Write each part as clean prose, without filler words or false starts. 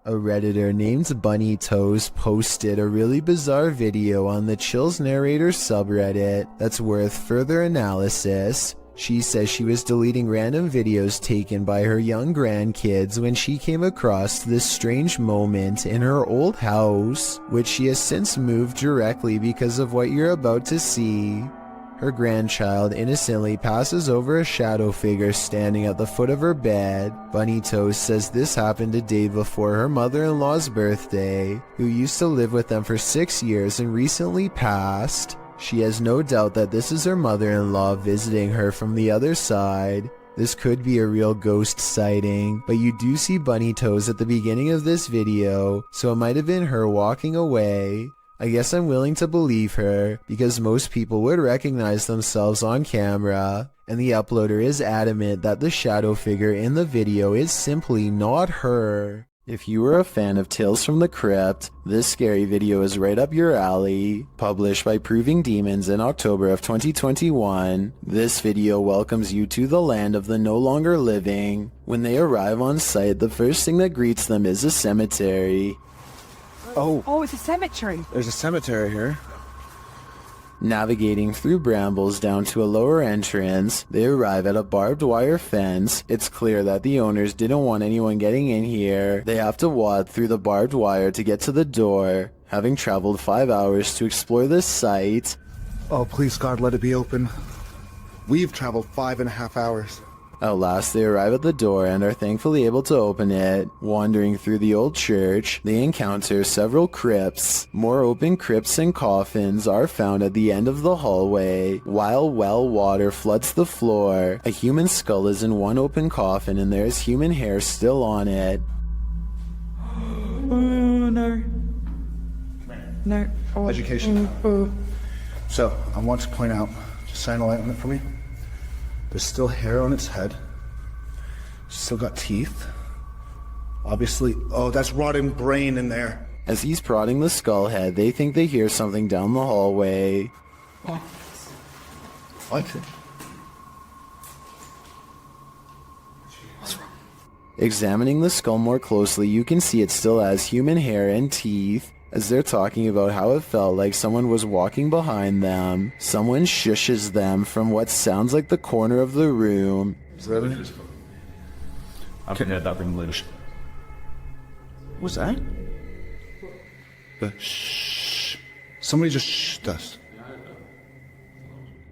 A Redditor named Bunny Toes posted a really bizarre video on the Chills Narrator subreddit that's worth further analysis. She says she was deleting random videos taken by her young grandkids when she came across this strange moment in her old house, which she has since moved directly because of what you're about to see. Her grandchild innocently passes over a shadow figure standing at the foot of her bed. Bunny Toes says this happened a day before her mother-in-law's birthday, who used to live with them for 6 years and recently passed. She has no doubt that this is her mother-in-law visiting her from the other side. This could be a real ghost sighting, but you do see Bunny Toes at the beginning of this video, so it might have been her walking away. I guess I'm willing to believe her, because most people would recognize themselves on camera, and the uploader is adamant that the shadow figure in the video is simply not her. If you were a fan of Tales from the Crypt, this scary video is right up your alley. Published by Proving Demons in October of 2021, this video welcomes you to the land of the no longer living. When they arrive on site, the first thing that greets them is a cemetery. Oh, it's a cemetery. There's a cemetery here. Navigating through brambles down to a lower entrance, they arrive at a barbed wire fence. It's clear that the owners didn't want anyone getting in here. They have to wade through the barbed wire to get to the door. Having traveled 5 hours to explore this site. Oh, please God, let it be open. We've traveled 5.5 hours. At last they arrive at the door and are thankfully able to open it. Wandering through the old church, they encounter several crypts. More open crypts and coffins are found at the end of the hallway, while well water floods the floor. A human skull is in one open coffin and there is human hair still on it. Oh, no. No. Oh. Education. Oh. So, I want to point out, just shine a light on it for me. There's still hair on its head. Still got teeth. Obviously, oh, that's rotting brain in there. As he's prodding the skull head, they think they hear something down the hallway. What? What's wrong? Examining the skull more closely, you can see it still has human hair and teeth. As they're talking about how it felt like someone was walking behind them, someone shushes them from what sounds like the corner of the room. Is that it? I've heard that from English. What's that? The shh. Somebody just shh us.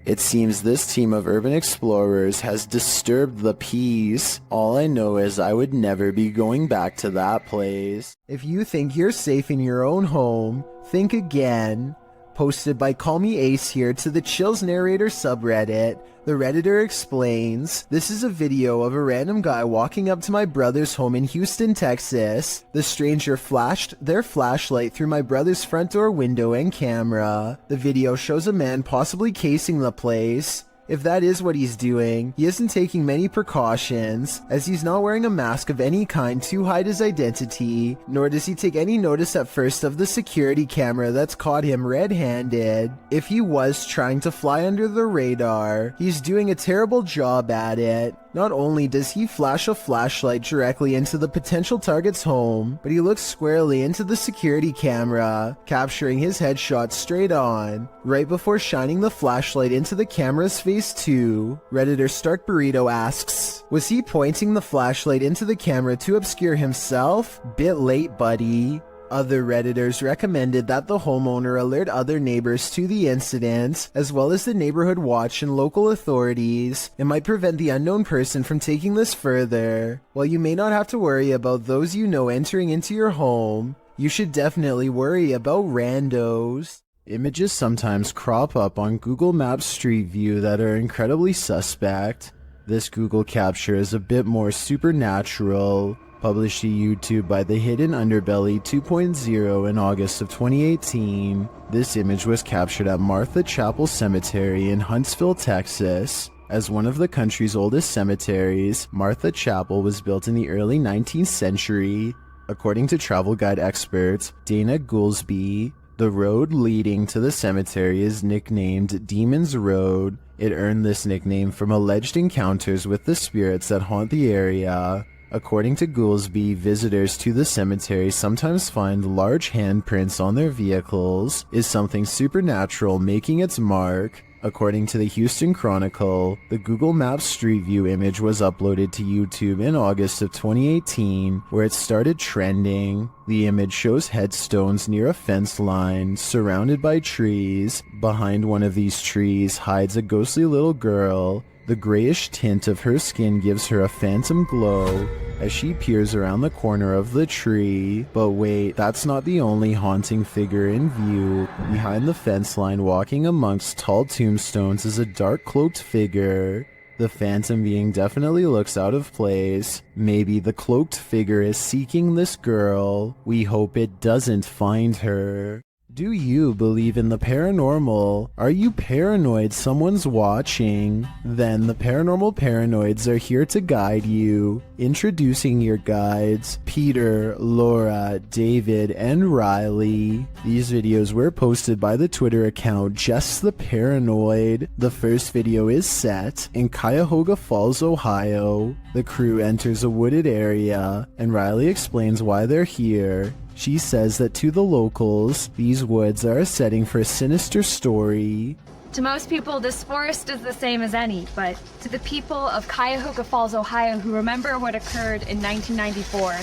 It seems this team of urban explorers has disturbed the peace. All I know is I would never be going back to that place. If you think you're safe in your own home, think again. Posted by Call Me Ace here to the Chills Narrator subreddit, the Redditor explains, this is a video of a random guy walking up to my brother's home in Houston, Texas. The stranger flashed their flashlight through my brother's front door window and camera. The video shows a man possibly casing the place. If that is what he's doing, he isn't taking many precautions, as he's not wearing a mask of any kind to hide his identity, nor does he take any notice at first of the security camera that's caught him red-handed. If he was trying to fly under the radar, he's doing a terrible job at it. Not only does he flash a flashlight directly into the potential target's home, but he looks squarely into the security camera, capturing his headshot straight on. Right before shining the flashlight into the camera's face too, Redditor Stark Burrito asks, was he pointing the flashlight into the camera to obscure himself? Bit late, buddy. Other Redditors recommended that the homeowner alert other neighbors to the incident, as well as the neighborhood watch and local authorities. It might prevent the unknown person from taking this further. While you may not have to worry about those you know entering into your home, you should definitely worry about randos. Images sometimes crop up on Google Maps Street View that are incredibly suspect. This Google capture is a bit more supernatural. Published to YouTube by The Hidden Underbelly 2.0 in August of 2018. This image was captured at Martha Chapel Cemetery in Huntsville, Texas. As one of the country's oldest cemeteries, Martha Chapel was built in the early 19th century. According to travel guide expert Dana Goolsby, the road leading to the cemetery is nicknamed Demon's Road. It earned this nickname from alleged encounters with the spirits that haunt the area. According to Goolsby, visitors to the cemetery sometimes find large handprints on their vehicles. Is something supernatural making its mark? According to the Houston Chronicle, the Google Maps Street View image was uploaded to YouTube in August of 2018, where it started trending. The image shows headstones near a fence line, surrounded by trees. Behind one of these trees hides a ghostly little girl. The grayish tint of her skin gives her a phantom glow as she peers around the corner of the tree. But wait, that's not the only haunting figure in view. Behind the fence line, walking amongst tall tombstones, is a dark cloaked figure. The phantom being definitely looks out of place. Maybe the cloaked figure is seeking this girl. We hope it doesn't find her. Do you believe in the paranormal? Are you paranoid someone's watching? Then the Paranormal Paranoids are here to guide you. Introducing your guides, Peter, Laura, David, and Riley. These videos were posted by the Twitter account Just the Paranoid. The first video is set in Cuyahoga Falls, Ohio. The crew enters a wooded area, and Riley explains why they're here. She says that to the locals, these woods are a setting for a sinister story. To most people, this forest is the same as any, but to the people of Cuyahoga Falls, Ohio, who remember what occurred in 1994,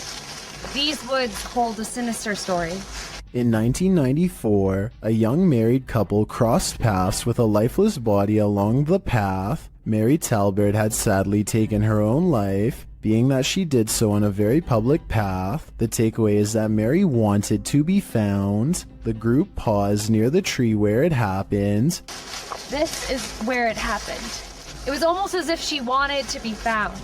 these woods hold a sinister story. In 1994, a young married couple crossed paths with a lifeless body along the path. Mary Talbert had sadly taken her own life. Being that she did so on a very public path, the takeaway is that Mary wanted to be found. The group paused near the tree where it happened. This is where it happened. It was almost as if she wanted to be found,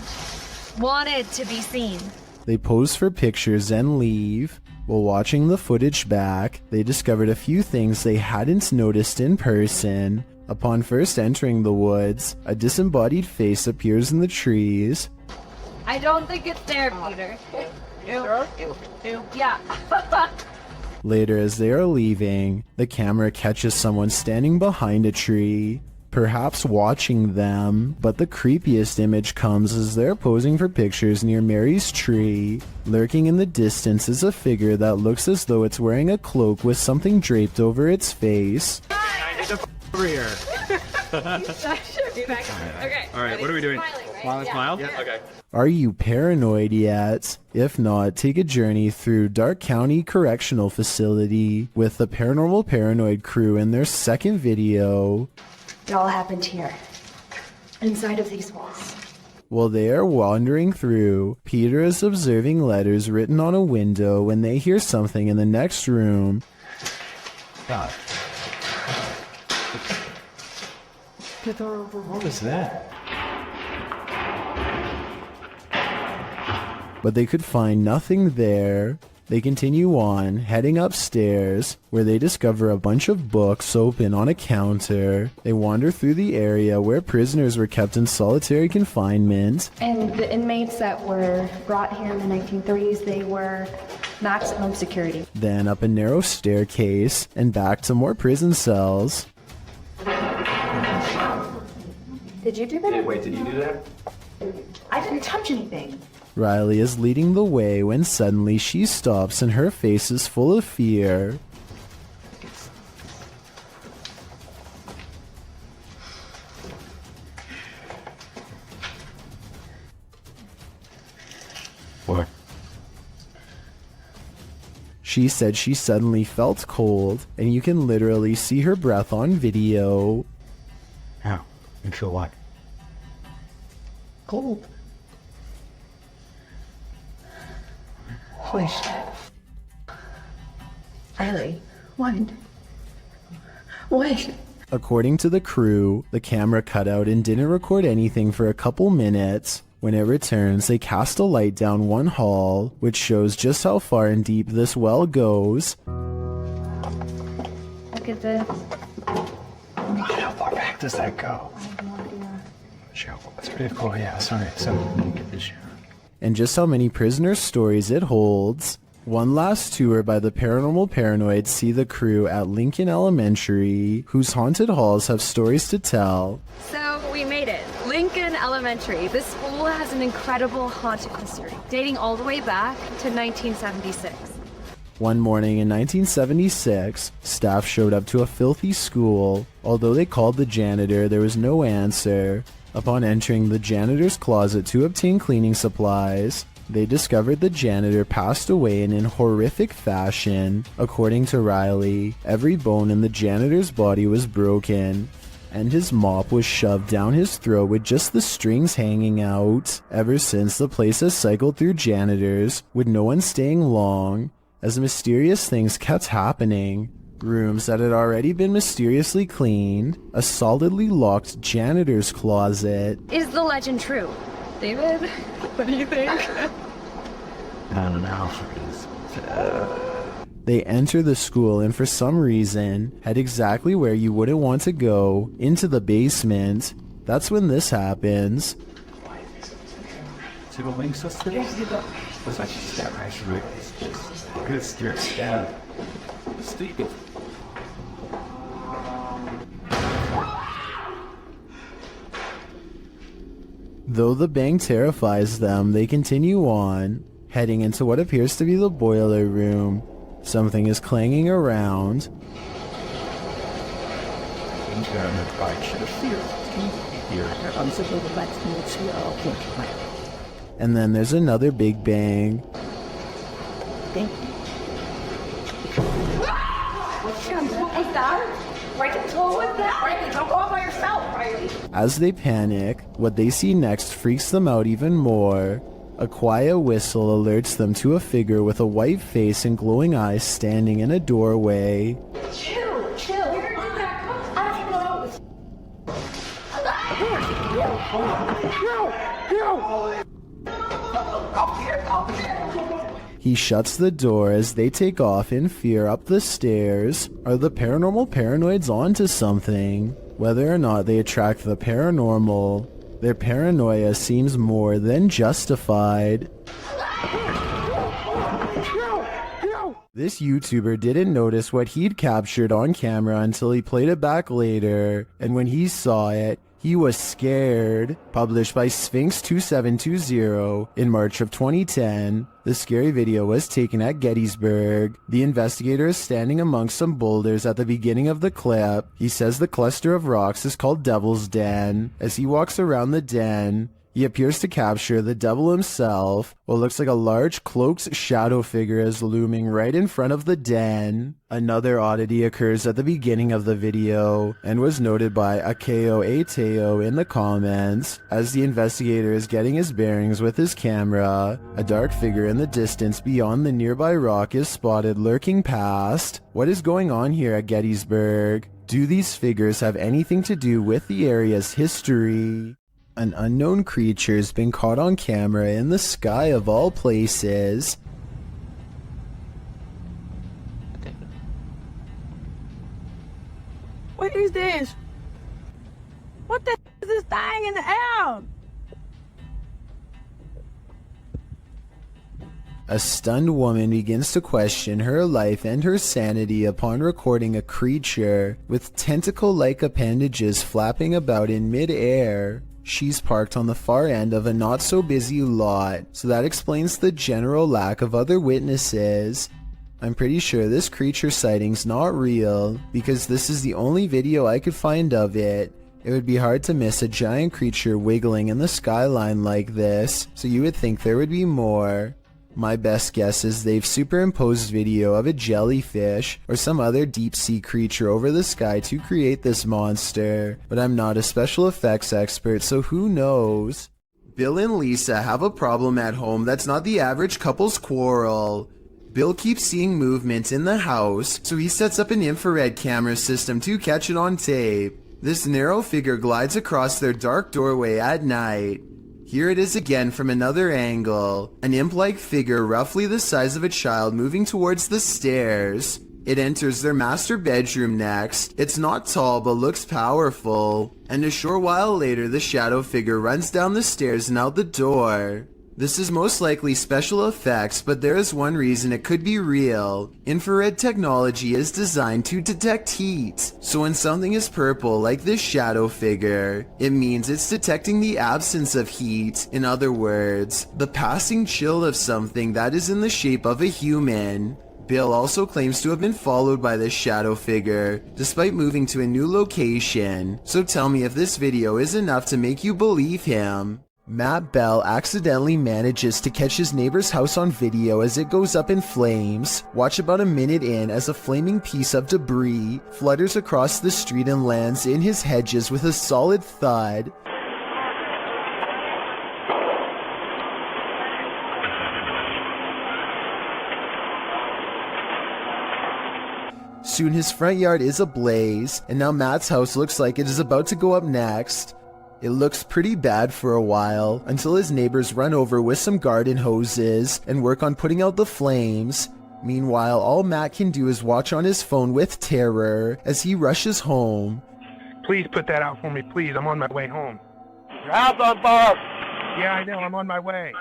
wanted to be seen. They pose for pictures and leave. While watching the footage back, they discovered a few things they hadn't noticed in person. Upon first entering the woods, a disembodied face appears in the trees. I don't think it's there, Peter. Yeah. Later, as they are leaving, the camera catches someone standing behind a tree, perhaps watching them, but the creepiest image comes as they're posing for pictures near Mary's tree. Lurking in the distance is a figure that looks as though it's wearing a cloak with something draped over its face. Over here. Okay. All right, what are we doing? Smile? Yeah. Okay. Are you paranoid yet? If not, take a journey through Dark County Correctional Facility with the Paranormal Paranoid crew in their second video. It all happened here, inside of these walls. While they are wandering through, Peter is observing letters written on a window when they hear something in the next room. God. What was that? But they could find nothing there. They continue on, heading upstairs, where they discover a bunch of books open on a counter. They wander through the area where prisoners were kept in solitary confinement. And the inmates that were brought here in the 1930s, they were maximum security. Then up a narrow staircase, and back to more prison cells. Did you do that? Wait, did you do that? I didn't touch anything. Riley is leading the way when suddenly she stops and her face is full of fear. What? She said she suddenly felt cold, and you can literally see her breath on video. How? You feel what? Cold. Holy shit. Riley, what? What? According to the crew, the camera cut out and didn't record anything for a couple minutes. When it returns, they cast a light down one hall, which shows just how far and deep this well goes. Look at this. How far back does that go? I have no idea. Sure. That's pretty cool. Yeah, sorry. So, get this shit. And just how many prisoner stories it holds. One last tour by the Paranormal Paranoids see the crew at Lincoln Elementary, whose haunted halls have stories to tell. So we made it. Lincoln Elementary. Elementary. This school has an incredible haunted history, dating all the way back to 1976. One morning in 1976, staff showed up to a filthy school. Although they called the janitor, there was no answer. Upon entering the janitor's closet to obtain cleaning supplies, they discovered the janitor passed away in horrific fashion. According to Riley, every bone in the janitor's body was broken, and his mop was shoved down his throat with just the strings hanging out. Ever since, the place has cycled through janitors, with no one staying long, as mysterious things kept happening. Rooms that had already been mysteriously cleaned, a solidly locked janitor's closet. Is the legend true? David, what do you think? I don't know. They enter the school and for some reason head exactly where you wouldn't want to go, into the basement. That's when this happens. Though the bang terrifies them, they continue on, heading into what appears to be the boiler room. Something is clanging around. And then there's another big bang. As they panic, what they see next freaks them out even more. A quiet whistle alerts them to a figure with a white face and glowing eyes standing in a doorway. Chill. I don't know. He shuts the door as they take off in fear up the stairs. Are the paranormal paranoids onto something? Whether or not they attract the paranormal, their paranoia seems more than justified. This YouTuber didn't notice what he'd captured on camera until he played it back later, and when he saw it, he was scared. Published by Sphinx2720 in March of 2010, the scary video was taken at Gettysburg. The investigator is standing amongst some boulders at the beginning of the clip. He says the cluster of rocks is called Devil's Den. As he walks around the den, he appears to capture the devil himself. What looks like a large cloaked shadow figure is looming right in front of the den. Another oddity occurs at the beginning of the video and was noted by Akeo Ateo in the comments. As the investigator is getting his bearings with his camera, a dark figure in the distance beyond the nearby rock is spotted lurking past. What is going on here at Gettysburg? Do these figures have anything to do with the area's history? An unknown creature's been caught on camera in the sky of all places. What is this? What the is this thing in the air? A stunned woman begins to question her life and her sanity upon recording a creature with tentacle-like appendages flapping about in mid-air. She's parked on the far end of a not-so-busy lot, so that explains the general lack of other witnesses. I'm pretty sure this creature sighting's not real, because this is the only video I could find of it. It would be hard to miss a giant creature wiggling in the skyline like this, so you would think there would be more. My best guess is they've superimposed video of a jellyfish or some other deep-sea creature over the sky to create this monster, but I'm not a special effects expert, so who knows? Bill and Lisa have a problem at home that's not the average couple's quarrel. Bill keeps seeing movement in the house, so he sets up an infrared camera system to catch it on tape. This narrow figure glides across their dark doorway at night. Here it is again from another angle, an imp-like figure roughly the size of a child moving towards the stairs. It enters their master bedroom next. It's not tall but looks powerful, and a short while later the shadow figure runs down the stairs and out the door. This is most likely special effects, but there is one reason it could be real. Infrared technology is designed to detect heat. So when something is purple like this shadow figure, it means it's detecting the absence of heat. In other words, the passing chill of something that is in the shape of a human. Bill also claims to have been followed by this shadow figure, despite moving to a new location. So tell me if this video is enough to make you believe him. Matt Bell accidentally manages to catch his neighbor's house on video as it goes up in flames. Watch about a minute in as a flaming piece of debris flutters across the street and lands in his hedges with a solid thud. Soon his front yard is ablaze, and now Matt's house looks like it is about to go up next. It looks pretty bad for a while, until his neighbors run over with some garden hoses and work on putting out the flames. Meanwhile, all Matt can do is watch on his phone with terror as he rushes home. Please put that out for me, please. I'm on my way home. Grab the box! Yeah, I know. I'm on my way.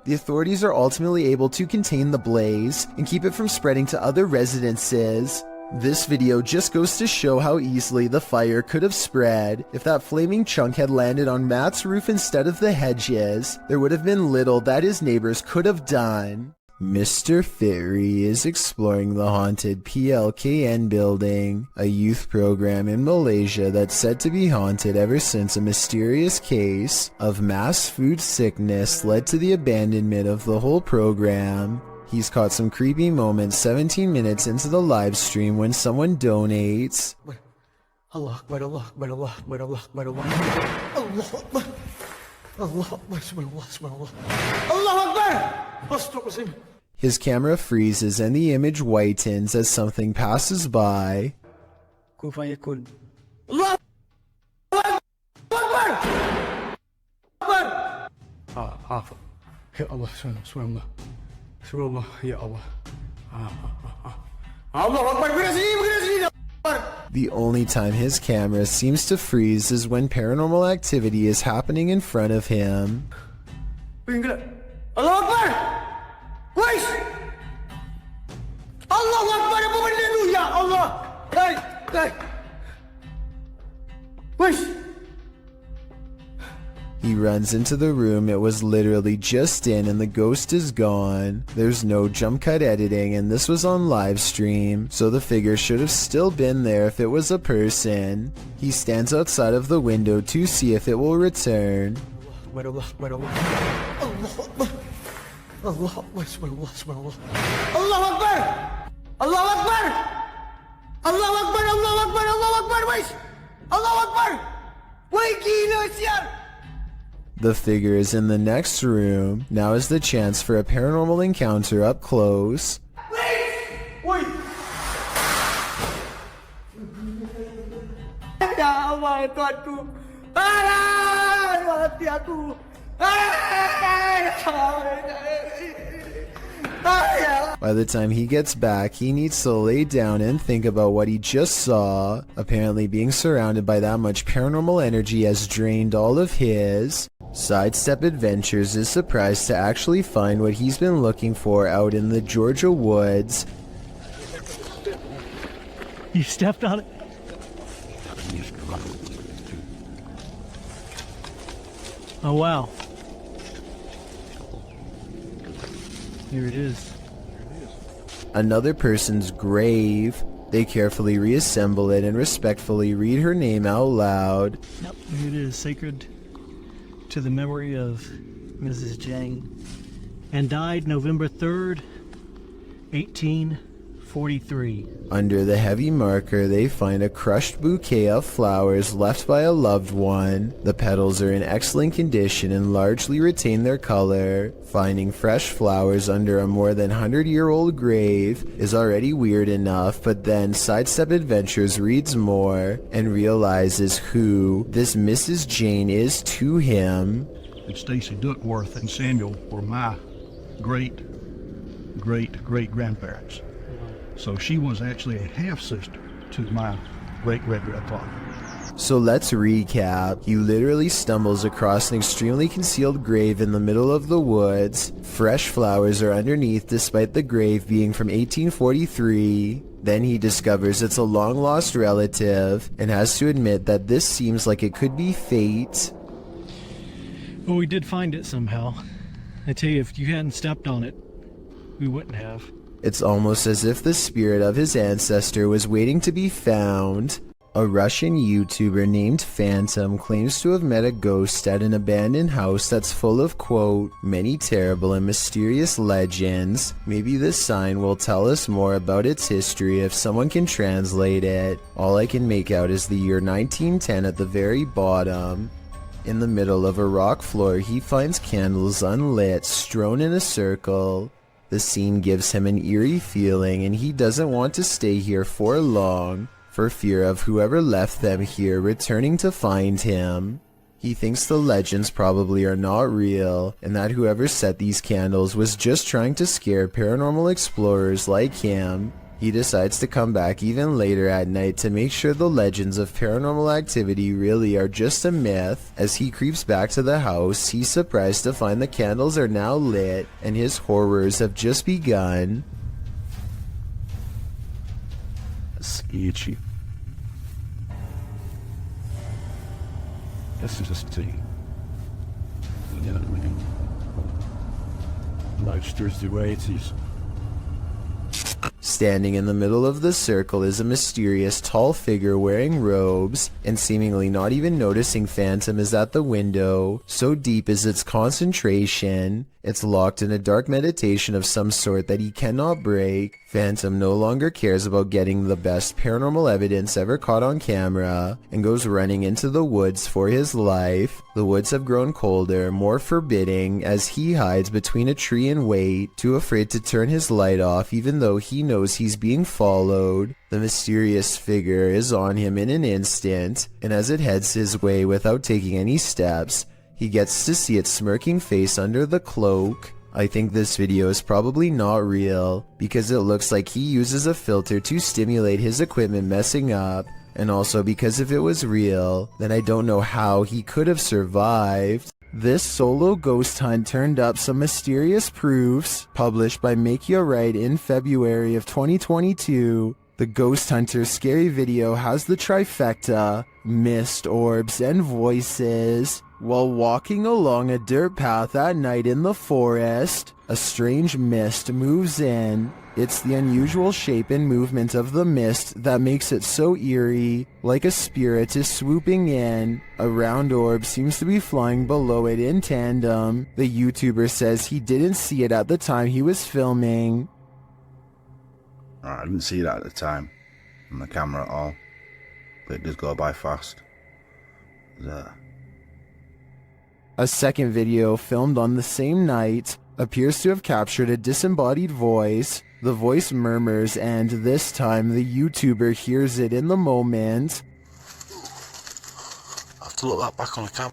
The authorities are ultimately able to contain the blaze and keep it from spreading to other residences. This video just goes to show how easily the fire could have spread. If that flaming chunk had landed on Matt's roof instead of the hedges, there would have been little that his neighbors could have done. Mr. Fitry is exploring the haunted PLKN building, a youth program in Malaysia that's said to be haunted ever since a mysterious case of mass food sickness led to the abandonment of the whole program. He's caught some creepy moments 17 minutes into the live stream when someone donates. Allah Akbar, Allah Akbar, Allah Akbar, Allah Akbar, Allah Akbar, Allah Akbar, Subhanallah, Allah Akbar. His camera freezes and the image whitens as something passes by. Allah Akbar. Ya Allah, Subhanallah. Subhanallah, Ya Allah. Allah Akbar, begini sini. The only time his camera seems to freeze is when paranormal activity is happening in front of him. Allah Akbar! Wais! Allah Akbar, apa benda tu? Ya Allah! Hai! Wais! He runs into the room it was literally just in and the ghost is gone. There's no jump cut editing and this was on live stream, so the figure should have still been there if it was a person. He stands outside of the window to see if it will return. Allah Akbar, Allah Akbar. Allah Akbar, Subhanallah, Subhanallah. Allah Akbar! Allah Akbar! Allah Akbar, Allah Akbar, Allah Akbar, wais! Allah Akbar! Wai gila sial! The figure is in the next room. Now is the chance for a paranormal encounter up close. Wait! Ya Allah, Tuhanku! Mati aku! By the time he gets back, he needs to lay down and think about what he just saw. Apparently being surrounded by that much paranormal energy has drained all of his. Sidestep Adventures is surprised to actually find what he's been looking for out in the Georgia woods. You stepped on it? Oh wow. Here it is. Another person's grave. They carefully reassemble it and respectfully read her name out loud. Yep, here it is. Sacred to the memory of Mrs. Jang. And died November 3rd, 1843. Under the heavy marker, they find a crushed bouquet of flowers left by a loved one. The petals are in excellent condition and largely retain their color. Finding fresh flowers under a more than 100-year-old grave is already weird enough, but then Sidestep Adventures reads more and realizes who this Mrs. Jane is to him. And Stacy Duckworth and Samuel were my great-great-great-grandparents. So she was actually a half-sister to my great-great-grandfather. So let's recap. He literally stumbles across an extremely concealed grave in the middle of the woods. Fresh flowers are underneath despite the grave being from 1843. Then he discovers it's a long-lost relative and has to admit that this seems like it could be fate. Well, we did find it somehow. I tell you, if you hadn't stepped on it, we wouldn't have. It's almost as if the spirit of his ancestor was waiting to be found. A Russian YouTuber named Phantom claims to have met a ghost at an abandoned house that's full of, quote, many terrible and mysterious legends. Maybe this sign will tell us more about its history if someone can translate it. All I can make out is the year 1910 at the very bottom. In the middle of a rock floor, he finds candles unlit, strewn in a circle. The scene gives him an eerie feeling and he doesn't want to stay here for long, for fear of whoever left them here returning to find him. He thinks the legends probably are not real, and that whoever set these candles was just trying to scare paranormal explorers like him. He decides to come back even later at night to make sure the legends of paranormal activity really are just a myth. As he creeps back to the house, he's surprised to find the candles are now lit, and his horrors have just begun. Sketchy. This is just tea. You know what I mean? Monsters the way it is. Standing in the middle of the circle is a mysterious tall figure wearing robes, and seemingly not even noticing Phantom is at the window. So deep is its concentration. It's locked in a dark meditation of some sort that he cannot break. Phantom no longer cares about getting the best paranormal evidence ever caught on camera, and goes running into the woods for his life. The woods have grown colder, more forbidding, as he hides between a tree and wait, too afraid to turn his light off even though he knows he's being followed. The mysterious figure is on him in an instant, and as it heads his way without taking any steps, he gets to see its smirking face under the cloak. I think this video is probably not real, because it looks like he uses a filter to stimulate his equipment messing up, and also because if it was real, then I don't know how he could have survived. This solo ghost hunt turned up some mysterious proofs, published by Macleod in February of 2022. The Ghost Hunter's scary video has the trifecta, mist, orbs, and voices. While walking along a dirt path at night in the forest, a strange mist moves in. It's the unusual shape and movement of the mist that makes it so eerie, like a spirit is swooping in. A round orb seems to be flying below it in tandem. The YouTuber says he didn't see it at the time he was filming. I didn't see that at the time on the camera at all, but it does go by fast. A second video filmed on the same night appears to have captured a disembodied voice. The voice murmurs, and this time the YouTuber hears it in the moment. I have to look that back on the camera.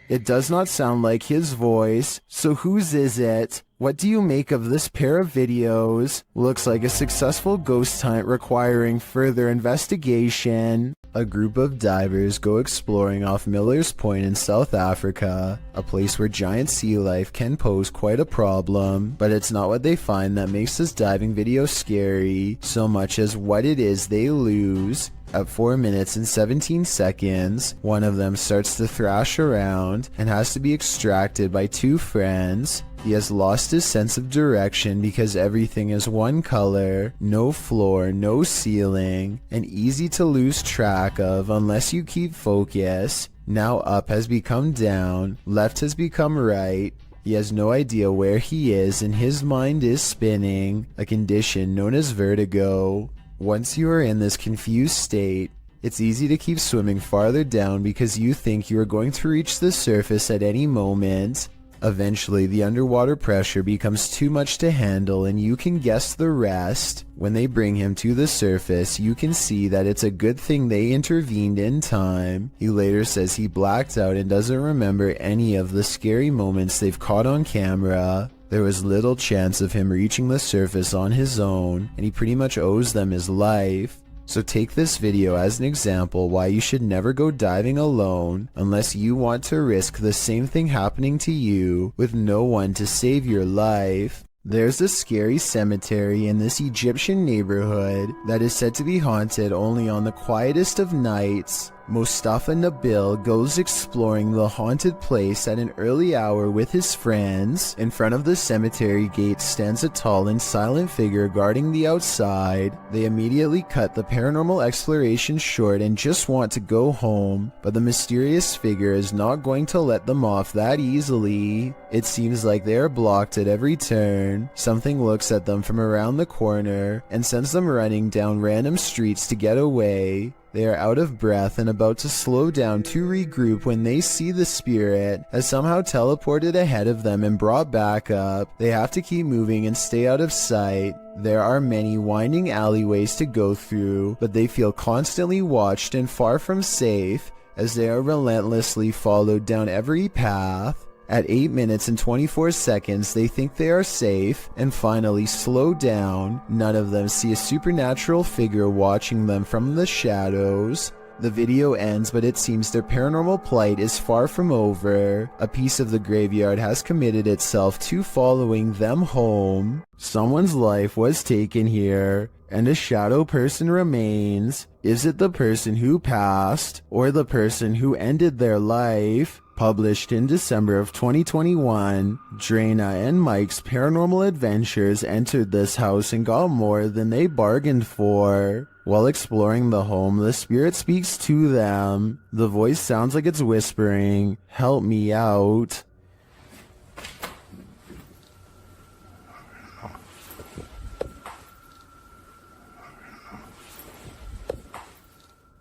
It does not sound like his voice, so whose is it? What do you make of this pair of videos? Looks like a successful ghost hunt requiring further investigation. A group of divers go exploring off Miller's Point in South Africa, a place where giant sea life can pose quite a problem, but it's not what they find that makes this diving video scary, so much as what it is they lose. At 4 minutes and 17 seconds, one of them starts to thrash around and has to be extracted by two friends. He has lost his sense of direction because everything is one color, no floor, no ceiling, and easy to lose track of unless you keep focus. Now up has become down, left has become right. He has no idea where he is and his mind is spinning, a condition known as vertigo. Once you are in this confused state, it's easy to keep swimming farther down because you think you are going to reach the surface at any moment. Eventually, the underwater pressure becomes too much to handle and you can guess the rest. When they bring him to the surface, you can see that it's a good thing they intervened in time. He later says he blacked out and doesn't remember any of the scary moments they've caught on camera. There was little chance of him reaching the surface on his own, and he pretty much owes them his life. So take this video as an example why you should never go diving alone unless you want to risk the same thing happening to you with no one to save your life. There's a scary cemetery in this Egyptian neighborhood that is said to be haunted only on the quietest of nights. Mustafa Nabil goes exploring the haunted place at an early hour with his friends. In front of the cemetery gate stands a tall and silent figure guarding the outside. They immediately cut the paranormal exploration short and just want to go home, but the mysterious figure is not going to let them off that easily. It seems like they are blocked at every turn. Something looks at them from around the corner and sends them running down random streets to get away. They are out of breath and about to slow down to regroup when they see the spirit has somehow teleported ahead of them and brought back up. They have to keep moving and stay out of sight. There are many winding alleyways to go through, but they feel constantly watched and far from safe as they are relentlessly followed down every path. At 8 minutes and 24 seconds, they think they are safe and finally slow down. None of them see a supernatural figure watching them from the shadows. The video ends, but it seems their paranormal plight is far from over. A piece of the graveyard has committed itself to following them home. Someone's life was taken here, and a shadow person remains. Is it the person who passed, or the person who ended their life? Published in December of 2021, Drena and Mike's paranormal adventures entered this house and got more than they bargained for. While exploring the home, the spirit speaks to them. The voice sounds like it's whispering, "Help me out."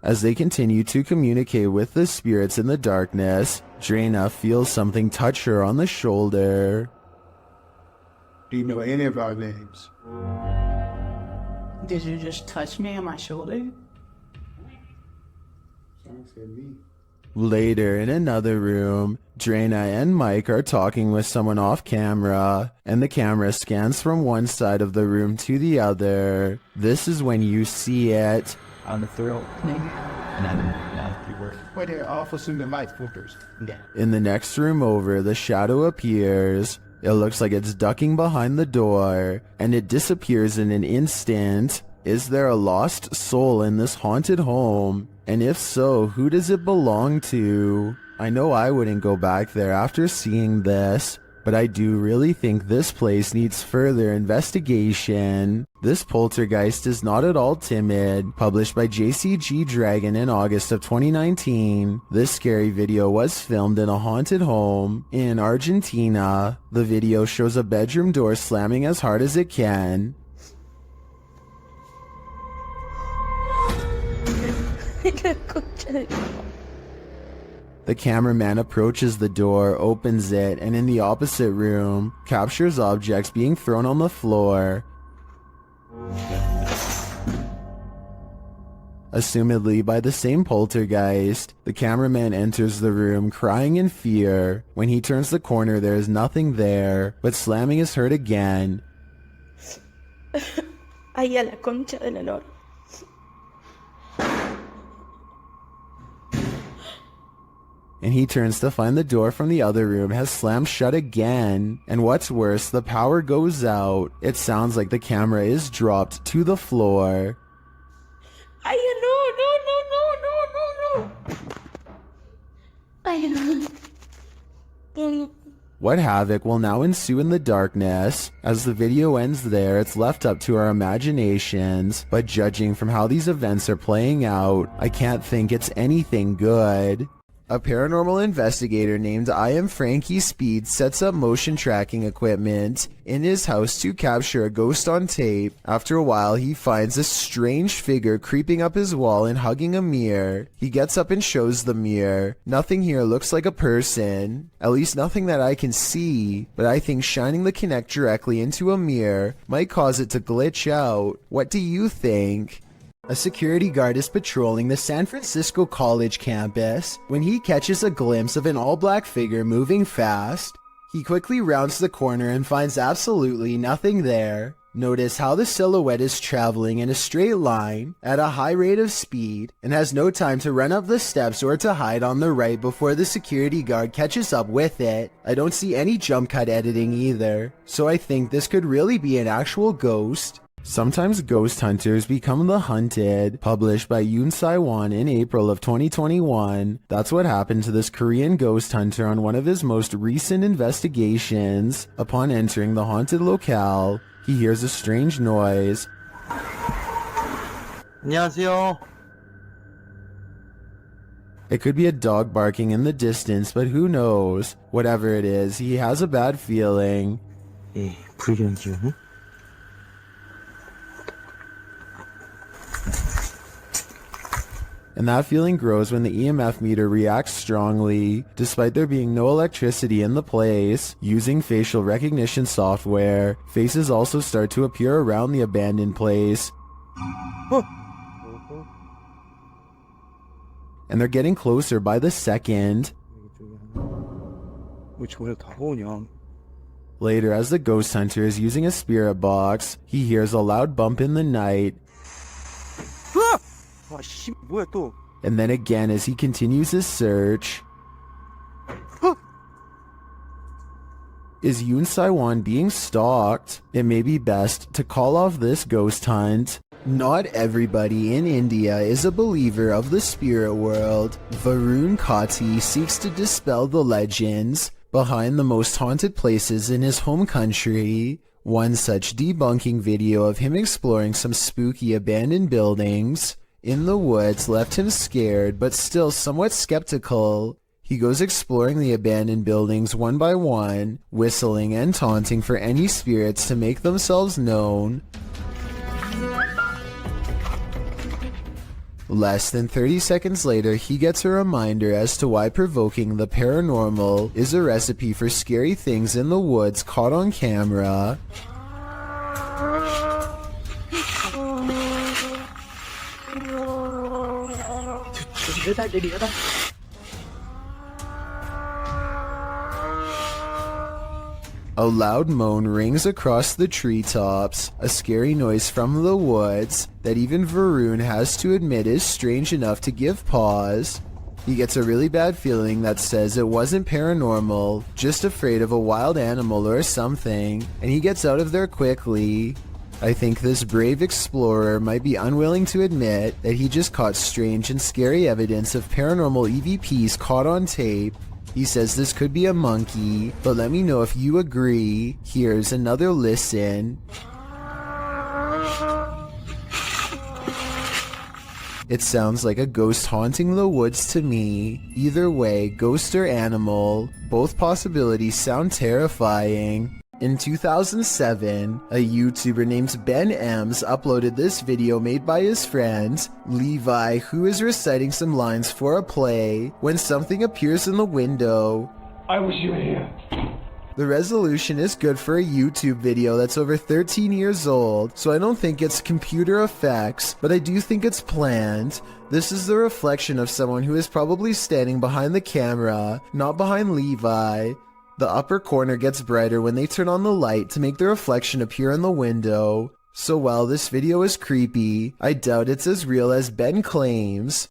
As they continue to communicate with the spirits in the darkness, Drena feels something touch her on the shoulder. Do you know any of our names? Did you just touch me on my shoulder? Later, in another room, Drena and Mike are talking with someone off camera, and the camera scans from one side of the room to the other. This is when you see it. On the throat. Wait here, officer in the light filters. Yeah. In the next room over, the shadow appears. It looks like it's ducking behind the door, and it disappears in an instant. Is there a lost soul in this haunted home? And if so, who does it belong to? I know I wouldn't go back there after seeing this, but I do really think this place needs further investigation. This poltergeist is not at all timid. Published by JCG Dragon in August of 2019. This scary video was filmed in a haunted home in Argentina. The video shows a bedroom door slamming as hard as it can. The cameraman approaches the door, opens it, and in the opposite room, captures objects being thrown on the floor. Assumedly by the same poltergeist, the cameraman enters the room crying in fear. When he turns the corner, there is nothing there, but slamming is heard again. Ay, a la concha de la lora. And he turns to find the door from the other room has slammed shut again. And what's worse, the power goes out. It sounds like the camera is dropped to the floor. Ay, no. Ay, no. What havoc will now ensue in the darkness? As the video ends there, it's left up to our imaginations. But judging from how these events are playing out, I can't think it's anything good. A paranormal investigator named I Am Frankie Speed sets up motion tracking equipment in his house to capture a ghost on tape. After a while, he finds a strange figure creeping up his wall and hugging a mirror. He gets up and shows the mirror. Nothing here looks like a person. At least nothing that I can see. But I think shining the Kinect directly into a mirror might cause it to glitch out. What do you think? A security guard is patrolling the San Francisco College campus when he catches a glimpse of an all-black figure moving fast. He quickly rounds the corner and finds absolutely nothing there. Notice how the silhouette is traveling in a straight line at a high rate of speed and has no time to run up the steps or to hide on the right before the security guard catches up with it. I don't see any jump cut editing either, so I think this could really be an actual ghost. Sometimes ghost hunters become the hunted, published by Yoon Sai-won in April of 2021. That's what happened to this Korean ghost hunter on one of his most recent investigations. Upon entering the haunted locale, he hears a strange noise. 안녕하세요. It could be a dog barking in the distance, but who knows? Whatever it is, he has a bad feeling. 불길한 기운. And that feeling grows when the EMF meter reacts strongly, despite there being no electricity in the place. Using facial recognition software, faces also start to appear around the abandoned place. And they're getting closer by the second. Later, as the ghost hunter is using a spirit box, he hears a loud bump in the night. And then again as he continues his search. Is Yoon Sai-won being stalked? It may be best to call off this ghost hunt. Not everybody in India is a believer of the spirit world. Varun Kati seeks to dispel the legends behind the most haunted places in his home country. One such debunking video of him exploring some spooky abandoned buildings in the woods left him scared but still somewhat skeptical. He goes exploring the abandoned buildings one by one, whistling and taunting for any spirits to make themselves known. Less than 30 seconds later, he gets a reminder as to why provoking the paranormal is a recipe for scary things in the woods caught on camera. A loud moan rings across the treetops, a scary noise from the woods that even Varun has to admit is strange enough to give pause. He gets a really bad feeling that says it wasn't paranormal, just afraid of a wild animal or something, and he gets out of there quickly. I think this brave explorer might be unwilling to admit that he just caught strange and scary evidence of paranormal EVPs caught on tape. He says this could be a monkey, but let me know if you agree. Here's another listen. It sounds like a ghost haunting the woods to me. Either way, ghost or animal, both possibilities sound terrifying. In 2007, a YouTuber named Ben Ems uploaded this video made by his friend, Levi, who is reciting some lines for a play when something appears in the window. I wish you were here. The resolution is good for a YouTube video that's over 13 years old, so I don't think it's computer effects, but I do think it's planned. This is the reflection of someone who is probably standing behind the camera, not behind Levi. The upper corner gets brighter when they turn on the light to make the reflection appear in the window. So while this video is creepy, I doubt it's as real as Ben claims.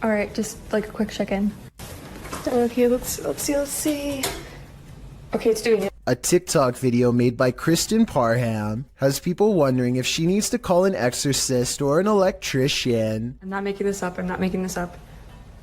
Alright, just like a quick check-in. Okay, let's see. Okay, it's doing it. A TikTok video made by Kristen Parham has people wondering if she needs to call an exorcist or an electrician. I'm not making this up.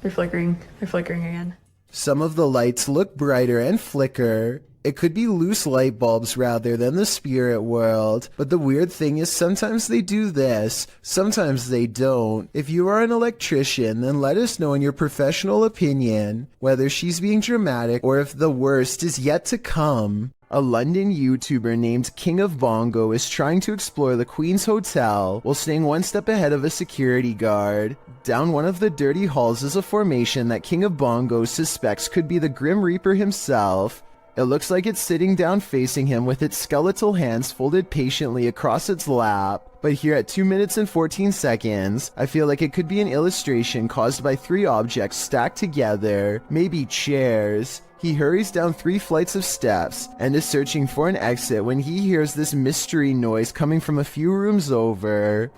They're flickering again. Some of the lights look brighter and flicker. It could be loose light bulbs rather than the spirit world, but the weird thing is sometimes they do this, sometimes they don't. If you are an electrician, then let us know in your professional opinion whether she's being dramatic or if the worst is yet to come. A London YouTuber named King of Bongo is trying to explore the Queen's Hotel while staying one step ahead of a security guard. Down one of the dirty halls is a formation that King of Bongo suspects could be the Grim Reaper himself. It looks like it's sitting down facing him with its skeletal hands folded patiently across its lap. But here at 2 minutes and 14 seconds, I feel like it could be an illustration caused by 3 objects stacked together, maybe chairs. He hurries down 3 flights of steps and is searching for an exit when he hears this mystery noise coming from a few rooms over.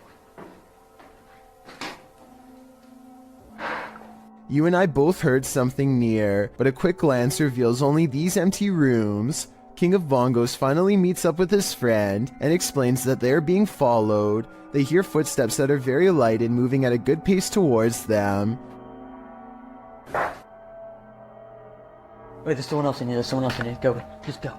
You and I both heard something near, but a quick glance reveals only these empty rooms. King of Bongos finally meets up with his friend and explains that they are being followed. They hear footsteps that are very light and moving at a good pace towards them. Wait, there's someone else in here. There's someone else in here. Go. Just go.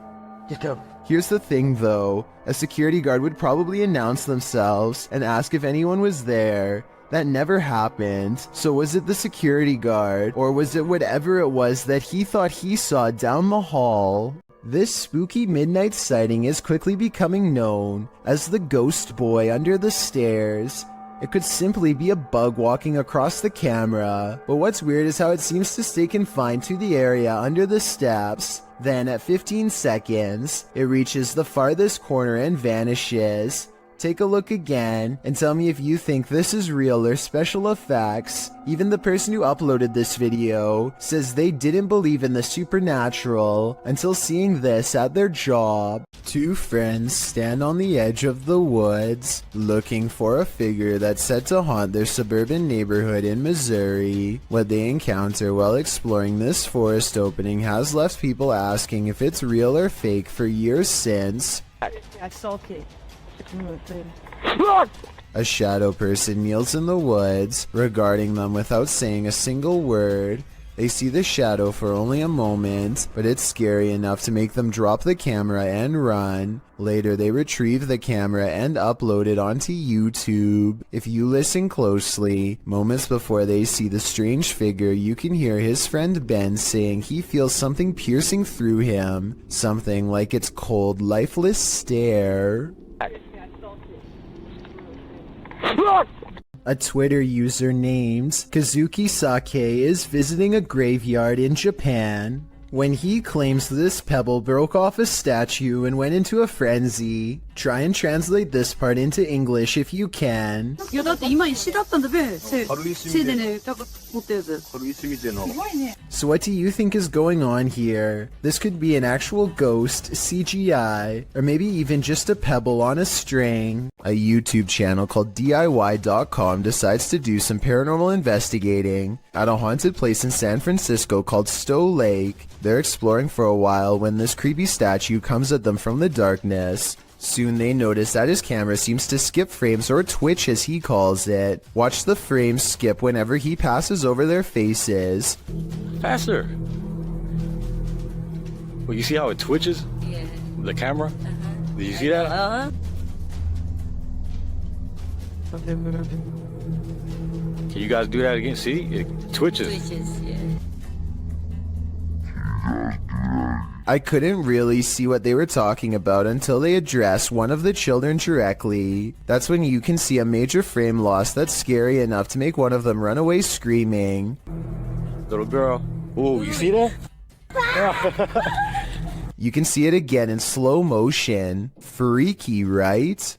Just go. Here's the thing though, a security guard would probably announce themselves and ask if anyone was there. That never happened. So was it the security guard, or was it whatever it was that he thought he saw down the hall? This spooky midnight sighting is quickly becoming known as the ghost boy under the stairs. It could simply be a bug walking across the camera, but what's weird is how it seems to stay confined to the area under the steps. Then at 15 seconds, it reaches the farthest corner and vanishes. Take a look again and tell me if you think this is real or special effects. Even the person who uploaded this video says they didn't believe in the supernatural until seeing this at their job. 2 friends stand on the edge of the woods looking for a figure that's said to haunt their suburban neighborhood in Missouri. What they encounter while exploring this forest opening has left people asking if it's real or fake for years since. I saw it. A shadow person kneels in the woods, regarding them without saying a single word. They see the shadow for only a moment, but it's scary enough to make them drop the camera and run. Later, they retrieve the camera and upload it onto YouTube. If you listen closely, moments before they see the strange figure, you can hear his friend Ben saying he feels something piercing through him. Something like its cold, lifeless stare. A Twitter user named Kazuki Sake is visiting a graveyard in Japan when he claims this pebble broke off a statue and went into a frenzy. Try and translate this part into English if you can. So what do you think is going on here? This could be an actual ghost, CGI, or maybe even just a pebble on a string. A YouTube channel called DIY.com decides to do some paranormal investigating at a haunted place in San Francisco called Stowe Lake. They're exploring for a while when this creepy statue comes at them from the darkness. Soon they notice that his camera seems to skip frames, or twitch as he calls it. Watch the frames skip whenever he passes over their faces. Faster! Well, you see how it twitches? Yeah. The camera? Did you see that? Uh-huh. Can you guys do that again? See? It twitches. Yeah. I couldn't really see what they were talking about until they address one of the children directly. That's when you can see a major frame loss that's scary enough to make one of them run away screaming. Little girl. Ooh, you see that? You can see it again in slow motion. Freaky, right?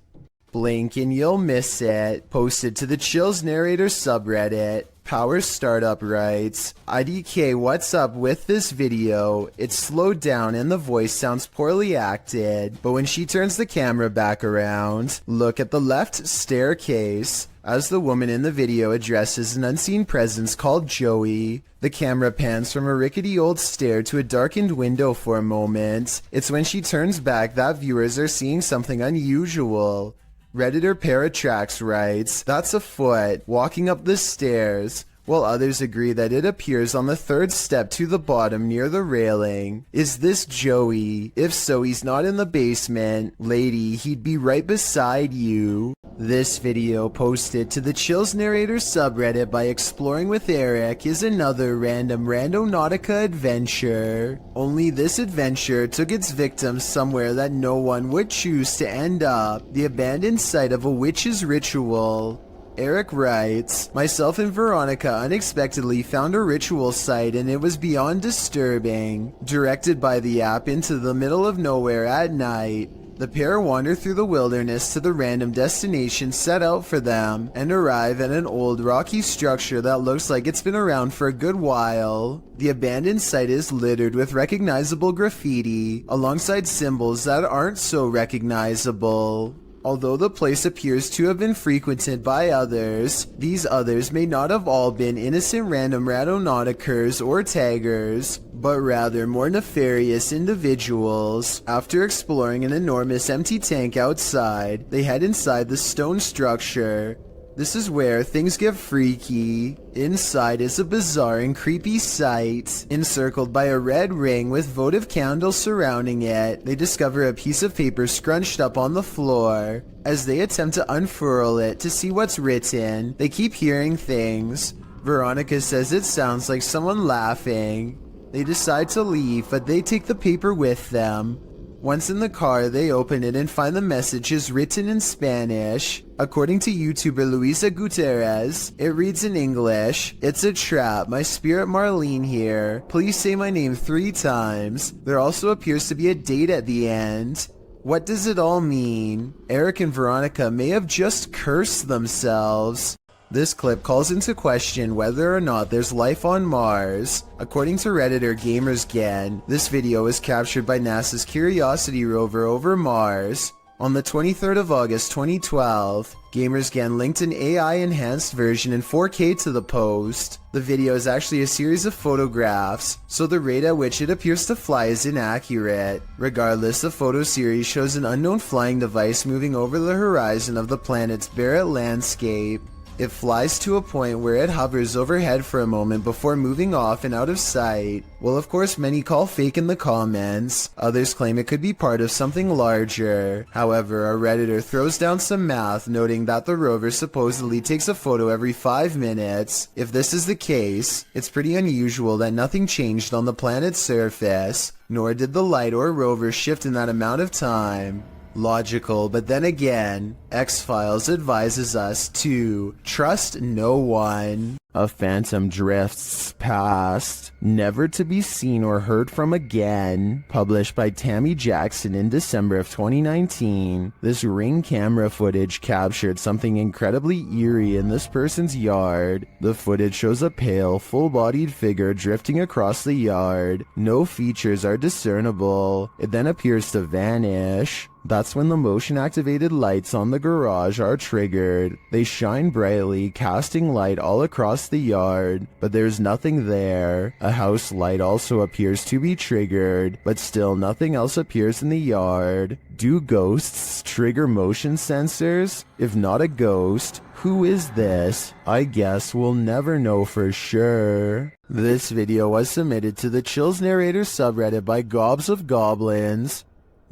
Blink and you'll miss it. Posted to the Chills Narrator subreddit. Power Startup writes, IDK, what's up with this video? It's slowed down and the voice sounds poorly acted, but when she turns the camera back around, look at the left staircase. As the woman in the video addresses an unseen presence called Joey, the camera pans from a rickety old stair to a darkened window for a moment. It's when she turns back that viewers are seeing something unusual. Redditor Paratrax writes, that's a foot walking up the stairs, while others agree that it appears on the 3rd step to the bottom near the railing. Is this Joey? If so, he's not in the basement. Lady, he'd be right beside you. This video posted to the Chills Narrator subreddit by Exploring with Eric is another random Randonautica adventure. Only this adventure took its victims somewhere that no one would choose to end up, the abandoned site of a witch's ritual. Eric writes, myself and Veronica unexpectedly found a ritual site and it was beyond disturbing. Directed by the app into the middle of nowhere at night, the pair wander through the wilderness to the random destination set out for them and arrive at an old rocky structure that looks like it's been around for a good while. The abandoned site is littered with recognizable graffiti alongside symbols that aren't so recognizable. Although the place appears to have been frequented by others, these others may not have all been innocent random randonauticers or taggers, but rather more nefarious individuals. After exploring an enormous empty tank outside, they head inside the stone structure. This is where things get freaky. Inside is a bizarre and creepy sight. Encircled by a red ring with votive candles surrounding it, they discover a piece of paper scrunched up on the floor. As they attempt to unfurl it to see what's written, they keep hearing things. Veronica says it sounds like someone laughing. They decide to leave, but they take the paper with them. Once in the car, they open it and find the messages written in Spanish. According to YouTuber Luisa Gutierrez, it reads in English, "It's a trap, my spirit Marlene here. Please say my name 3 times. There also appears to be a date at the end. What does it all mean? Eric and Veronica may have just cursed themselves." This clip calls into question whether or not there's life on Mars. According to Redditor GamersGen, this video was captured by NASA's Curiosity rover over Mars. On the 23rd of August 2012, GamersGen linked an AI-enhanced version in 4K to the post. The video is actually a series of photographs, so the rate at which it appears to fly is inaccurate. Regardless, the photo series shows an unknown flying device moving over the horizon of the planet's barren landscape. It flies to a point where it hovers overhead for a moment before moving off and out of sight. Well, of course, many call fake in the comments. Others claim it could be part of something larger. However, a Redditor throws down some math, noting that the rover supposedly takes a photo every 5 minutes. If this is the case, it's pretty unusual that nothing changed on the planet's surface, nor did the light or rover shift in that amount of time. Logical, but then again, X-Files advises us to trust no one. A phantom drifts past, never to be seen or heard from again. Published by Tammy Jackson in December of 2019. This Ring camera footage captured something incredibly eerie in this person's yard. The footage shows a pale, full-bodied figure drifting across the yard. No features are discernible. It then appears to vanish. That's when the motion-activated lights on the garage are triggered. They shine brightly, casting light all across the yard, but there's nothing there. A house light also appears to be triggered, but still nothing else appears in the yard. Do ghosts trigger motion sensors? If not a ghost, who is this? I guess we'll never know for sure. This video was submitted to the Chills Narrator subreddit by Gobs of Goblins.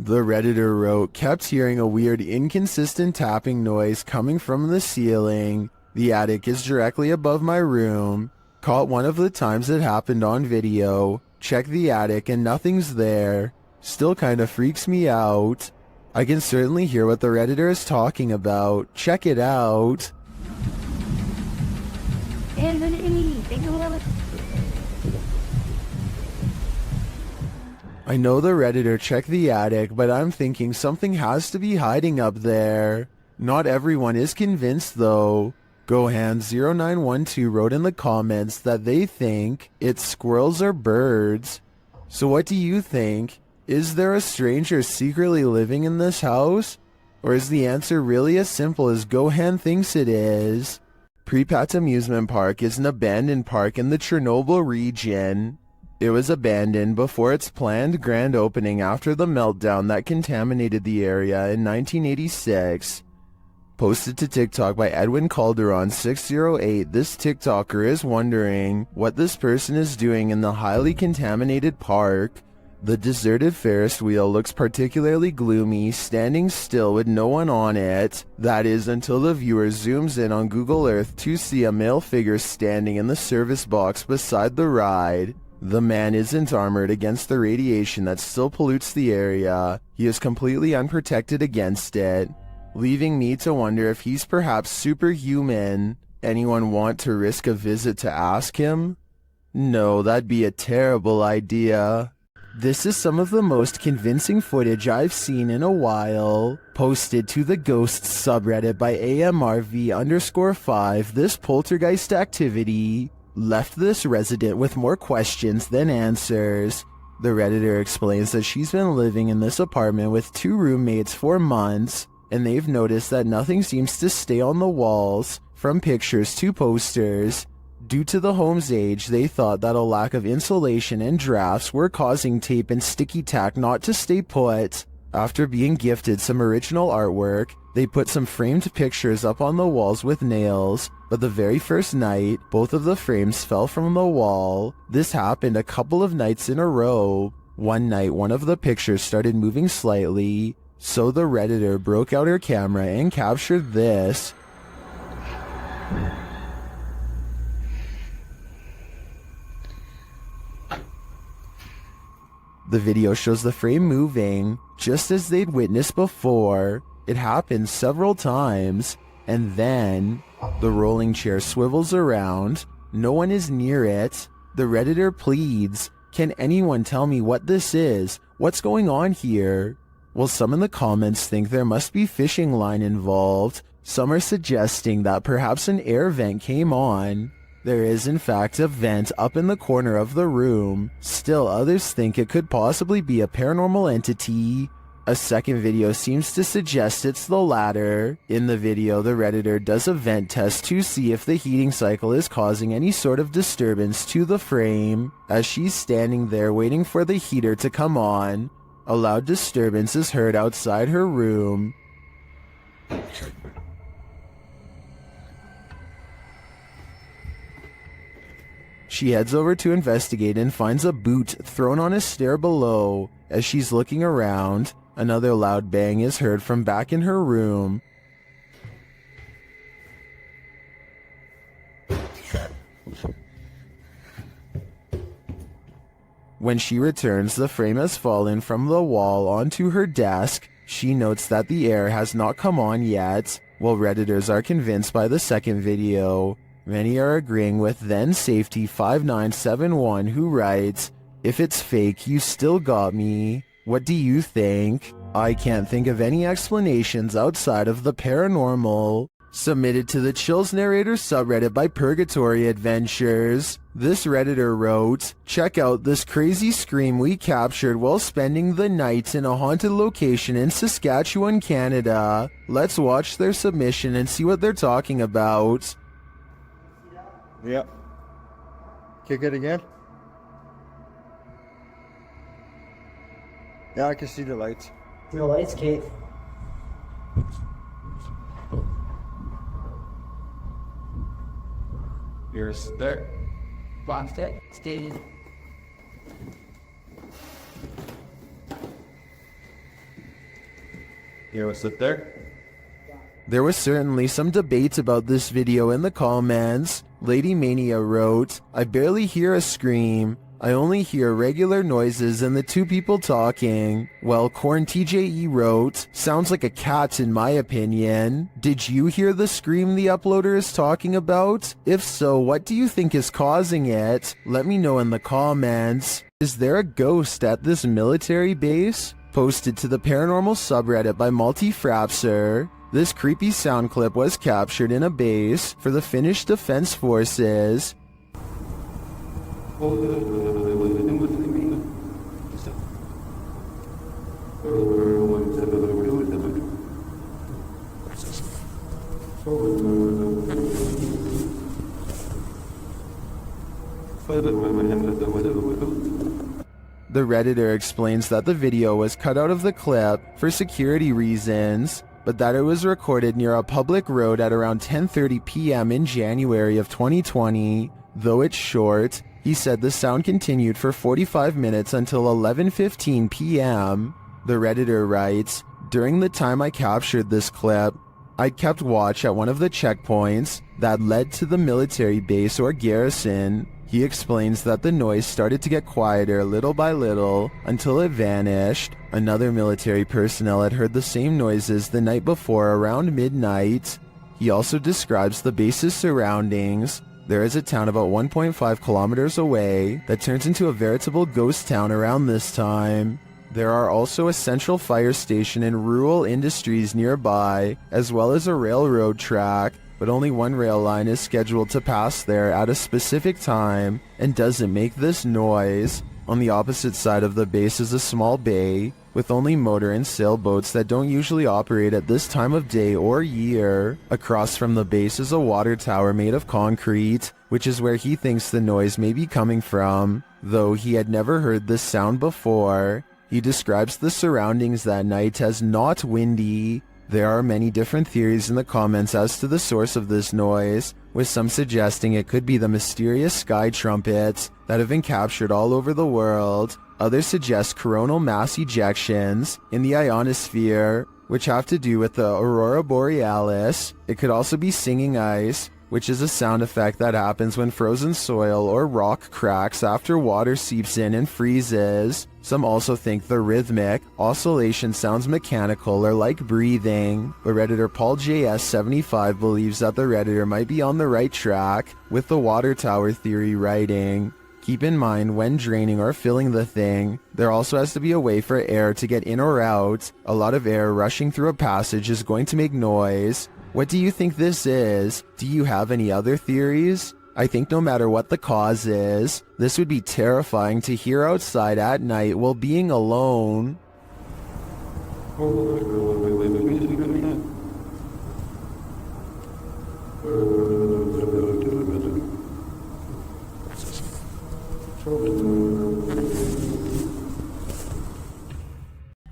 The Redditor wrote, kept hearing a weird inconsistent tapping noise coming from the ceiling. The attic is directly above my room. Caught one of the times it happened on video. Check the attic and nothing's there. Still kinda freaks me out. I can certainly hear what the Redditor is talking about. Check it out. I know the Redditor checked the attic, but I'm thinking something has to be hiding up there. Not everyone is convinced though. Gohan0912 wrote in the comments that they think it's squirrels or birds. So what do you think? Is there a stranger secretly living in this house? Or is the answer really as simple as Gohan thinks it is? Prepat Amusement Park is an abandoned park in the Chernobyl region. It was abandoned before its planned grand opening after the meltdown that contaminated the area in 1986. Posted to TikTok by Edwin Calderon608, this TikToker is wondering what this person is doing in the highly contaminated park. The deserted Ferris wheel looks particularly gloomy, standing still with no one on it. That is until the viewer zooms in on Google Earth to see a male figure standing in the service box beside the ride. The man isn't armored against the radiation that still pollutes the area. He is completely unprotected against it. leaving me to wonder if he's perhaps superhuman. Anyone want to risk a visit to ask him? No, that'd be a terrible idea. This is some of the most convincing footage I've seen in a while. Posted to the Ghosts subreddit by AMRV_5, this poltergeist activity left this resident with more questions than answers. The Redditor explains that she's been living in this apartment with 2 roommates for months, and they've noticed that nothing seems to stay on the walls, from pictures to posters. Due to the home's age, they thought that a lack of insulation and drafts were causing tape and sticky tack not to stay put. After being gifted some original artwork, they put some framed pictures up on the walls with nails, but the very first night, both of the frames fell from the wall. This happened a couple of nights in a row. One night, one of the pictures started moving slightly, so the Redditor broke out her camera and captured this. The video shows the frame moving, just as they'd witnessed before. It happens several times, and then the rolling chair swivels around. No one is near it. The Redditor pleads, "Can anyone tell me what this is? What's going on here?" Well, some in the comments think there must be fishing line involved. Some are suggesting that perhaps an air vent came on. There is in fact a vent up in the corner of the room. Still, others think it could possibly be a paranormal entity. A second video seems to suggest it's the latter. In the video, the Redditor does a vent test to see if the heating cycle is causing any sort of disturbance to the frame. As she's standing there waiting for the heater to come on, a loud disturbance is heard outside her room. She heads over to investigate and finds a boot thrown on a stair below. As she's looking around, another loud bang is heard from back in her room. When she returns, the frame has fallen from the wall onto her desk. She notes that the air has not come on yet, while Redditors are convinced by the second video. Many are agreeing with then Safety 5971, who writes, "If it's fake, you still got me. What do you think? I can't think of any explanations outside of the paranormal." Submitted to the Chills Narrator subreddit by Purgatory Adventures. This Redditor wrote, "Check out this crazy scream we captured while spending the night in a haunted location in Saskatchewan, Canada. Let's watch their submission and see what they're talking about." Yeah. Kick it again. Yeah, I can see the lights. The lights, Kate. You're there. Boxed it. Stayed. You sit there. There was certainly some debate about this video in the comments. Lady Mania wrote, "I barely hear a scream. I only hear regular noises and the 2 people talking." Well, Corn TJE wrote, "Sounds like a cat in my opinion. Did you hear the scream the uploader is talking about? If so, what do you think is causing it? Let me know in the comments. Is there a ghost at this military base?" Posted to the paranormal subreddit by Multifrapser. This creepy sound clip was captured in a base for the Finnish Defense Forces. The Redditor explains that the video was cut out of the clip for security reasons, but that it was recorded near a public road at around 10:30 p.m. in January of 2020. Though it's short, he said the sound continued for 45 minutes until 11:15 p.m. The Redditor writes, "During the time I captured this clip, I'd kept watch at one of the checkpoints that led to the military base or garrison. He explains that the noise started to get quieter little by little until it vanished. Another military personnel had heard the same noises the night before around midnight. He also describes the base's surroundings. There is a town about 1.5 kilometers away that turns into a veritable ghost town around this time. There are also a central fire station and rural industries nearby, as well as a railroad track, but only one rail line is scheduled to pass there at a specific time and doesn't make this noise. On the opposite side of the base is a small bay with only motor and sailboats that don't usually operate at this time of day or year. Across from the base is a water tower made of concrete, which is where he thinks the noise may be coming from, though he had never heard this sound before. He describes the surroundings that night as not windy. There are many different theories in the comments as to the source of this noise, with some suggesting it could be the mysterious sky trumpets that have been captured all over the world. Others suggest coronal mass ejections in the ionosphere, which have to do with the aurora borealis. It could also be singing ice, which is a sound effect that happens when frozen soil or rock cracks after water seeps in and freezes. Some also think the rhythmic oscillation sounds mechanical or like breathing, but Redditor Paul JS75 believes that the Redditor might be on the right track with the water tower theory writing. Keep in mind, when draining or filling the thing, there also has to be a way for air to get in or out. A lot of air rushing through a passage is going to make noise. What do you think this is? Do you have any other theories? I think no matter what the cause is, this would be terrifying to hear outside at night while being alone.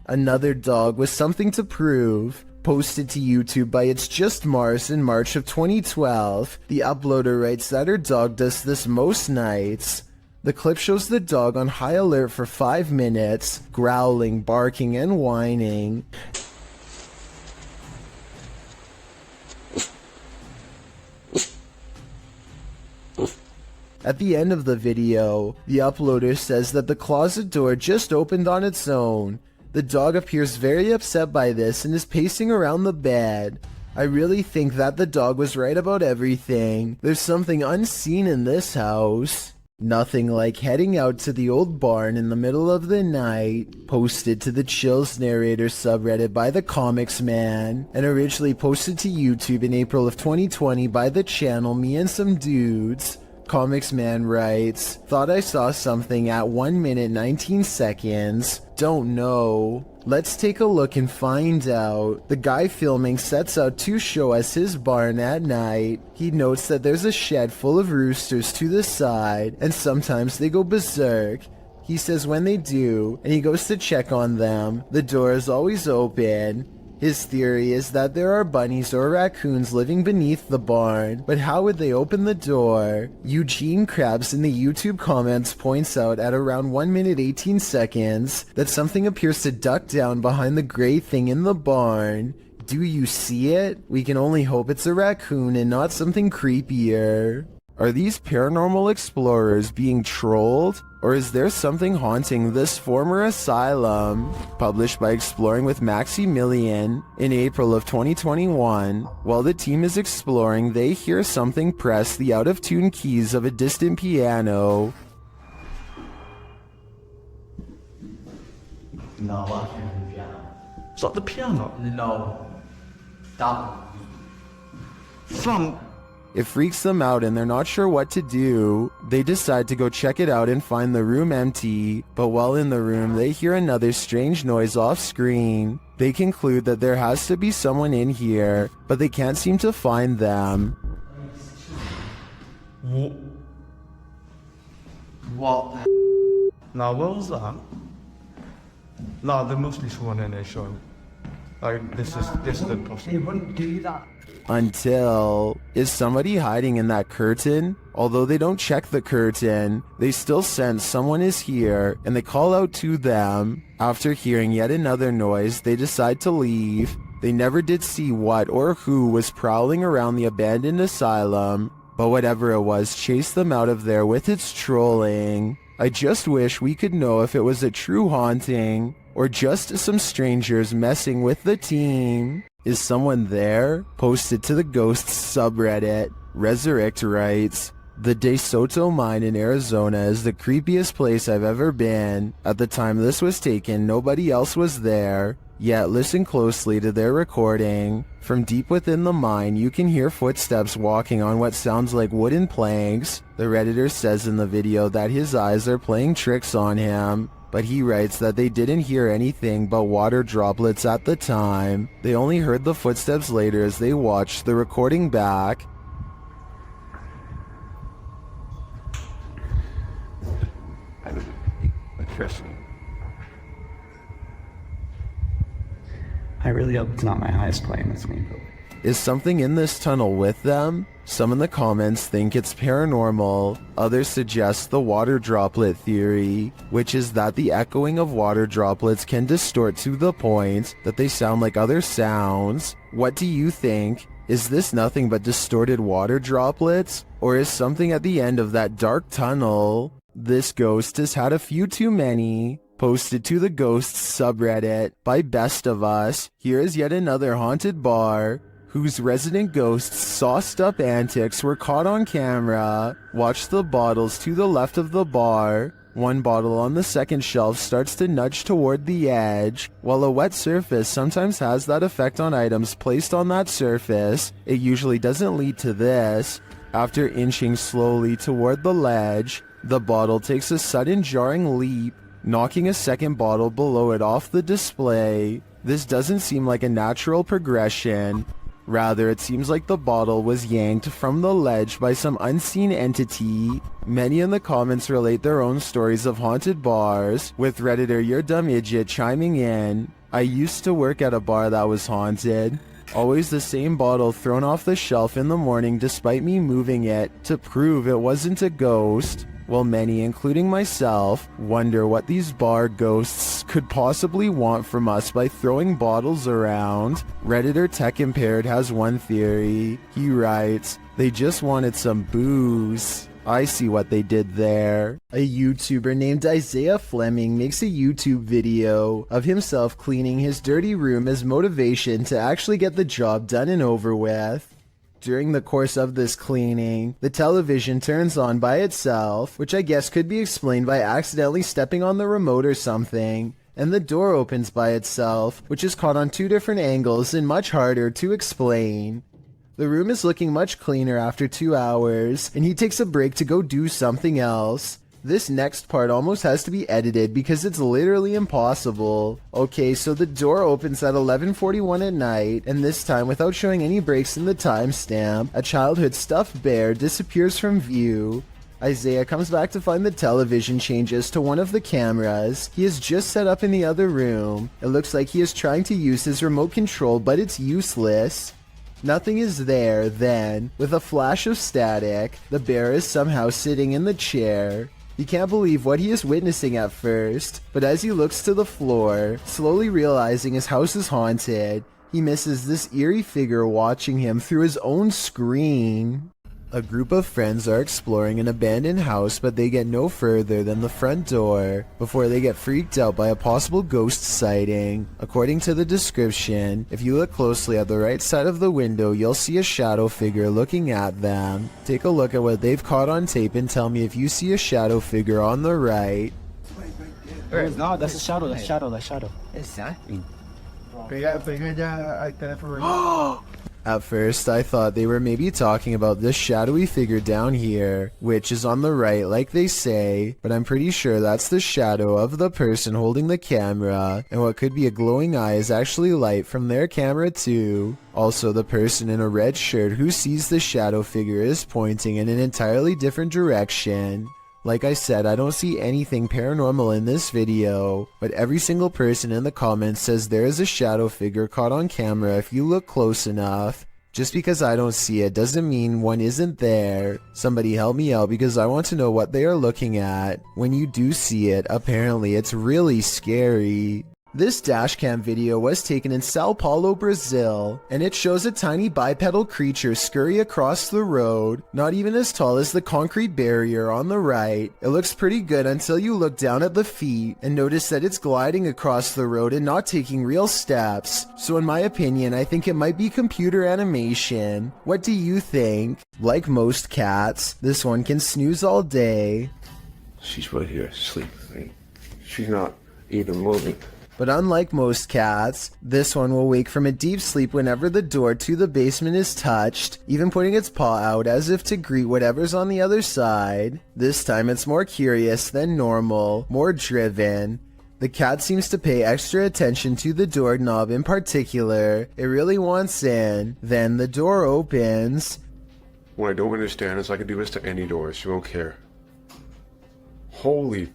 Another dog with something to prove. Posted to YouTube by It's Just Mars in March of 2012, the uploader writes that her dog does this most nights. The clip shows the dog on high alert for 5 minutes, growling, barking, and whining. At the end of the video, the uploader says that the closet door just opened on its own. The dog appears very upset by this and is pacing around the bed. I really think that the dog was right about everything. There's something unseen in this house. Nothing like heading out to the old barn in the middle of the night. Posted to the Chills Narrator subreddit by the Comics Man, and originally posted to YouTube in April of 2020 by the channel Me and Some Dudes. Comics Man writes, thought I saw something at 1 minute 19 seconds. Don't know. Let's take a look and find out. The guy filming sets out to show us his barn at night. He notes that there's a shed full of roosters to the side, and sometimes they go berserk. He says when they do, and he goes to check on them, the door is always open. His theory is that there are bunnies or raccoons living beneath the barn, but how would they open the door? Eugene Krabs in the YouTube comments points out at around 1 minute 18 seconds that something appears to duck down behind the gray thing in the barn. Do you see it? We can only hope it's a raccoon and not something creepier. Are these paranormal explorers being trolled? Or is there something haunting this former asylum? Published by Exploring with Maximilian in April of 2021. While the team is exploring, they hear something press the out-of-tune keys of a distant piano. No, I can't hear the piano. Is that the piano? No. That from... It freaks them out and they're not sure what to do. They decide to go check it out and find the room empty, but while in the room they hear another strange noise off screen. They conclude that there has to be someone in here, but they can't seem to find them. What? Now, what was that? No, there must be someone in there, Sean. Like, this is the possible. They wouldn't do that. Until, is somebody hiding in that curtain? Although they don't check the curtain, they still sense someone is here and they call out to them. After hearing yet another noise, they decide to leave. They never did see what or who was prowling around the abandoned asylum. but whatever it was chased them out of there with its trolling. I just wish we could know if it was a true haunting or just some strangers messing with the team. Is someone there? Posted to the Ghosts subreddit. Resurrect writes, the De Soto mine in Arizona is the creepiest place I've ever been. At the time this was taken, nobody else was there. Yet listen closely to their recording. From deep within the mine, you can hear footsteps walking on what sounds like wooden planks. The Redditor says in the video that his eyes are playing tricks on him, but he writes that they didn't hear anything but water droplets at the time. They only heard the footsteps later as they watched the recording back. I really hope it's not my highest plane that's me. Is something in this tunnel with them? Some in the comments think it's paranormal. Others suggest the water droplet theory, which is that the echoing of water droplets can distort to the point that they sound like other sounds. What do you think? Is this nothing but distorted water droplets? Or is something at the end of that dark tunnel? This ghost has had a few too many. Posted to the Ghosts subreddit by Best of Us. Here is yet another haunted bar whose resident ghosts' sauced up antics were caught on camera. Watch the bottles to the left of the bar. One bottle on the second shelf starts to nudge toward the edge. While a wet surface sometimes has that effect on items placed on that surface, it usually doesn't lead to this. After inching slowly toward the ledge, the bottle takes a sudden jarring leap, knocking a second bottle below it off the display. This doesn't seem like a natural progression. Rather, it seems like the bottle was yanked from the ledge by some unseen entity. Many in the comments relate their own stories of haunted bars, with Redditor Your Dumb Idiot chiming in. I used to work at a bar that was haunted. Always the same bottle thrown off the shelf in the morning despite me moving it to prove it wasn't a ghost. Well, many, including myself, wonder what these bar ghosts could possibly want from us by throwing bottles around. Redditor Tech Impaired has one theory. He writes, they just wanted some booze. I see what they did there. A YouTuber named Isaiah Fleming makes a YouTube video of himself cleaning his dirty room as motivation to actually get the job done and over with. During the course of this cleaning, the television turns on by itself, which I guess could be explained by accidentally stepping on the remote or something, and the door opens by itself, which is caught on two different angles and much harder to explain. The room is looking much cleaner after 2 hours, and he takes a break to go do something else. This next part almost has to be edited because it's literally impossible. Okay, so the door opens at 11:41 at night, and this time, without showing any breaks in the timestamp, a childhood stuffed bear disappears from view. Isaiah comes back to find the television changes to one of the cameras he has just set up in the other room. It looks like he is trying to use his remote control, but it's useless. Nothing is there then. With a flash of static, the bear is somehow sitting in the chair. He can't believe what he is witnessing at first, but as he looks to the floor, slowly realizing his house is haunted, he misses this eerie figure watching him through his own screen. A group of friends are exploring an abandoned house, but they get no further than the front door before they get freaked out by a possible ghost sighting. According to the description, if you look closely at the right side of the window, you'll see a shadow figure looking at them. Take a look at what they've caught on tape and tell me if you see a shadow figure on the right. No, that's a shadow, that's shadow, that's shadow. Exactly. Pega ya al teléfono. At first, I thought they were maybe talking about this shadowy figure down here, which is on the right like they say, but I'm pretty sure that's the shadow of the person holding the camera, and what could be a glowing eye is actually light from their camera too. Also, the person in a red shirt who sees the shadow figure is pointing in an entirely different direction. Like I said, I don't see anything paranormal in this video, but every single person in the comments says there is a shadow figure caught on camera if you look close enough. Just because I don't see it doesn't mean one isn't there. Somebody help me out because I want to know what they are looking at. When you do see it, apparently it's really scary. This dashcam video was taken in Sao Paulo, Brazil, and it shows a tiny bipedal creature scurry across the road, not even as tall as the concrete barrier on the right. It looks pretty good until you look down at the feet and notice that it's gliding across the road and not taking real steps. So in my opinion, I think it might be computer animation. What do you think? Like most cats, this one can snooze all day. She's right here, sleeping. She's not even moving. But unlike most cats, this one will wake from a deep sleep whenever the door to the basement is touched, even putting its paw out as if to greet whatever's on the other side. This time it's more curious than normal, more driven. The cat seems to pay extra attention to the doorknob in particular. It really wants in. Then the door opens. What I don't understand is I can do this to any door. She won't care. Holy...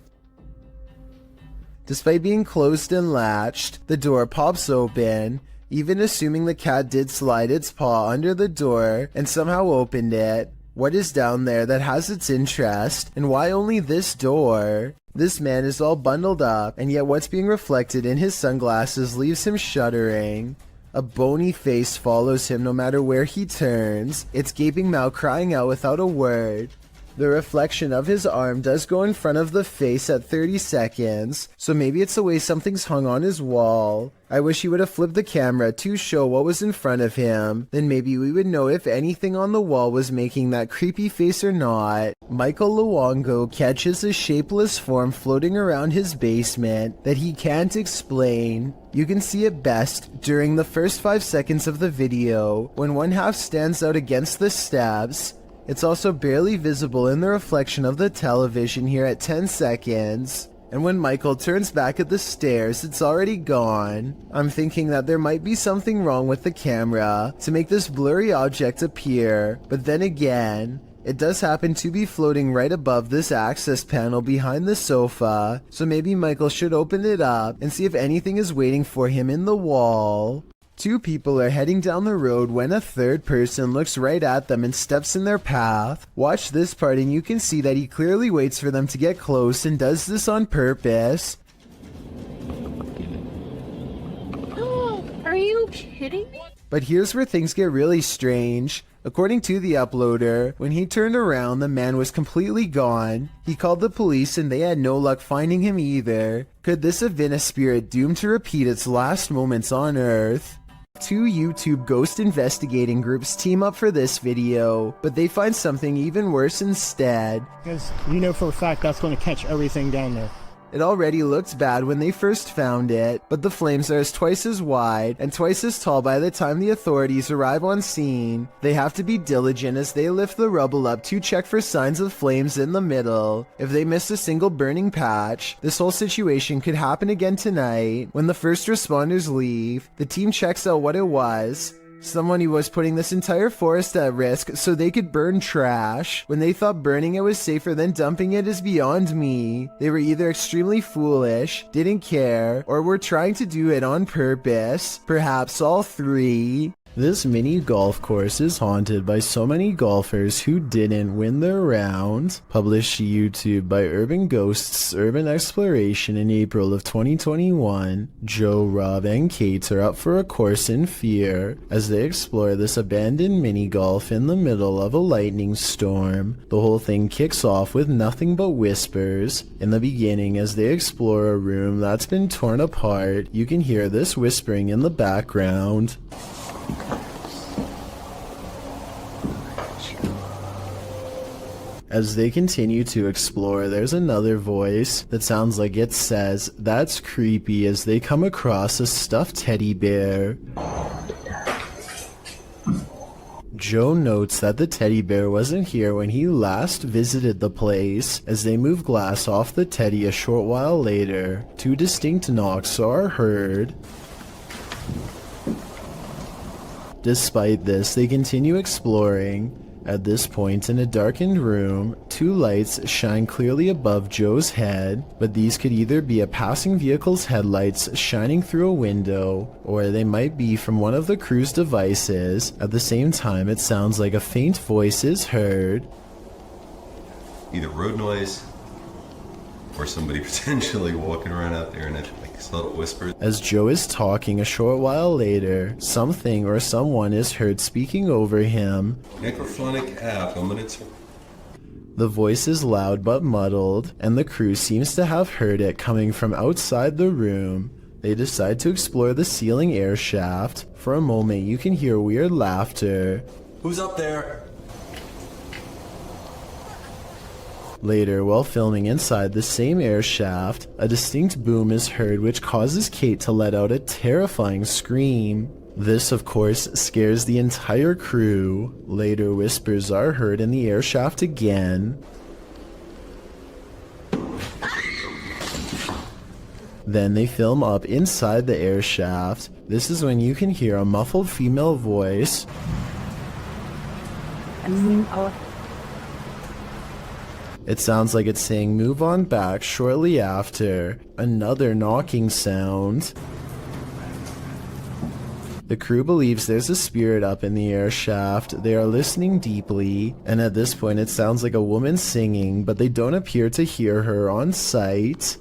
Despite being closed and latched, the door pops open, even assuming the cat did slide its paw under the door and somehow opened it. What is down there that has its interest, and why only this door? This man is all bundled up, and yet what's being reflected in his sunglasses leaves him shuddering. A bony face follows him no matter where he turns, its gaping mouth crying out without a word. The reflection of his arm does go in front of the face at 30 seconds, so maybe it's the way something's hung on his wall. I wish he would have flipped the camera to show what was in front of him, then maybe we would know if anything on the wall was making that creepy face or not. Michael Luongo catches a shapeless form floating around his basement that he can't explain. You can see it best during the first 5 seconds of the video, when one half stands out against the steps. It's also barely visible in the reflection of the television here at 10 seconds. And when Michael turns back at the stairs, it's already gone. I'm thinking that there might be something wrong with the camera to make this blurry object appear, but then again, it does happen to be floating right above this access panel behind the sofa, so maybe Michael should open it up and see if anything is waiting for him in the wall. Two people are heading down the road when a third person looks right at them and steps in their path. Watch this part and you can see that he clearly waits for them to get close and does this on purpose. Are you kidding me? But here's where things get really strange. According to the uploader, when he turned around, the man was completely gone. He called the police and they had no luck finding him either. Could this have been a spirit doomed to repeat its last moments on Earth? Two YouTube ghost investigating groups team up for this video, but they find something even worse instead. Because you know for a fact that's going to catch everything down there. It already looked bad when they first found it, but the flames are twice as wide and twice as tall by the time the authorities arrive on scene. They have to be diligent as they lift the rubble up to check for signs of flames in the middle. If they miss a single burning patch, this whole situation could happen again tonight. When the first responders leave, the team checks out what it was. Someone who was putting this entire forest at risk so they could burn trash. When they thought burning it was safer than dumping it is beyond me. They were either extremely foolish, didn't care, or were trying to do it on purpose. Perhaps all three. This mini golf course is haunted by so many golfers who didn't win their round. Published to YouTube by Urban Ghosts Urban Exploration in April of 2021, Joe, Rob, and Kate are up for a course in fear as they explore this abandoned mini golf in the middle of a lightning storm. The whole thing kicks off with nothing but whispers. In the beginning, as they explore a room that's been torn apart, you can hear this whispering in the background. As they continue to explore, there's another voice that sounds like it says, "That's creepy," as they come across a stuffed teddy bear. Joe notes that the teddy bear wasn't here when he last visited the place. As they move glass off the teddy a short while later, two distinct knocks are heard. Despite this, they continue exploring. At this point, in a darkened room, two lights shine clearly above Joe's head, but these could either be a passing vehicle's headlights shining through a window, or they might be from one of the crew's devices. At the same time, it sounds like a faint voice is heard. Either road noise, or somebody potentially walking around out there and it like subtle whispers. As Joe is talking a short while later, something or someone is heard speaking over him. Necrophonic app, a minute. The voice is loud but muddled, and the crew seems to have heard it coming from outside the room. They decide to explore the ceiling air shaft. For a moment, you can hear weird laughter. Who's up there? Later, while filming inside the same air shaft, a distinct boom is heard which causes Kate to let out a terrifying scream. This, of course, scares the entire crew. Later, whispers are heard in the air shaft again. Then they film up inside the air shaft. This is when you can hear a muffled female voice. It sounds like it's saying move on back shortly after. Another knocking sound. The crew believes there's a spirit up in the air shaft. They are listening deeply, and at this point it sounds like a woman singing, but they don't appear to hear her on site.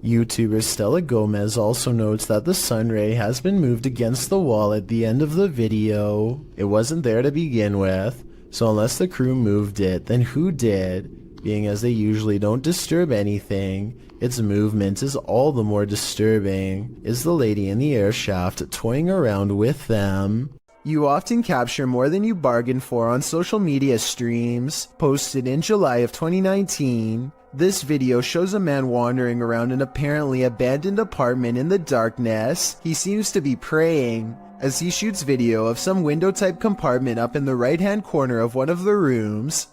YouTuber Stella Gomez also notes that the sunray has been moved against the wall at the end of the video. It wasn't there to begin with, so unless the crew moved it, then who did? Being as they usually don't disturb anything, its movement is all the more disturbing. Is the lady in the air shaft toying around with them? You often capture more than you bargained for on social media streams. Posted in July of 2019, this video shows a man wandering around an apparently abandoned apartment in the darkness. He seems to be praying, as he shoots video of some window-type compartment up in the right-hand corner of one of the rooms.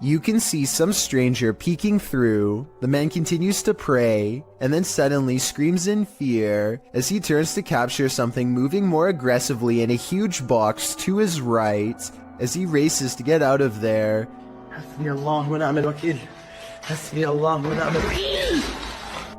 You can see some stranger peeking through. The man continues to pray, and then suddenly screams in fear as he turns to capture something moving more aggressively in a huge box to his right. As he races to get out of there,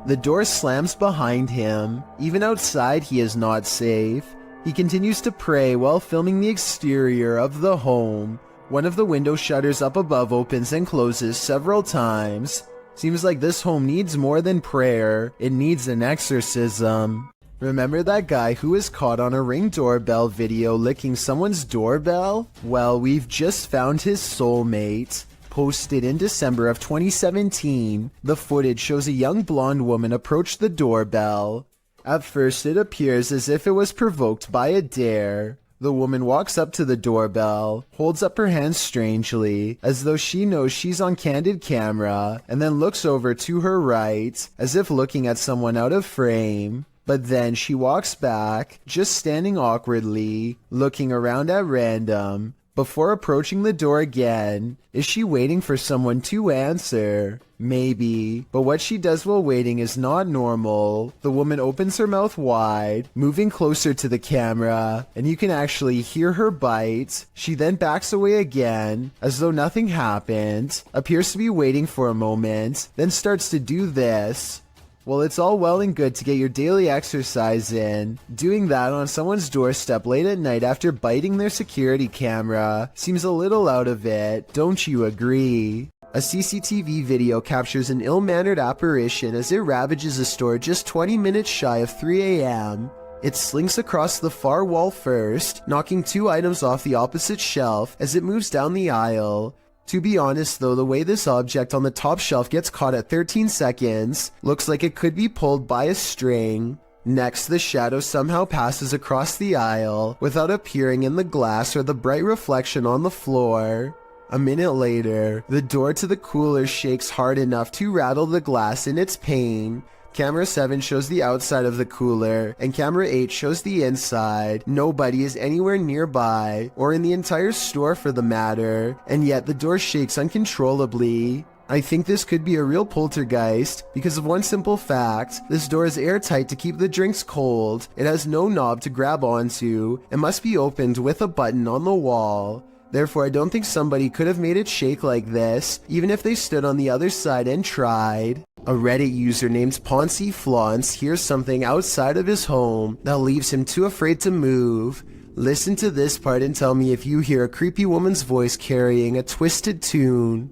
the door slams behind him. Even outside, he is not safe. He continues to pray while filming the exterior of the home. One of the window shutters up above opens and closes several times. Seems like this home needs more than prayer. It needs an exorcism. Remember that guy who was caught on a Ring doorbell video licking someone's doorbell? Well, we've just found his soulmate. Posted in December of 2017, the footage shows a young blonde woman approach the doorbell. At first, it appears as if it was provoked by a dare. The woman walks up to the doorbell, holds up her hands strangely, as though she knows she's on candid camera, and then looks over to her right, as if looking at someone out of frame. But then she walks back, just standing awkwardly, looking around at random, before approaching the door again. Is she waiting for someone to answer? Maybe, but what she does while waiting is not normal. The woman opens her mouth wide, moving closer to the camera, and you can actually hear her bite. She then backs away again, as though nothing happened, appears to be waiting for a moment, then starts to do this. Well, it's all well and good to get your daily exercise in. Doing that on someone's doorstep late at night after biting their security camera seems a little out of it, don't you agree? A CCTV video captures an ill-mannered apparition as it ravages a store just 20 minutes shy of 3 a.m. It slinks across the far wall first, knocking 2 items off the opposite shelf as it moves down the aisle. To be honest though, the way this object on the top shelf gets caught at 13 seconds looks like it could be pulled by a string. Next, the shadow somehow passes across the aisle without appearing in the glass or the bright reflection on the floor. A minute later, the door to the cooler shakes hard enough to rattle the glass in its pane. Camera 7 shows the outside of the cooler, and camera 8 shows the inside. Nobody is anywhere nearby, or in the entire store for the matter, and yet the door shakes uncontrollably. I think this could be a real poltergeist, because of one simple fact: this door is airtight to keep the drinks cold, it has no knob to grab onto, and must be opened with a button on the wall. Therefore, I don't think somebody could have made it shake like this, even if they stood on the other side and tried. A Reddit user named Poncy Flauns hears something outside of his home that leaves him too afraid to move. Listen to this part and tell me if you hear a creepy woman's voice carrying a twisted tune.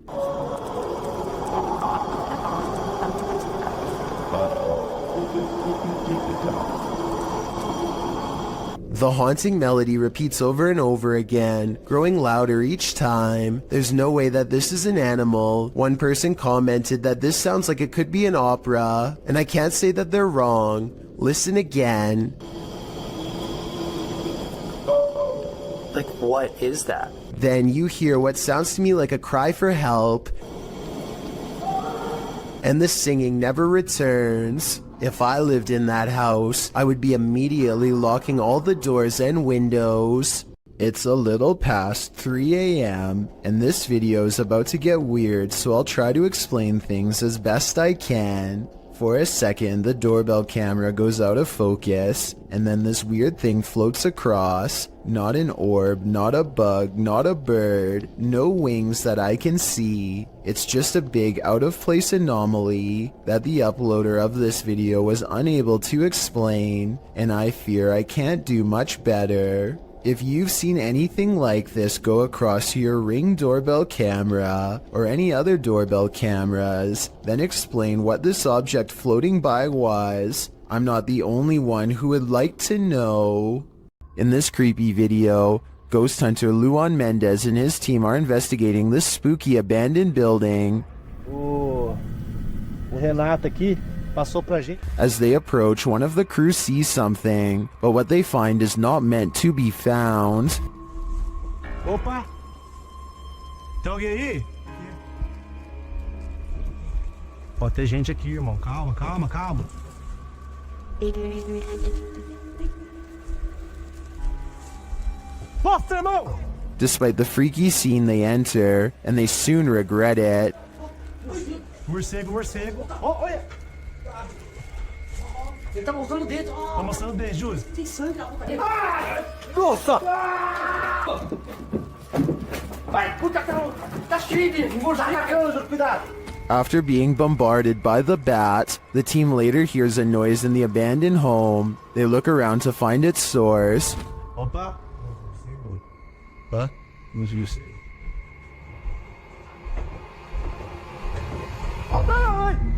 The haunting melody repeats over and over again, growing louder each time. There's no way that this is an animal. One person commented that this sounds like it could be an opera, and I can't say that they're wrong. Listen again. Like, what is that? Then you hear what sounds to me like a cry for help, and the singing never returns. If I lived in that house, I would be immediately locking all the doors and windows. It's a little past 3 a.m. and this video is about to get weird, so I'll try to explain things as best I can. For a second, the doorbell camera goes out of focus, and then this weird thing floats across. Not an orb, not a bug, not a bird, no wings that I can see. It's just a big out-of-place anomaly that the uploader of this video was unable to explain, and I fear I can't do much better. If you've seen anything like this go across your Ring doorbell camera or any other doorbell cameras, then explain what this object floating by was. I'm not the only one who would like to know. In this creepy video, ghost hunter Luan Mendez and his team are investigating this spooky abandoned building. O Renato aqui passou pra gente. As they approach, one of the crew sees something, but what they find is not meant to be found. Opa! Tem alguém aí? Pode ter gente aqui, irmão. Calma, calma, calma. Nossa, irmão! Despite the freaky scene they enter, and they soon regret it. Morcego, morcego. Oh, olha! Ele tá mostrando o dedo. Tá mostrando o dedo, Júlio. Tem sangue. Nossa! Vai, puta, tá cheio de morcego, cuidado. After being bombarded by the bat, the team later hears a noise in the abandoned home. They look around to find its source. Opa! Hã? Vamos ver.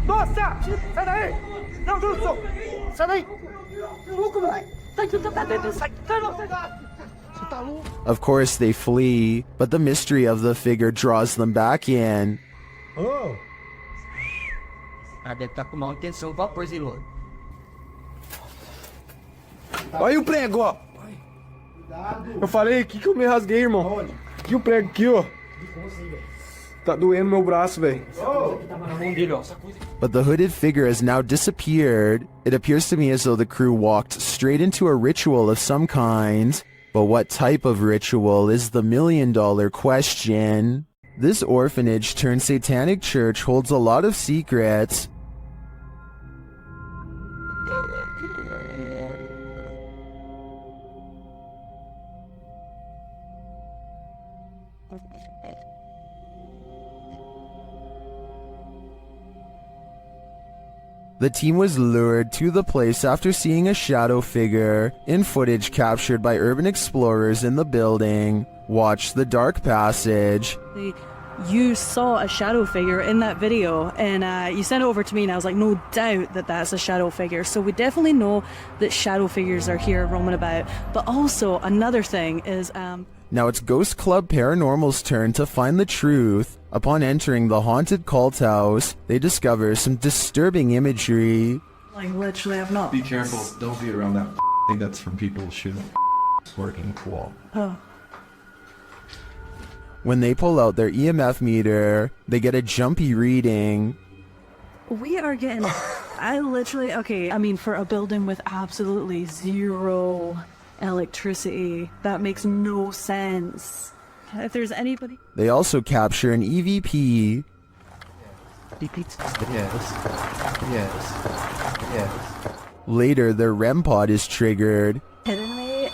Nossa! Sai daí! Não, Wilson! Sai daí! Louco, moleque! Sai daí! Sai! Você tá louco? Of course they flee, but the mystery of the figure draws them back in. Oh! Ah, deve estar com má intenção, vapor, Zilô. Olha o prego, ó. Eu falei aqui que eu me rasguei, irmão. Aqui o prego, aqui, ó. Tá doendo meu braço, velho. But the hooded figure has now disappeared. It appears to me as though the crew walked straight into a ritual of some kind. But what type of ritual is the million-dollar question? This orphanage turned satanic church holds a lot of secrets. The team was lured to the place after seeing a shadow figure in footage captured by urban explorers in the building. Watch the dark passage. You saw a shadow figure in that video, and you sent it over to me, and I was like, no doubt that that's a shadow figure. So we definitely know that shadow figures are here roaming about. But also, another thing is... Now it's Ghost Club Paranormal's turn to find the truth. Upon entering the haunted cult house, they discover some disturbing imagery. Like, literally, I've not... Be careful, don't be around that thing that's from people shooting working cool. Oh. When they pull out their EMF meter, they get a jumpy reading. We are getting... I literally... Okay, I mean, for a building with absolutely zero electricity, that makes no sense. If there's anybody... They also capture an EVP. Yes. Later, their REM pod is triggered. Kidding me?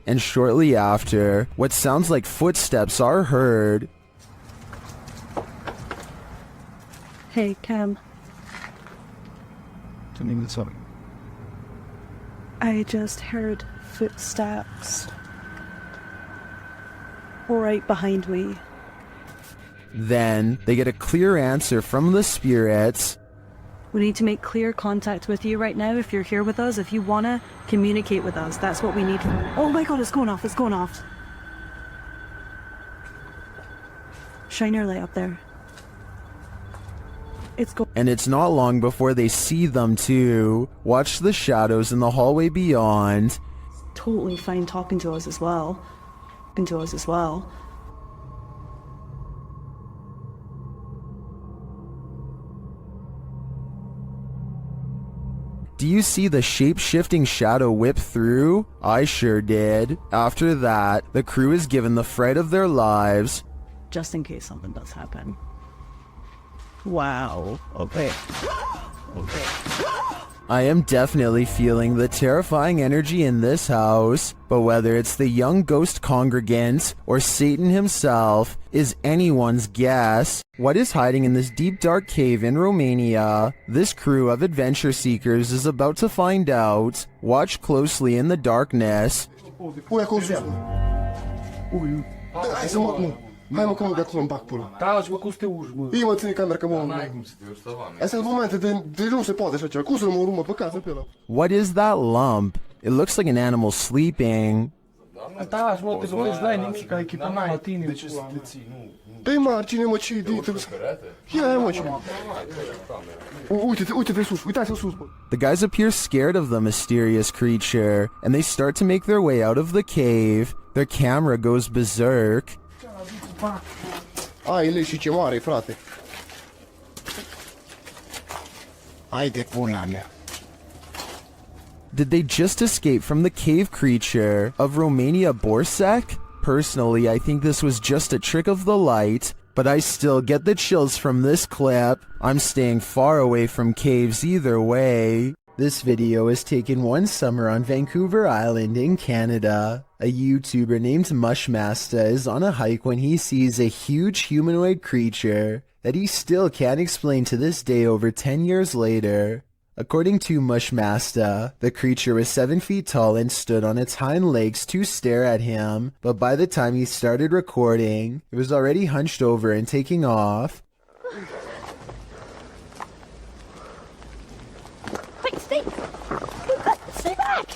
and shortly after, what sounds like footsteps are heard. Hey, Cam. Turning this up. I just heard footsteps right behind me. Then they get a clear answer from the spirits. We need to make clear contact with you right now if you're here with us. If you want to communicate with us, that's what we need. Oh my god, it's going off, it's going off. Shine your light up there. And it's not long before they see them too. Watch the shadows in the hallway beyond. Totally fine talking to us as well. Do you see the shape-shifting shadow whip through? I sure did. After that, the crew is given the fright of their lives. Just in case something does happen. Wow. Okay. I am definitely feeling the terrifying energy in this house, but whether it's the young ghost congregant or Satan himself is anyone's guess. What is hiding in this deep dark cave in Romania? This crew of adventure seekers is about to find out. Watch closely in the darkness. Hai mă, cum de acolo îmi bag pula. Da, și mă, cum să te uși, mă? Ii mă, ține camera, că mă... N-ai cum să te uși, stăva, mea. Astea sunt momente de nu se poate așa ceva. Cum să nu mă urmă pe casă pe ăla? What is that lump? It looks like an animal sleeping. Da, și mă, te lovești, dai nimic, ca echipa n-ai la tine, pula, mă. Dă-i margine, mă, ce-i de... Ia, mă, ce... Uite-te sus, uitați-l sus, bă. The guys appear scared of the mysterious creature, and they start to make their way out of the cave. Their camera goes berserk. Ai lei și ce mare, frate. Hai de pula mea. Did they just escape from the cave creature of Romania Borsec? Personally, I think this was just a trick of the light, but I still get the chills from this clip. I'm staying far away from caves either way. This video was taken one summer on Vancouver Island in Canada. A YouTuber named Mushmaster is on a hike when he sees a huge humanoid creature that he still can't explain to this day over 10 years later. According to Mushmaster, the creature was 7 feet tall and stood on its hind legs to stare at him, but by the time he started recording, it was already hunched over and taking off. Stay back!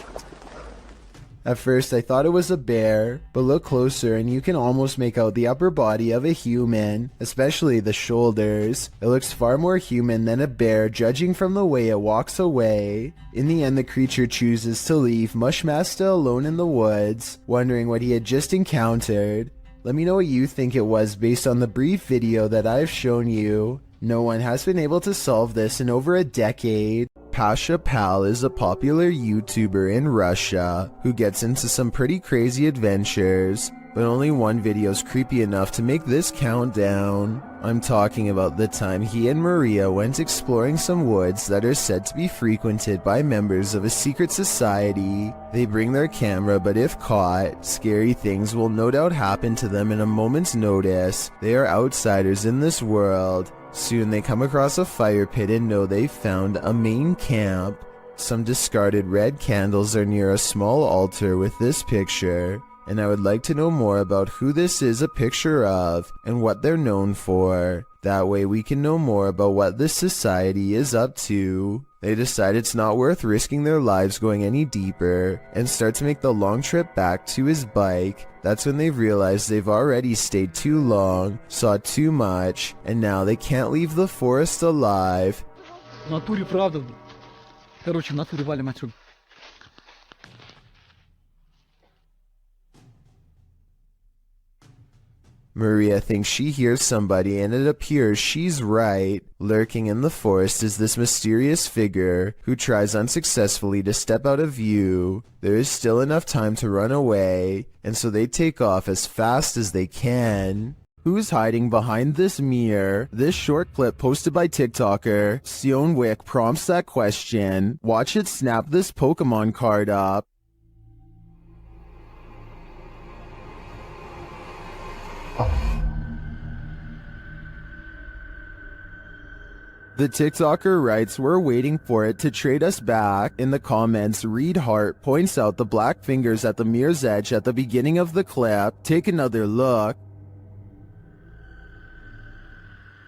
At first I thought it was a bear, but look closer and you can almost make out the upper body of a human, especially the shoulders. It looks far more human than a bear judging from the way it walks away. In the end the creature chooses to leave Mushmaster alone in the woods, wondering what he had just encountered. Let me know what you think it was based on the brief video that I've shown you. No one has been able to solve this in over a decade. Pasha Pal is a popular YouTuber in Russia who gets into some pretty crazy adventures, but only one video is creepy enough to make this count down. I'm talking about the time he and Maria went exploring some woods that are said to be frequented by members of a secret society. They bring their camera, but if caught, scary things will no doubt happen to them in a moment's notice. They are outsiders in this world. Soon they come across a fire pit and know they've found a main camp. Some discarded red candles are near a small altar with this picture, and I would like to know more about who this is a picture of and what they're known for. That way we can know more about what this society is up to. They decide it's not worth risking their lives going any deeper and start to make the long trip back to his bike. That's when they realize they've already stayed too long, saw too much, and now they can't leave the forest alive. В натуре правда. Короче, в натуре валим отсюда. Maria thinks she hears somebody, and it appears she's right. Lurking in the forest is this mysterious figure who tries unsuccessfully to step out of view. There is still enough time to run away, and so they take off as fast as they can. Who's hiding behind this mirror? This short clip posted by TikToker Sionwick prompts that question. Watch it snap this Pokemon card up. The TikToker writes, we're waiting for it to trade us back. In the comments, Reed Hart points out the black fingers at the mirror's edge at the beginning of the clip. Take another look.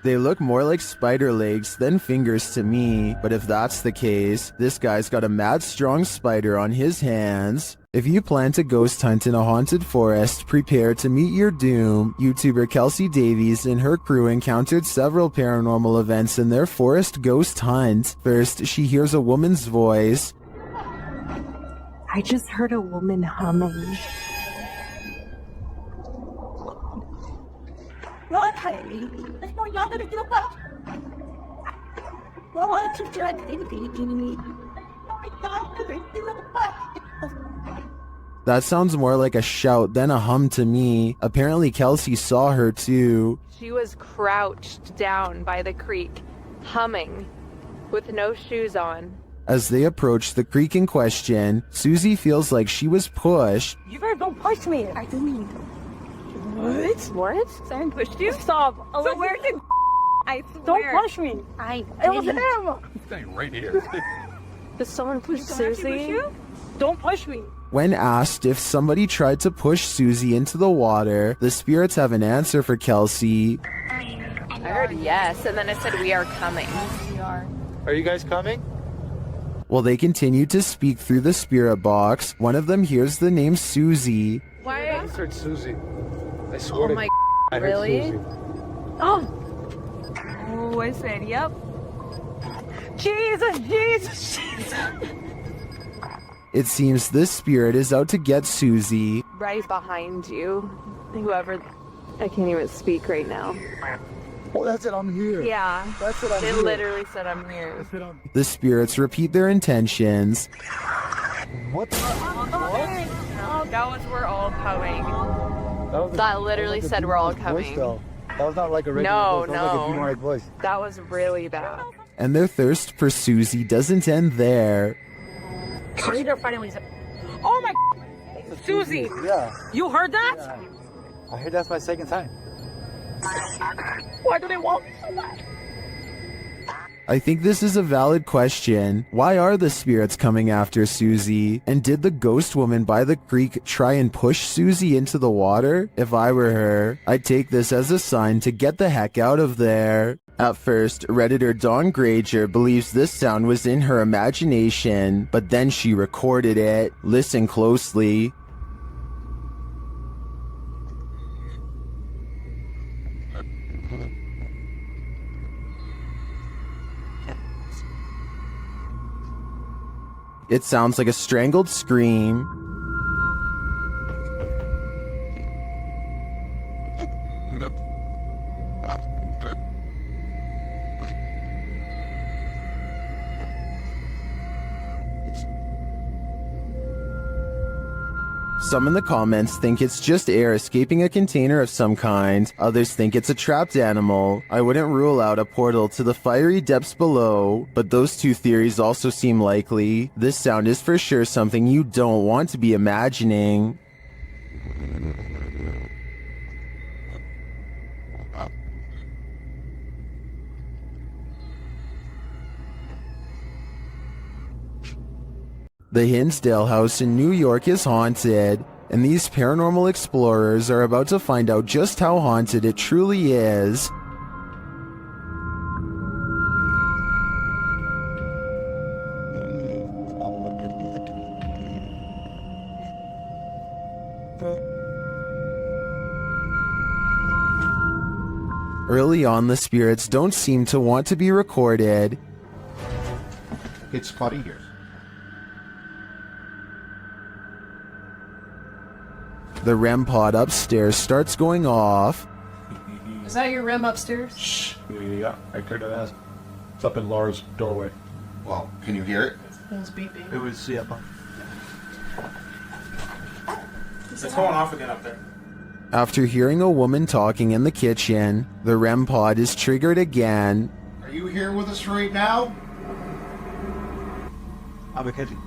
They look more like spider legs than fingers to me, but if that's the case, this guy's got a mad strong spider on his hands. If you plan to ghost hunt in a haunted forest, prepare to meet your doom. YouTuber Kelsey Davies and her crew encountered several paranormal events in their forest ghost hunt. First, she hears a woman's voice. I just heard a woman humming. That sounds more like a shout than a hum to me. Apparently Kelsey saw her too. She was crouched down by the creek, humming, with no shoes on. As they approach the creek in question, Susie feels like she was pushed. You better don't push me. I didn't. What? What? Someone pushed you? Stop. So where's it? I swear. Don't push me. It was him. He's staying right here. Did someone push Susie? Don't push me. When asked if somebody tried to push Susie into the water, the spirits have an answer for Kelsey. I heard yes, and then it said we are coming. We are. Are you guys coming? While they continue to speak through the spirit box, one of them hears the name Susie. Why? I just heard Susie. I swear Oh my I heard really? Susie. Oh, I said yep. Jesus. It seems this spirit is out to get Susie. Right behind you. Whoever, I can't even speak right now. Oh, that's it. I'm here. Yeah. That's it. I'm It here. literally said I'm here. The spirits repeat their intentions. What? That was we're all coming. was That literally was like a said we're all demonic voice, coming. though. That was not like a regular No, voice. That was like a no. demonic voice. That was really bad. And their thirst for Susie doesn't end there. They're fighting with each other. Oh my. Susie. Yeah. You heard that? Yeah. I heard that's my second time. Why do they want me so much? I think this is a valid question. Why are the spirits coming after Susie? And did the ghost woman by the creek try and push Susie into the water? If I were her, I'd take this as a sign to get the heck out of there. At first, Redditor Dawn Granger believes this sound was in her imagination, but then she recorded it. Listen closely. It sounds like a strangled scream. Some in the comments think it's just air escaping a container of some kind. Others think it's a trapped animal. I wouldn't rule out a portal to the fiery depths below, but those two theories also seem likely. This sound is for sure something you don't want to be imagining. The Hinsdale house in New York is haunted, and these paranormal explorers are about to find out just how haunted it truly is. Early on, the spirits don't seem to want to be recorded. It's spotty here. The REM pod upstairs starts going off. Is that your REM upstairs? Shh. Yeah, I turned it as. It's up in Laura's doorway. Well, can you hear it? It was beeping. It was, yeah. It's going off again up there. After hearing a woman talking in the kitchen, the REM pod is triggered again. Are you here with us right now? I'm a kitchen.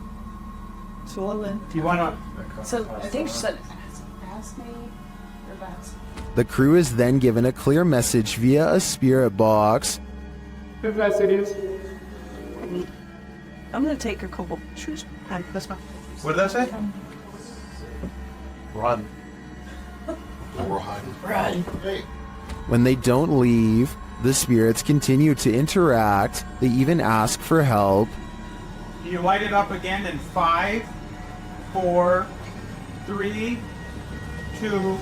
Swollen. Do you want to? So I think she said, ask me or ask. The crew is then given a clear message via a spirit box. If that's serious. I'm gonna take a couple shoes. That's fine. What did that say? Run. Run. When they don't leave, the spirits continue to interact. They even ask for help. You light it up again in 5, 4, 3, 2,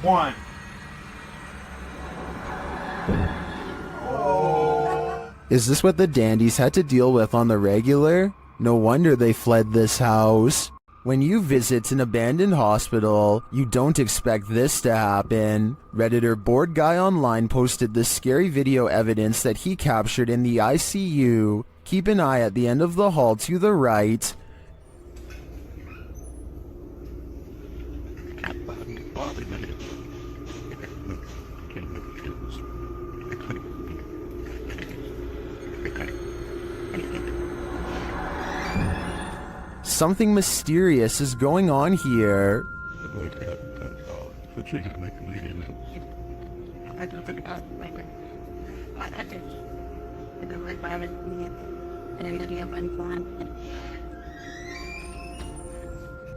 1. Is this what the dandies had to deal with on the regular? No wonder they fled this house. When you visit an abandoned hospital, you don't expect this to happen. Redditor Bored Guy Online posted this scary video evidence that he captured in the ICU. Keep an eye at the end of the hall to the right. Something mysterious is going on here.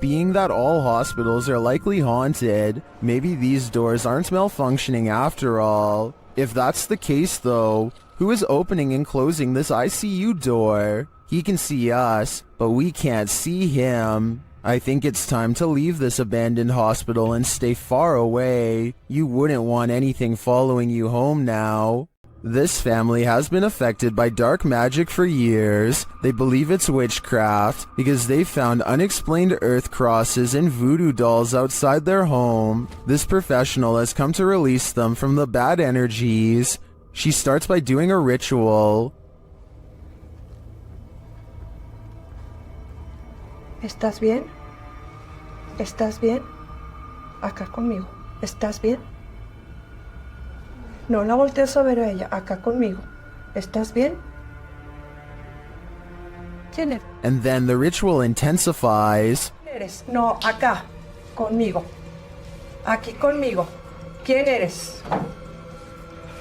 Being that all hospitals are likely haunted, maybe these doors aren't malfunctioning after all. If that's the case though, who is opening and closing this ICU door? He can see us, but we can't see him. I think it's time to leave this abandoned hospital and stay far away. You wouldn't want anything following you home now. This family has been affected by dark magic for years. They believe it's witchcraft because they found unexplained earth crosses and voodoo dolls outside their home. This professional has come to release them from the bad energies. She starts by doing a ritual. ¿Estás bien? ¿Estás bien? Acá conmigo. ¿Estás bien? No la voltees a ver a ella. Acá conmigo. ¿Estás bien? ¿Quién eres? And then the ritual intensifies. ¿Quién eres? No, acá. Conmigo. Aquí conmigo. ¿Quién eres?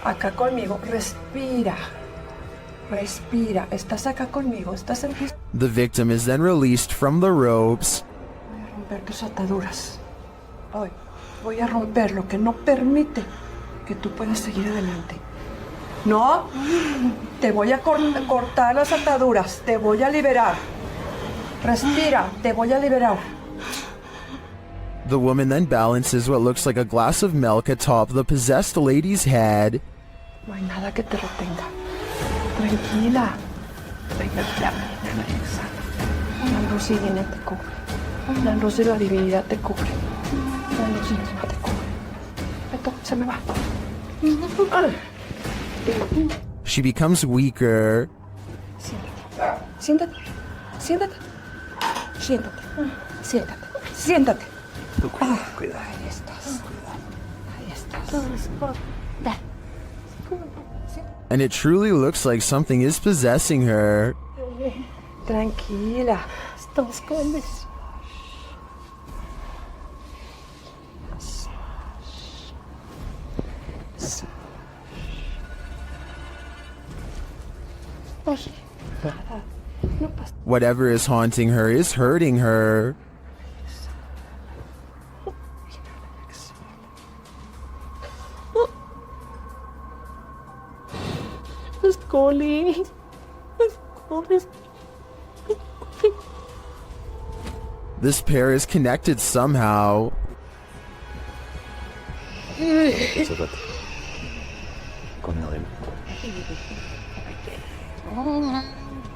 Acá conmigo. Respira. Respira. ¿Estás acá conmigo? ¿Estás en... The victim is then released from the ropes. Voy a romper tus ataduras. Hoy voy a romper lo que no permite que tú puedas seguir adelante. No, te voy a cortar las ataduras. Te voy a liberar. Respira. Te voy a liberar. The woman then balances what looks like a glass of milk atop the possessed lady's head. No hay nada que te retenga. Tranquila. La luz divina te cubre. La luz de la divinidad te cubre. La luz divina te cubre. Esto se me va. She becomes weaker. Siéntate. Siéntate. Siéntate. Siéntate. Siéntate. Cuidado. Ahí estás. Ahí estás. And it truly looks like something is possessing her. Tranquila. Estamos con eso. Whatever is haunting her is hurting her. Scully. This pair is connected somehow.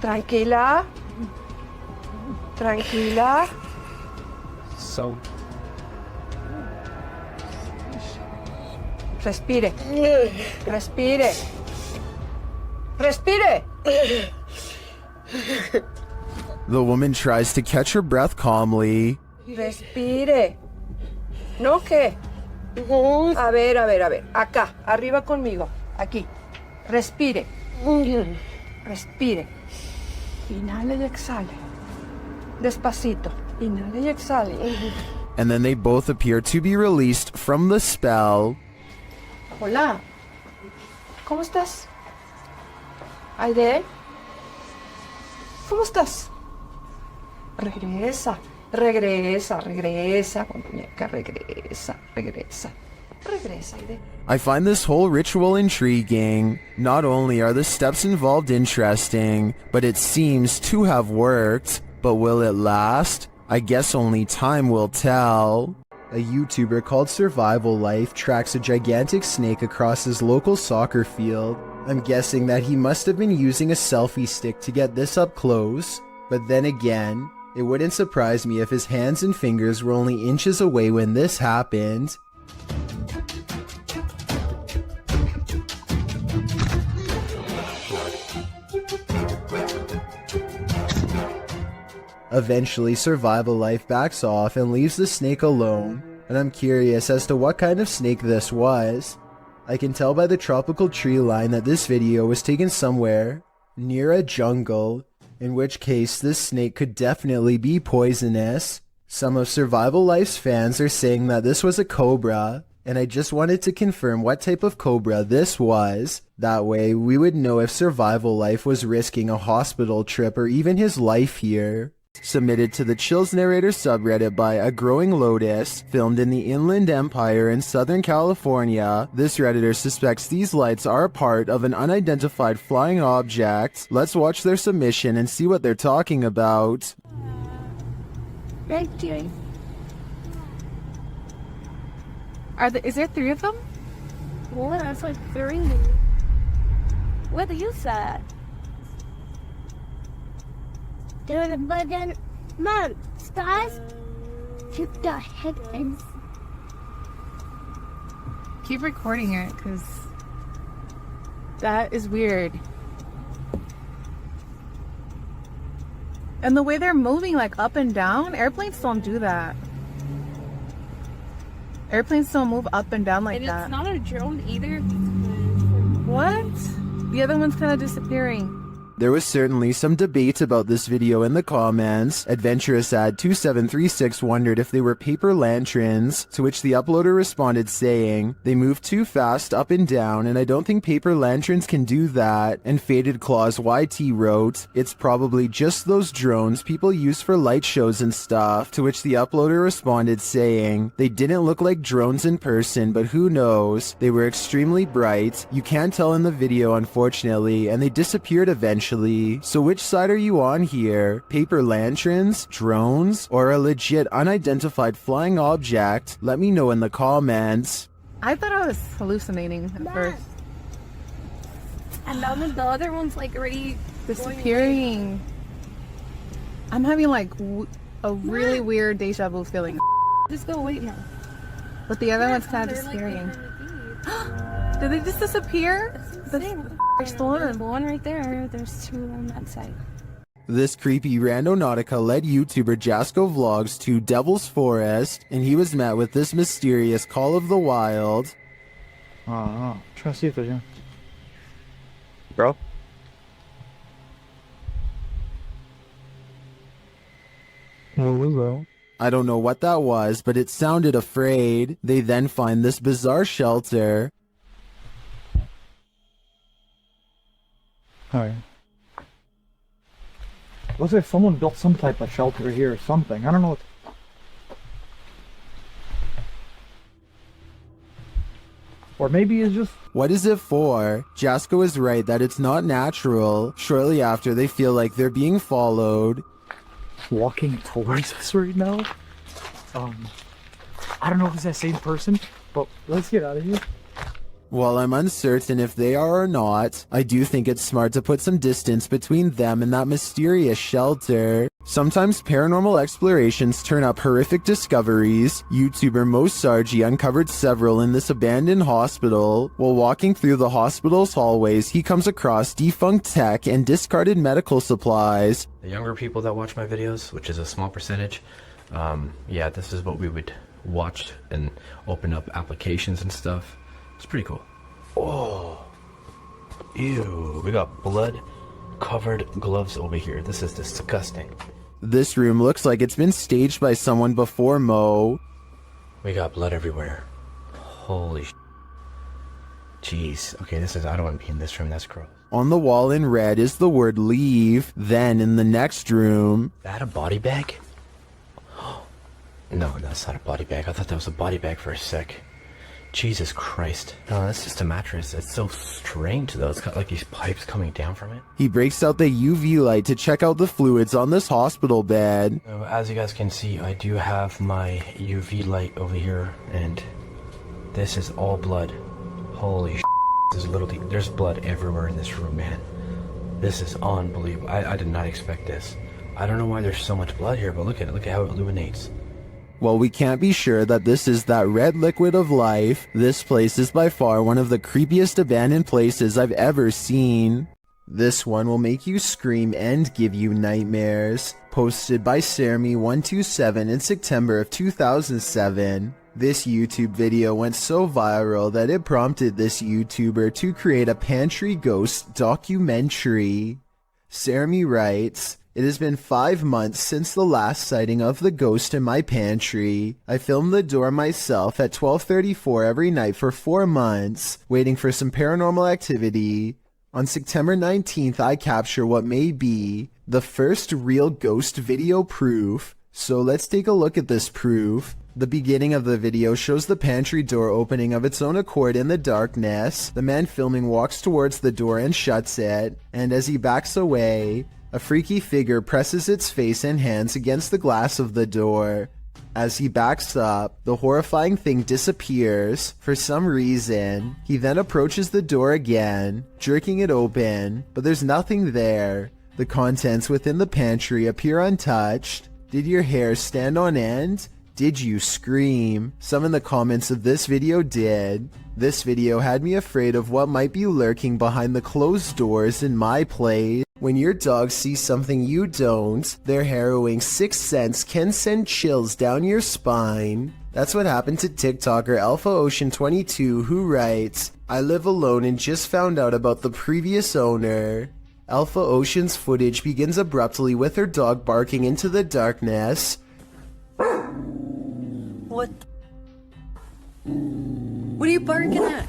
Tranquila. Tranquila. So. Respire. Respire. Respire. The woman tries to catch her breath calmly. Respire. ¿No qué? A ver. Acá, arriba conmigo. Aquí. Respire. Respire. Inhale y exhale. Despacito. Inhale y exhale. And then they both appear to be released from the spell. Hola. ¿Cómo estás? Aide. ¿Cómo estás? Regresa, regresa, regresa, muñeca, regresa, regresa. Regresa, Aide. I find this whole ritual intriguing. Not only are the steps involved interesting, but it seems to have worked. But will it last? I guess only time will tell. A YouTuber called Survival Life tracks a gigantic snake across his local soccer field. I'm guessing that he must have been using a selfie stick to get this up close. But then again, it wouldn't surprise me if his hands and fingers were only inches away when this happened. Eventually, Survival Life backs off and leaves the snake alone, and I'm curious as to what kind of snake this was. I can tell by the tropical tree line that this video was taken somewhere near a jungle, in which case this snake could definitely be poisonous. Some of Survival Life's fans are saying that this was a cobra, and I just wanted to confirm what type of cobra this was. That way, we would know if Survival Life was risking a hospital trip or even his life here. Submitted to the Chills Narrator subreddit by A Growing Lotus, filmed in the Inland Empire in Southern California, this redditor suspects these lights are a part of an unidentified flying object. Let's watch their submission and see what they're talking about. Right, Jerry. Is there 3 of them? Well, that's like 3. What do you say? Dude, but then, Mom, stars took the headphones. Keep recording it, because that is weird. And the way they're moving, like, up and down, airplanes don't do that. Airplanes don't move up and down like that. And it's not a drone either. What? The other one's kind of disappearing. There was certainly some debate about this video in the comments. Adventurous Ad 2736 wondered if they were paper lanterns, to which the uploader responded saying, "They move too fast up and down, and I don't think paper lanterns can do that." And Faded Claws YT wrote, "It's probably just those drones people use for light shows and stuff," to which the uploader responded saying, "They didn't look like drones in person, but who knows? They were extremely bright. You can't tell in the video, unfortunately, and they disappeared eventually. So which side are you on here? Paper lanterns, drones, or a legit unidentified flying object? Let me know in the comments." I thought I was hallucinating at first. And then the other one's like already Disappearing. I'm having like a really weird deja vu feeling. Just go away now. But the other one's kind of disappearing. Did they just disappear? There's the one right there. There's 2 on that side. This creepy Randonautica led YouTuber Jasco Vlogs to Devil's Forest, and he was met with this mysterious call of the wild. Trying to see if there's one. Bro? What was that? I don't know what that was, but it sounded afraid. They then find this bizarre shelter. Alright. Looks like someone built some type of shelter here or something. I don't know what. Or maybe it's just... What is it for? Jasco is right that it's not natural. Shortly after, they feel like they're being followed. Walking towards us right now. I don't know if it's that same person, but let's get out of here. While I'm uncertain if they are or not, I do think it's smart to put some distance between them and that mysterious shelter. Sometimes paranormal explorations turn up horrific discoveries. YouTuber Mo Sargi uncovered several in this abandoned hospital. While walking through the hospital's hallways, he comes across defunct tech and discarded medical supplies. The younger people that watch my videos, which is a small percentage, yeah, this is what we would watch and open up applications and stuff. It's pretty cool. Oh, ew, we got blood-covered gloves over here. This is disgusting. This room looks like it's been staged by someone before Mo. We got blood everywhere. Holy sh**. Jeez. Okay, I don't want to be in this room. That's gross. On the wall in red is the word leave. Then in the next room... Is that a body bag? No, that's not a body bag. I thought that was a body bag for a sec. Jesus Christ. No, that's just a mattress. It's so strange though. It's got like these pipes coming down from it. He breaks out the UV light to check out the fluids on this hospital bed. So, as you guys can see, I do have my UV light over here, and this is all blood. Holy there's blood everywhere in this room, man. This is unbelievable. I did not expect this. I don't know why there's so much blood here, but look at how it illuminates. While we can't be sure that this is that red liquid of life, this place is by far one of the creepiest abandoned places I've ever seen. This one will make you scream and give you nightmares. Posted by Sarmy127 in September of 2007. This YouTube video went so viral that it prompted this YouTuber to create a pantry ghost documentary. Sarmy writes, "It has been 5 months since the last sighting of the ghost in my pantry. I filmed the door myself at 12:34 every night for 4 months, waiting for some paranormal activity. On September 19th, I capture what may be the first real ghost video proof. So let's take a look at this proof. The beginning of the video shows the pantry door opening of its own accord in the darkness. The man filming walks towards the door and shuts it, and as he backs away, a freaky figure presses its face and hands against the glass of the door. As he backs up, the horrifying thing disappears for some reason. He then approaches the door again, jerking it open, but there's nothing there. The contents within the pantry appear untouched. Did your hair stand on end? Did you scream? Some in the comments of this video did. This video had me afraid of what might be lurking behind the closed doors in my place. When your dog sees something you don't, their harrowing sixth sense can send chills down your spine." That's what happened to TikToker Alpha Ocean 22, who writes, "I live alone and just found out about the previous owner." Alpha Ocean's footage begins abruptly with her dog barking into the darkness. What? What are you barking at?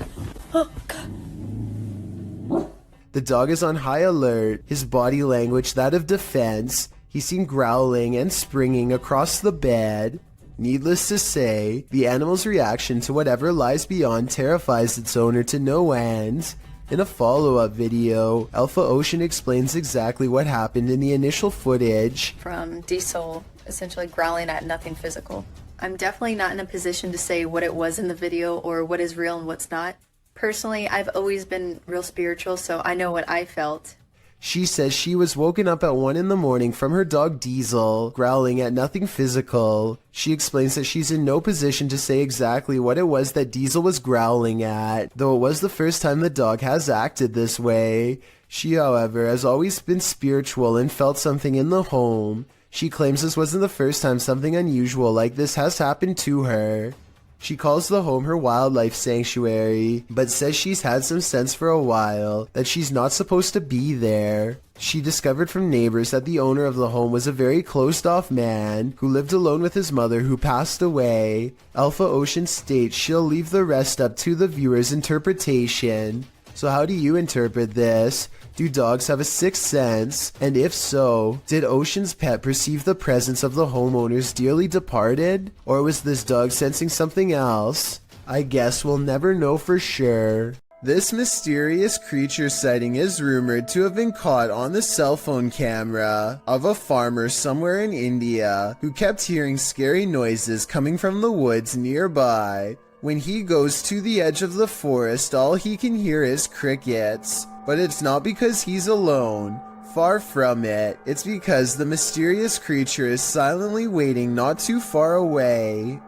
Oh, God. The dog is on high alert, his body language that of defense. He's seen growling and springing across the bed. Needless to say, the animal's reaction to whatever lies beyond terrifies its owner to no end. In a follow-up video, Alpha Ocean explains exactly what happened in the initial footage. From Diesel essentially growling at nothing physical. I'm definitely not in a position to say what it was in the video or what is real and what's not. Personally, I've always been real spiritual, so I know what I felt. She says she was woken up at 1 in the morning from her dog Diesel, growling at nothing physical. She explains that she's in no position to say exactly what it was that Diesel was growling at, though it was the first time the dog has acted this way. She, however, has always been spiritual and felt something in the home. She claims this wasn't the first time something unusual like this has happened to her. She calls the home her wildlife sanctuary, but says she's had some sense for a while that she's not supposed to be there. She discovered from neighbors that the owner of the home was a very closed-off man who lived alone with his mother who passed away. Alpha Ocean states she'll leave the rest up to the viewer's interpretation. So how do you interpret this? Do dogs have a sixth sense? And if so, did Ocean's pet perceive the presence of the homeowner's dearly departed? Or was this dog sensing something else? I guess we'll never know for sure. This mysterious creature sighting is rumored to have been caught on the cell phone camera of a farmer somewhere in India who kept hearing scary noises coming from the woods nearby. When he goes to the edge of the forest, all he can hear is crickets. But it's not because he's alone. Far from it. It's because the mysterious creature is silently waiting not too far away.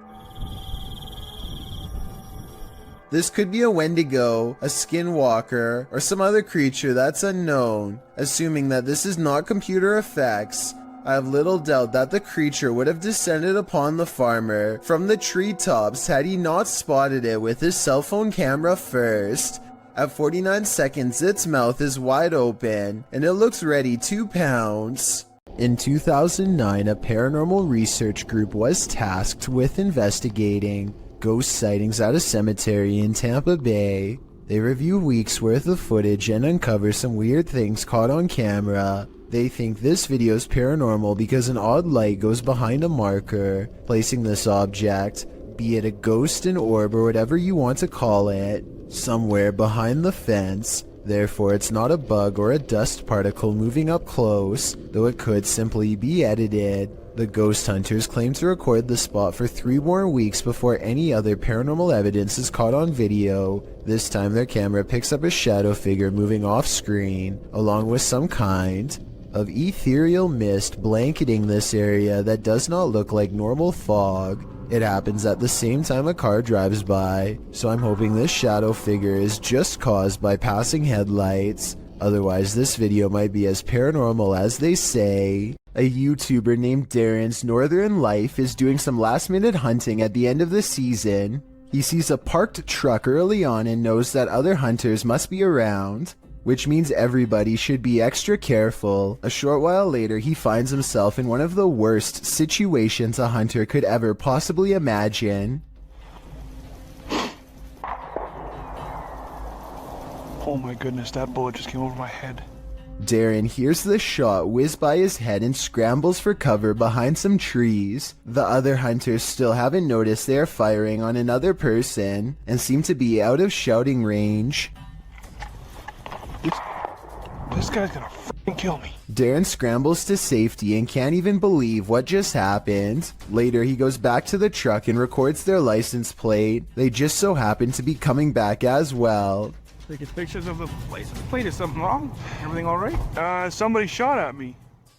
This could be a Wendigo, a skinwalker, or some other creature that's unknown. Assuming that this is not computer effects, I have little doubt that the creature would have descended upon the farmer from the treetops had he not spotted it with his cell phone camera first. At 49 seconds, its mouth is wide open, and it looks ready to pounce. In 2009, a paranormal research group was tasked with investigating ghost sightings at a cemetery in Tampa Bay. They review weeks worth of footage and uncover some weird things caught on camera. They think this video is paranormal because an odd light goes behind a marker, placing this object, be it a ghost, an orb, or whatever you want to call it, somewhere behind the fence. Therefore, it's not a bug or a dust particle moving up close, though it could simply be edited. The ghost hunters claim to record the spot for 3 more weeks before any other paranormal evidence is caught on video. This time their camera picks up a shadow figure moving off screen, along with some kind of ethereal mist blanketing this area that does not look like normal fog. It happens at the same time a car drives by, so I'm hoping this shadow figure is just caused by passing headlights. Otherwise, this video might be as paranormal as they say. A YouTuber named Darren's Northern Life is doing some last-minute hunting at the end of the season. He sees a parked truck early on and knows that other hunters must be around, which means everybody should be extra careful. A short while later, he finds himself in one of the worst situations a hunter could ever possibly imagine. Oh my goodness, that bullet just came over my head. Darren hears the shot whiz by his head and scrambles for cover behind some trees. The other hunters still haven't noticed they are firing on another person and seem to be out of shouting range. This guy's gonna freaking kill me. Darren scrambles to safety and can't even believe what just happened. Later, he goes back to the truck and records their license plate. They just so happen to be coming back as well. Taking pictures of the license plate. Is something wrong? Everything all right? Somebody shot at me.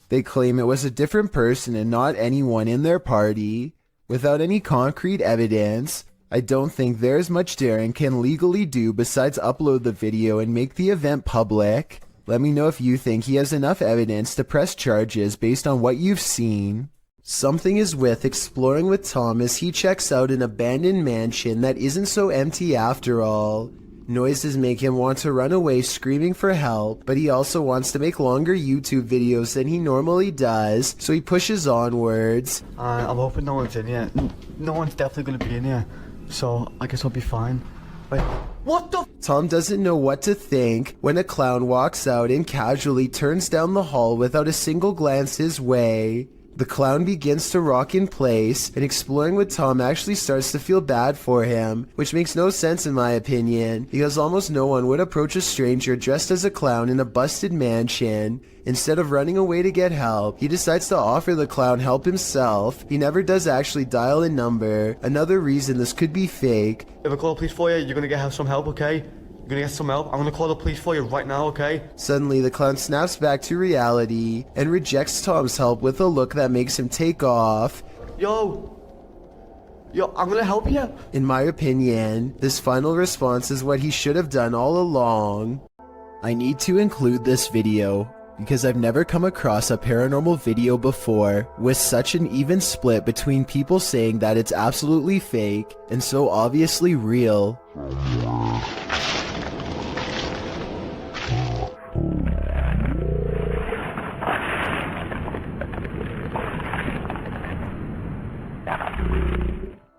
They claim it was a different person and not anyone in their party. Without any concrete evidence, I don't think there's much Darren can legally do besides upload the video and make the event public. Let me know if you think he has enough evidence to press charges based on what you've seen. Something is with exploring with Tom as he checks out an abandoned mansion that isn't so empty after all. Noises make him want to run away screaming for help, but he also wants to make longer YouTube videos than he normally does, so he pushes onwards. I'm hoping no one's in here. No one's definitely gonna be in here, so I guess I'll be fine. Wait, what the? Tom doesn't know what to think when a clown walks out and casually turns down the hall without a single glance his way. The clown begins to rock in place, and exploring with Tom actually starts to feel bad for him, which makes no sense in my opinion, because almost no one would approach a stranger dressed as a clown in a busted mansion. Instead of running away to get help, he decides to offer the clown help himself. He never does actually dial a number. Another reason this could be fake. If I call the police for you, you're gonna get some help, okay? You're gonna get some help. I'm gonna call the police for you right now, okay? Suddenly, the clown snaps back to reality and rejects Tom's help with a look that makes him take off. Yo, I'm gonna help you. In my opinion, this final response is what he should have done all along. I need to include this video because I've never come across a paranormal video before with such an even split between people saying that it's absolutely fake and so obviously real.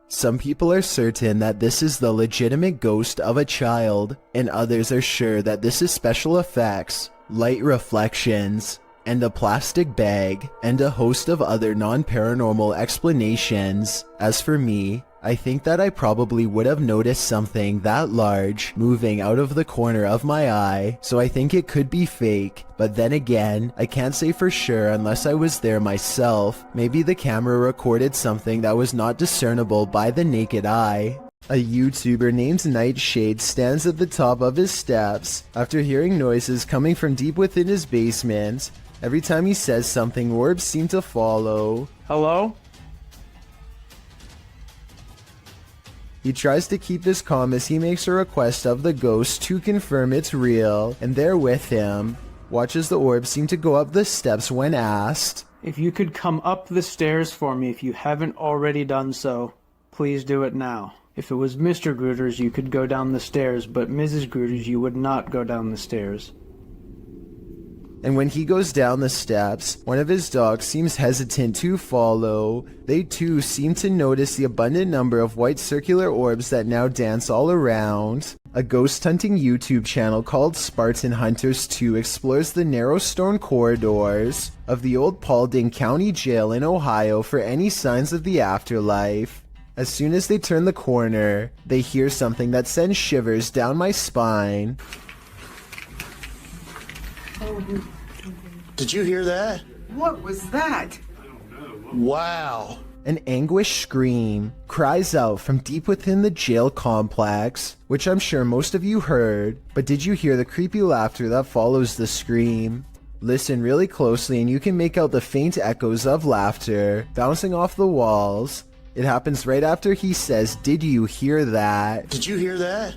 Some people are certain that this is the legitimate ghost of a child, and others are sure that this is special effects, light reflections, and a plastic bag, and a host of other non-paranormal explanations. As for me, I think that I probably would have noticed something that large moving out of the corner of my eye, so I think it could be fake. But then again, I can't say for sure unless I was there myself. Maybe the camera recorded something that was not discernible by the naked eye. A YouTuber named Nightshade stands at the top of his steps after hearing noises coming from deep within his basement. Every time he says something, orbs seem to follow. Hello? He tries to keep this calm as he makes a request of the ghost to confirm it's real, and they're with him. Watches the orb seem to go up the steps when asked. If you could come up the stairs for me if you haven't already done so, please do it now. If it was Mr. Grooters, you could go down the stairs, but Mrs. Grooters, you would not go down the stairs. And when he goes down the steps, one of his dogs seems hesitant to follow. They too seem to notice the abundant number of white circular orbs that now dance all around. A ghost hunting YouTube channel called Spartan Hunters 2 explores the narrow stone corridors of the old Paulding County Jail in Ohio for any signs of the afterlife. As soon as they turn the corner, they hear something that sends shivers down my spine. Did you hear that? What was that? Wow. An anguished scream cries out from deep within the jail complex, which I'm sure most of you heard, but did you hear the creepy laughter that follows the scream? Listen really closely and you can make out the faint echoes of laughter bouncing off the walls. It happens right after he says, "Did you hear that?" Did you hear that?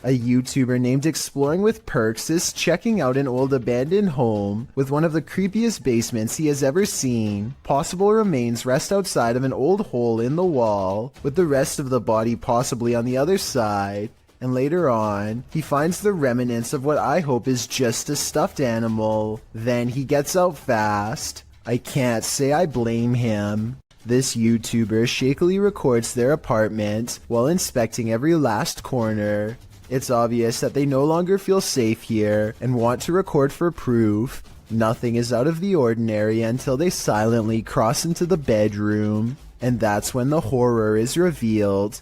A YouTuber named Exploring with Perks is checking out an old abandoned home with one of the creepiest basements he has ever seen. Possible remains rest outside of an old hole in the wall, with the rest of the body possibly on the other side. And later on, he finds the remnants of what I hope is just a stuffed animal. Then he gets out fast. I can't say I blame him. This YouTuber shakily records their apartment while inspecting every last corner. It's obvious that they no longer feel safe here and want to record for proof. Nothing is out of the ordinary until they silently cross into the bedroom. And that's when the horror is revealed.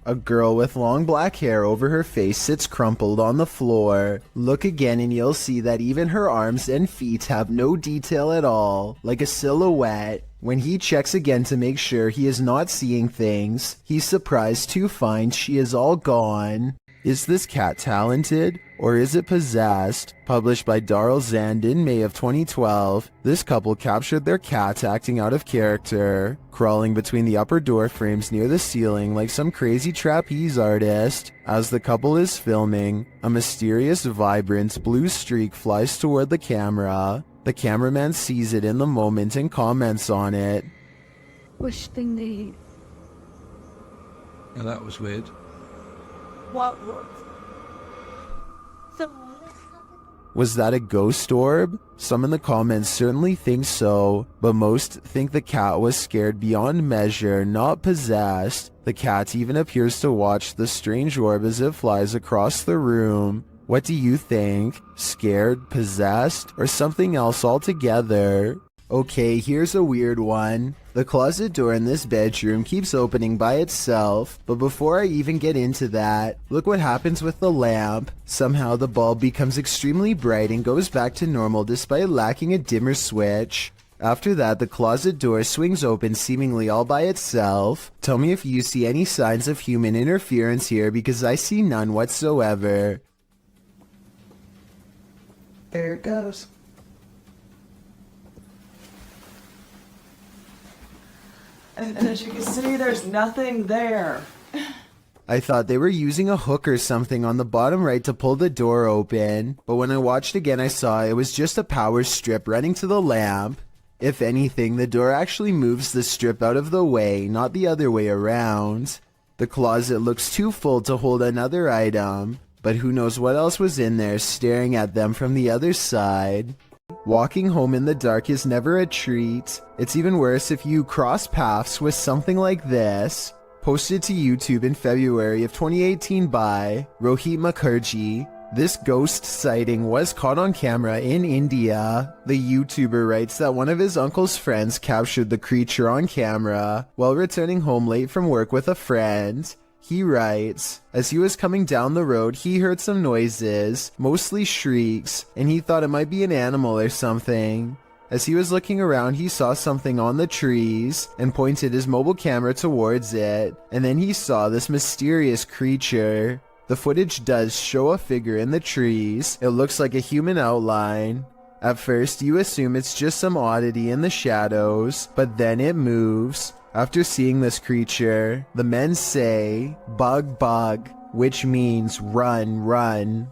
A girl with long black hair over her face sits crumpled on the floor. Look again and you'll see that even her arms and feet have no detail at all, like a silhouette. When he checks again to make sure he is not seeing things, he's surprised to find she is all gone. Is this cat talented, or is it possessed? Published by Darrell Zand in May of 2012, this couple captured their cat acting out of character, crawling between the upper door frames near the ceiling like some crazy trapeze artist. As the couple is filming, a mysterious, vibrant blue streak flies toward the camera. The cameraman sees it in the moment and comments on it. Which thing they eat? Yeah, that was weird. What? Was that a ghost orb? Some in the comments certainly think so, but most think the cat was scared beyond measure, not possessed. The cat even appears to watch the strange orb as it flies across the room. What do you think? Scared, possessed, or something else altogether? Okay, here's a weird one. The closet door in this bedroom keeps opening by itself, but before I even get into that, look what happens with the lamp. Somehow the bulb becomes extremely bright and goes back to normal despite lacking a dimmer switch. After that, the closet door swings open seemingly all by itself. Tell me if you see any signs of human interference here, because I see none whatsoever. There it goes. And as you can see, there's nothing there. I thought they were using a hook or something on the bottom right to pull the door open, but when I watched again I saw it was just a power strip running to the lamp. If anything, the door actually moves the strip out of the way, not the other way around. The closet looks too full to hold another item, but who knows what else was in there staring at them from the other side. Walking home in the dark is never a treat. It's even worse if you cross paths with something like this. Posted to YouTube in February of 2018 by Rohit Mukherjee. This ghost sighting was caught on camera in India. The YouTuber writes that one of his uncle's friends captured the creature on camera while returning home late from work with a friend. He writes, as he was coming down the road, he heard some noises, mostly shrieks, and he thought it might be an animal or something. As he was looking around, he saw something on the trees and pointed his mobile camera towards it, and then he saw this mysterious creature. The footage does show a figure in the trees. It looks like a human outline. At first, you assume it's just some oddity in the shadows, but then it moves. After seeing this creature, the men say, "Bug, bug," which means run, run.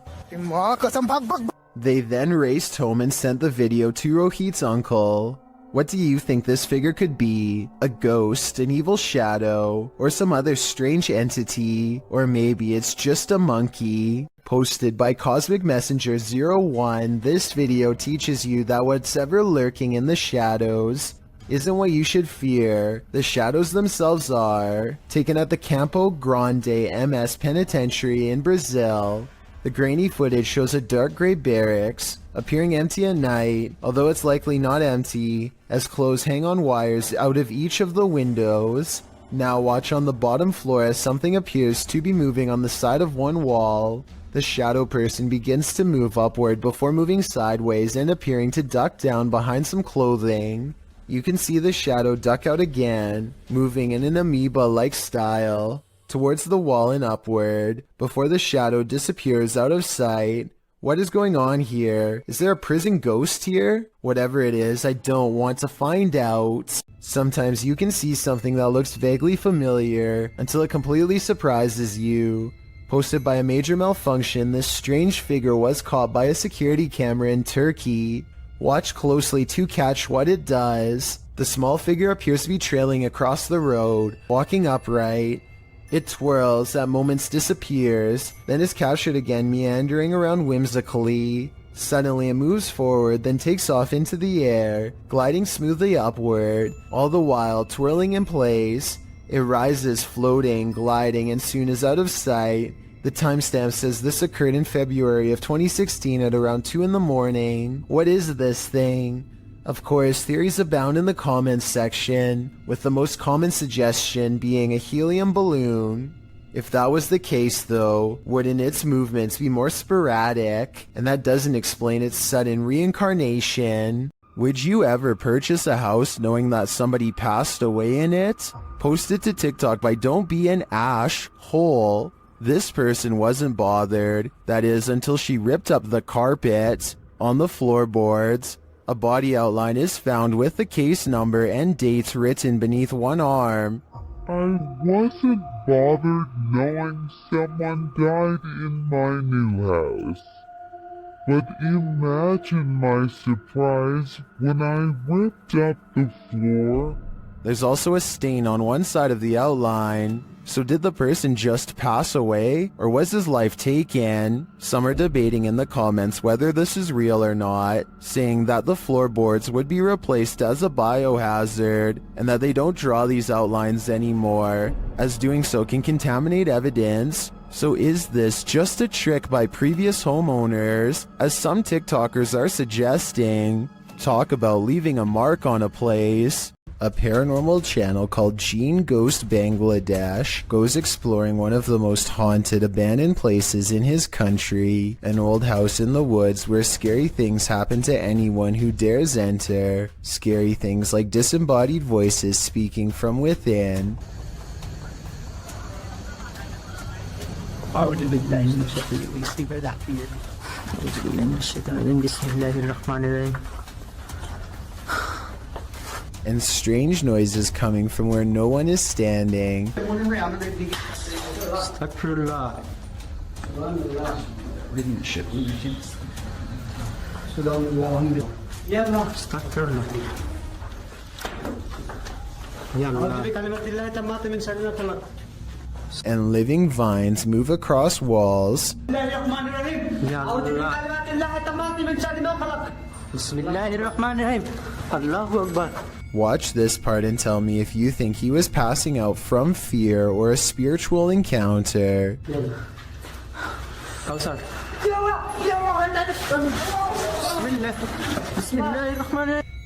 They then raced home and sent the video to Rohit's uncle. What do you think this figure could be? A ghost, an evil shadow, or some other strange entity? Or maybe it's just a monkey? Posted by Cosmic Messenger 01, this video teaches you that what's ever lurking in the shadows isn't what you should fear. The shadows themselves are. Taken at the Campo Grande MS Penitentiary in Brazil, the grainy footage shows a dark gray barracks, appearing empty at night, although it's likely not empty, as clothes hang on wires out of each of the windows. Now watch on the bottom floor as something appears to be moving on the side of one wall. The shadow person begins to move upward before moving sideways and appearing to duck down behind some clothing. You can see the shadow duck out again, moving in an amoeba-like style towards the wall and upward, before the shadow disappears out of sight. What is going on here? Is there a prison ghost here? Whatever it is, I don't want to find out. Sometimes you can see something that looks vaguely familiar until it completely surprises you. Posted by a major malfunction, this strange figure was caught by a security camera in Turkey. Watch closely to catch what it does. The small figure appears to be trailing across the road, walking upright. It twirls, at moments disappears, then is captured again, meandering around whimsically. Suddenly it moves forward, then takes off into the air, gliding smoothly upward, all the while twirling in place. It rises, floating, gliding, and soon is out of sight. The timestamp says this occurred in February of 2016 at around 2 in the morning. What is this thing? Of course, theories abound in the comments section, with the most common suggestion being a helium balloon. If that was the case though, wouldn't its movements be more sporadic? And that doesn't explain its sudden reincarnation. Would you ever purchase a house knowing that somebody passed away in it? Posted to TikTok by Don't Be an Ash Hole. This person wasn't bothered, that is until she ripped up the carpet. On the floorboards, a body outline is found with the case number and dates written beneath one arm. I wasn't bothered knowing someone died in my new house. But imagine my surprise when I ripped up the floor. There's also a stain on one side of the outline. So did the person just pass away, or was his life taken? Some are debating in the comments whether this is real or not, saying that the floorboards would be replaced as a biohazard, and that they don't draw these outlines anymore, as doing so can contaminate evidence. So is this just a trick by previous homeowners, as some TikTokers are suggesting? Talk about leaving a mark on a place. A paranormal channel called Gene Ghost Bangladesh goes exploring one of the most haunted abandoned places in his country, an old house in the woods where scary things happen to anyone who dares enter. Scary things like disembodied voices speaking from within. And strange noises coming from where no one is standing. And living vines move across walls. Watch this part and tell me if you think he was passing out from fear or a spiritual encounter.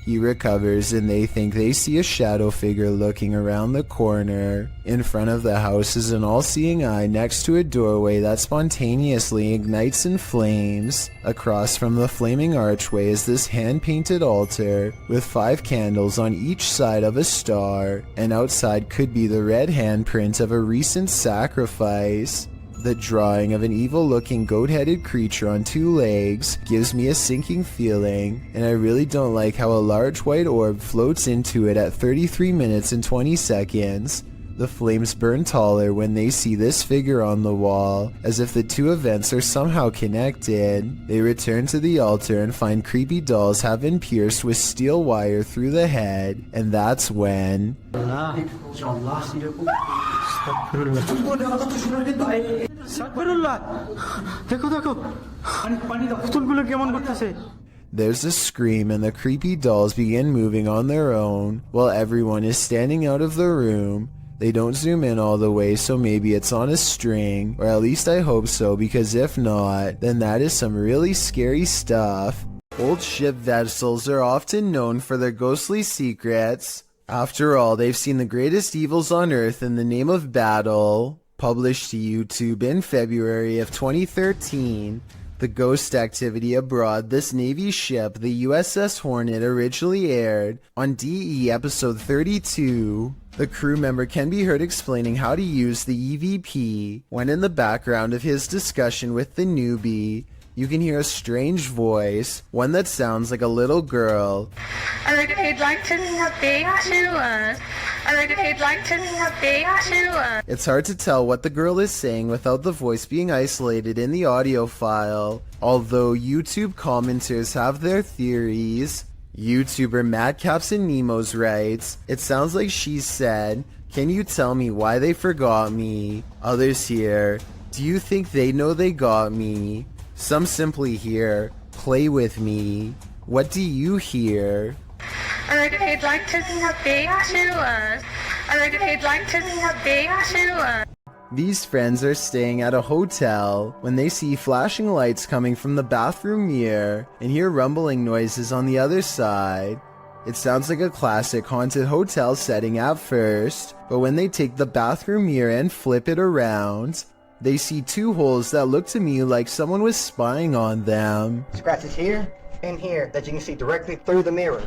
He recovers and they think they see a shadow figure looking around the corner. In front of the house is an all-seeing eye next to a doorway that spontaneously ignites in flames. Across from the flaming archway is this hand-painted altar with 5 candles on each side of a star, and outside could be the red handprint of a recent sacrifice. The drawing of an evil-looking goat-headed creature on 2 legs gives me a sinking feeling, and I really don't like how a large white orb floats into it at 33 minutes and 20 seconds. The flames burn taller when they see this figure on the wall, as if the two events are somehow connected. They return to the altar and find creepy dolls have been pierced with steel wire through the head, and that's when... There's a scream and the creepy dolls begin moving on their own, while everyone is standing out of the room. They don't zoom in all the way, so maybe it's on a string, or at least I hope so, because if not, then that is some really scary stuff. Old ship vessels are often known for their ghostly secrets. After all, they've seen the greatest evils on Earth in the name of battle. Published to YouTube in February of 2013, the ghost activity aboard this Navy ship, the USS Hornet, originally aired on DE episode 32. The crew member can be heard explaining how to use the EVP, when in the background of his discussion with the newbie, you can hear a strange voice, one that sounds like a little girl. I'd like if you'd like to speak to us. I'd like if you'd like to speak to us. It's hard to tell what the girl is saying without the voice being isolated in the audio file, although YouTube commenters have their theories. YouTuber Madcaps and Nemos writes, "It sounds like she said, 'Can you tell me why they forgot me?' Others here, 'Do you think they know they got me?' Some simply hear, 'Play with me.' What do you hear?" I'd like if you'd like to speak to us. I'd like if you'd like to speak to us. These friends are staying at a hotel when they see flashing lights coming from the bathroom mirror and hear rumbling noises on the other side. It sounds like a classic haunted hotel setting at first, but when they take the bathroom mirror and flip it around, they see two holes that look to me like someone was spying on them. Scratches here and here that you can see directly through the mirror.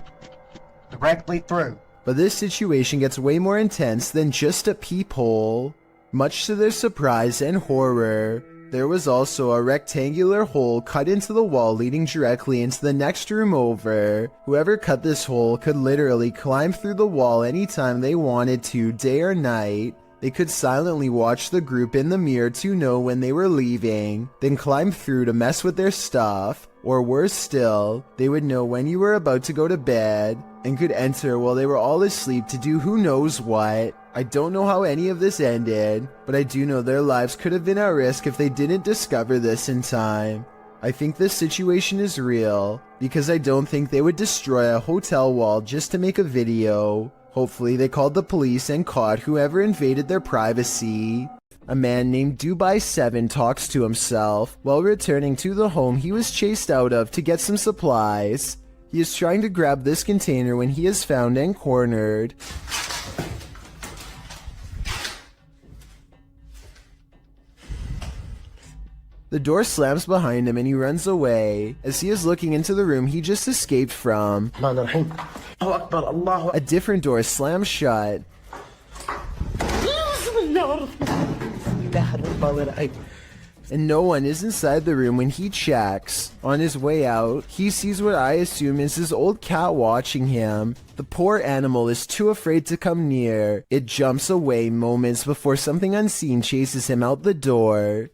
Directly through. But this situation gets way more intense than just a peephole. Much to their surprise and horror, there was also a rectangular hole cut into the wall leading directly into the next room over. Whoever cut this hole could literally climb through the wall anytime they wanted to, day or night. They could silently watch the group in the mirror to know when they were leaving, then climb through to mess with their stuff, or worse still, they would know when you were about to go to bed, and could enter while they were all asleep to do who knows what. I don't know how any of this ended, but I do know their lives could have been at risk if they didn't discover this in time. I think this situation is real, because I don't think they would destroy a hotel wall just to make a video. Hopefully they called the police and caught whoever invaded their privacy. A man named Dubai7 talks to himself while returning to the home he was chased out of to get some supplies. He is trying to grab this container when he is found and cornered. The door slams behind him and he runs away as he is looking into the room he just escaped from. A different door slams shut. And no one is inside the room when he checks. On his way out, he sees what I assume is his old cat watching him. The poor animal is too afraid to come near. It jumps away moments before something unseen chases him out the door.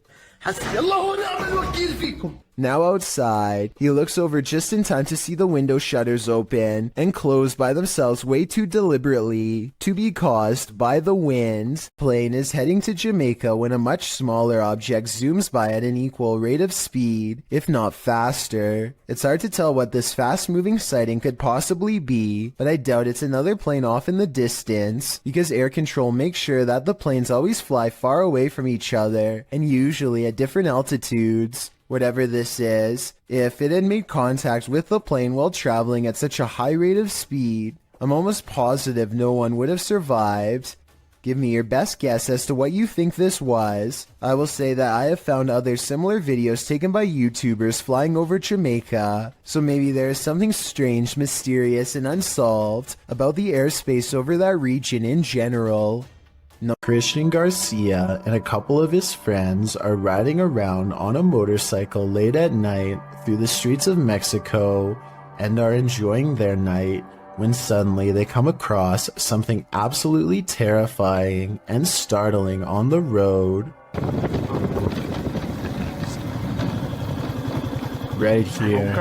Now outside, he looks over just in time to see the window shutters open and close by themselves way too deliberately to be caused by the wind. Plane is heading to Jamaica when a much smaller object zooms by at an equal rate of speed, if not faster. It's hard to tell what this fast-moving sighting could possibly be, but I doubt it's another plane off in the distance, because air control makes sure that the planes always fly far away from each other, and usually at different altitudes. Whatever this is, if it had made contact with the plane while traveling at such a high rate of speed, I'm almost positive no one would have survived. Give me your best guess as to what you think this was. I will say that I have found other similar videos taken by YouTubers flying over Jamaica, so maybe there is something strange, mysterious, and unsolved about the airspace over that region in general. Christian Garcia and a couple of his friends are riding around on a motorcycle late at night through the streets of Mexico and are enjoying their night when suddenly they come across something absolutely terrifying and startling on the road. Right here.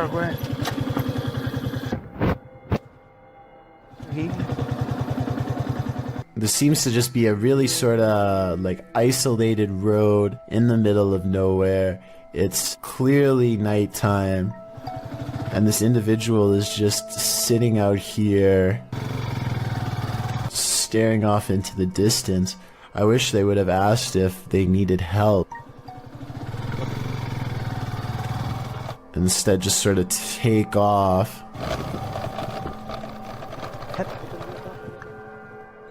This seems to just be a really sort of like isolated road in the middle of nowhere. It's clearly nighttime, and this individual is just sitting out here staring off into the distance. I wish they would have asked if they needed help. Instead, just sort of take off.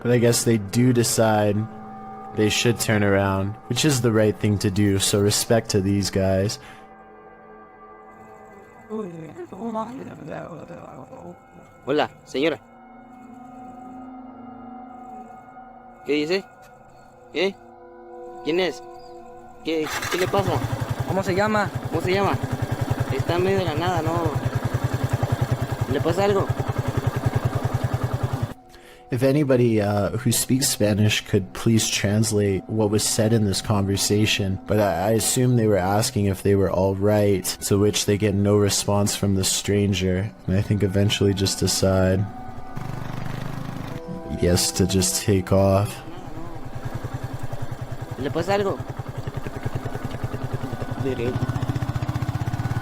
But I guess they do decide they should turn around, which is the right thing to do, so respect to these guys. Hola, señora. ¿Qué dice? ¿Qué? ¿Quién es? ¿Qué le pasa? ¿Cómo se llama? ¿Cómo se llama? Está en medio de la nada, ¿no? ¿Le pasa algo? If anybody who speaks Spanish could please translate what was said in this conversation, but I assume they were asking if they were all right, to which they get no response from the stranger, and I think eventually just decide, yes, to just take off. ¿Le pasa algo?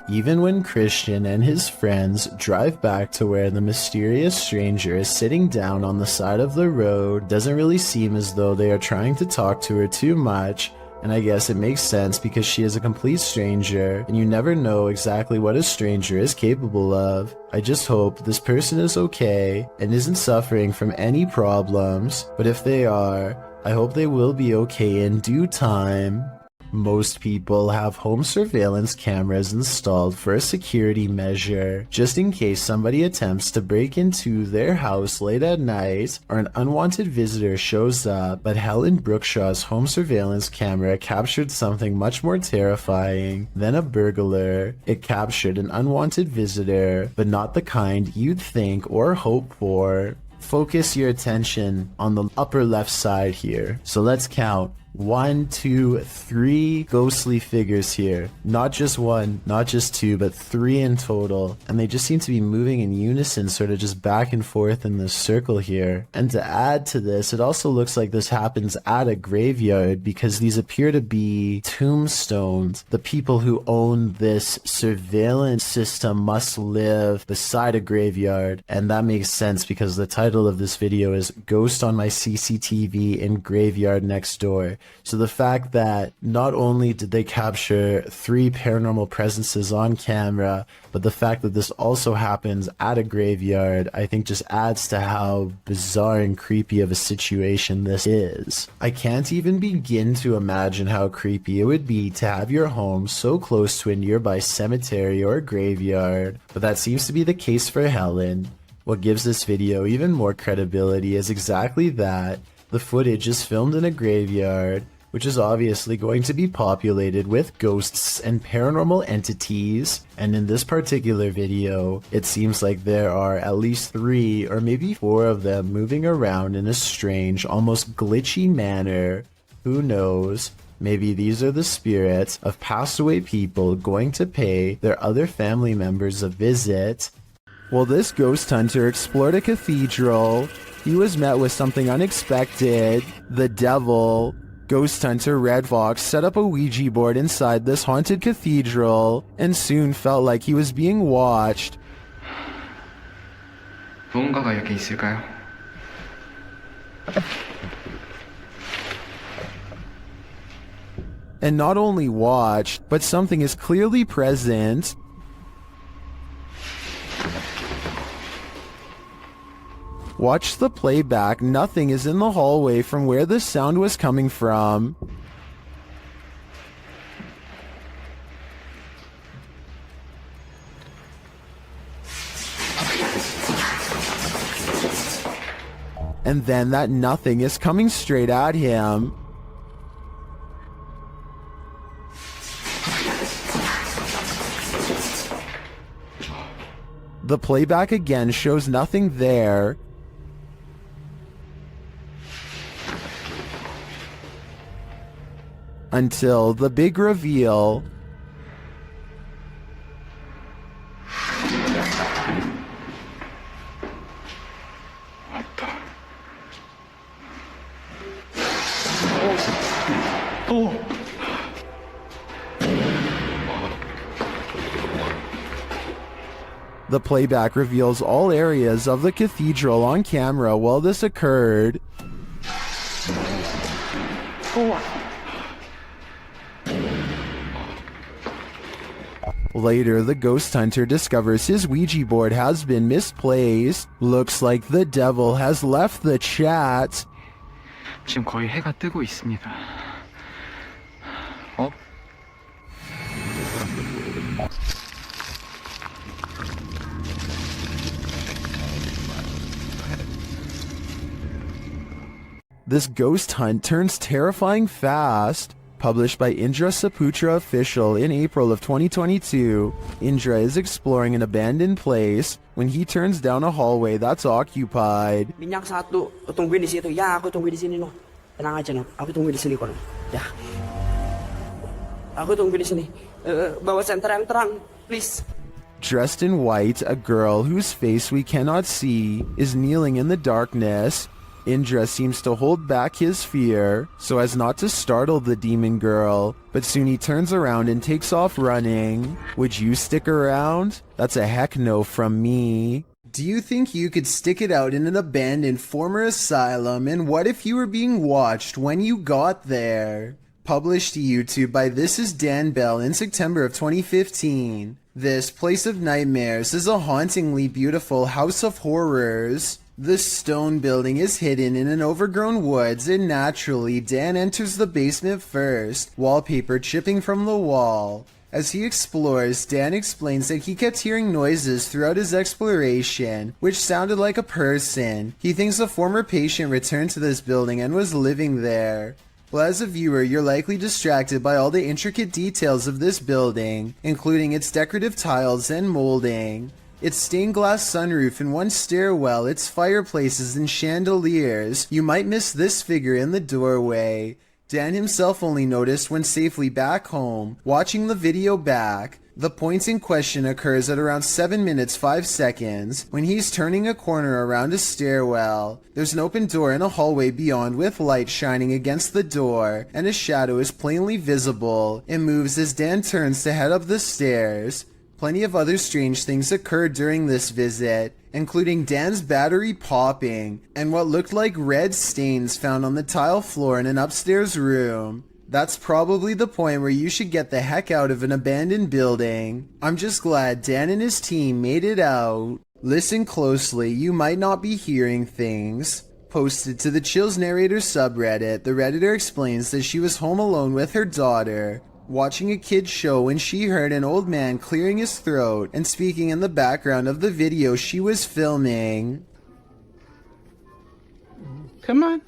Even when Christian and his friends drive back to where the mysterious stranger is sitting down on the side of the road, doesn't really seem as though they are trying to talk to her too much, and I guess it makes sense because she is a complete stranger, and you never know exactly what a stranger is capable of. I just hope this person is okay and isn't suffering from any problems, but if they are, I hope they will be okay in due time. Most people have home surveillance cameras installed for a security measure, just in case somebody attempts to break into their house late at night or an unwanted visitor shows up. But Helen Brookshaw's home surveillance camera captured something much more terrifying than a burglar. It captured an unwanted visitor, but not the kind you'd think or hope for. Focus your attention on the upper left side here. So let's count. 1, 2, 3 ghostly figures here. Not just one, not just two, but 3 in total. And they just seem to be moving in unison, sort of just back and forth in this circle here. And to add to this, it also looks like this happens at a graveyard because these appear to be tombstones. The people who own this surveillance system must live beside a graveyard. And that makes sense because the title of this video is Ghost on My CCTV in Graveyard Next Door. So the fact that not only did they capture 3 paranormal presences on camera, but the fact that this also happens at a graveyard, I think just adds to how bizarre and creepy of a situation this is. I can't even begin to imagine how creepy it would be to have your home so close to a nearby cemetery or graveyard, but that seems to be the case for Helen. What gives this video even more credibility is exactly that. The footage is filmed in a graveyard, which is obviously going to be populated with ghosts and paranormal entities, and in this particular video, it seems like there are at least 3 or maybe 4 of them moving around in a strange, almost glitchy manner. Who knows? Maybe these are the spirits of passed away people going to pay their other family members a visit. Well, this ghost hunter explored a cathedral. He was met with something unexpected. The devil. Ghost hunter Red Fox set up a Ouija board inside this haunted cathedral and soon felt like he was being watched. 무언가가 여기 있을까요? And not only watched, but something is clearly present. Watch the playback. Nothing is in the hallway from where the sound was coming from. And then that nothing is coming straight at him. The playback again shows nothing there. Until the big reveal. The playback reveals all areas of the cathedral on camera while this occurred. Later, the ghost hunter discovers his Ouija board has been misplaced. Looks like the devil has left the chat. 지금 거의 해가 뜨고 있습니다. This ghost hunt turns terrifying fast. Published by Indra Saputra Official in April of 2022, Indra is exploring an abandoned place when he turns down a hallway that's occupied. Minyak satu, tungguin di situ. Ya, aku tungguin di sini, no. Tenang aja, no. Aku tungguin di sini, kono. Ya. Aku tungguin di sini. Bawa senter yang terang, please. Dressed in white, a girl whose face we cannot see is kneeling in the darkness. Indra seems to hold back his fear so as not to startle the demon girl, but soon he turns around and takes off running. Would you stick around? That's a heck no from me. Do you think you could stick it out in an abandoned former asylum, and what if you were being watched when you got there? Published to YouTube by This Is Dan Bell in September of 2015. This Place of Nightmares is a hauntingly beautiful house of horrors. The stone building is hidden in an overgrown woods, and naturally Dan enters the basement first, wallpaper chipping from the wall. As he explores, Dan explains that he kept hearing noises throughout his exploration, which sounded like a person. He thinks a former patient returned to this building and was living there. Well, as a viewer, you're likely distracted by all the intricate details of this building, including its decorative tiles and molding. Its stained glass sunroof and one stairwell, its fireplaces and chandeliers. You might miss this figure in the doorway. Dan himself only noticed when safely back home, watching the video back. The point in question occurs at around 7 minutes 5 seconds, when he's turning a corner around a stairwell. There's an open door in a hallway beyond with light shining against the door, and a shadow is plainly visible. It moves as Dan turns to head up the stairs. Plenty of other strange things occurred during this visit, including Dan's battery popping, and what looked like red stains found on the tile floor in an upstairs room. That's probably the point where you should get the heck out of an abandoned building. I'm just glad Dan and his team made it out. Listen closely, you might not be hearing things. Posted to the Chills Narrator subreddit, the Redditor explains that she was home alone with her daughter, watching a kid's show when she heard an old man clearing his throat and speaking in the background of the video she was filming. Come on.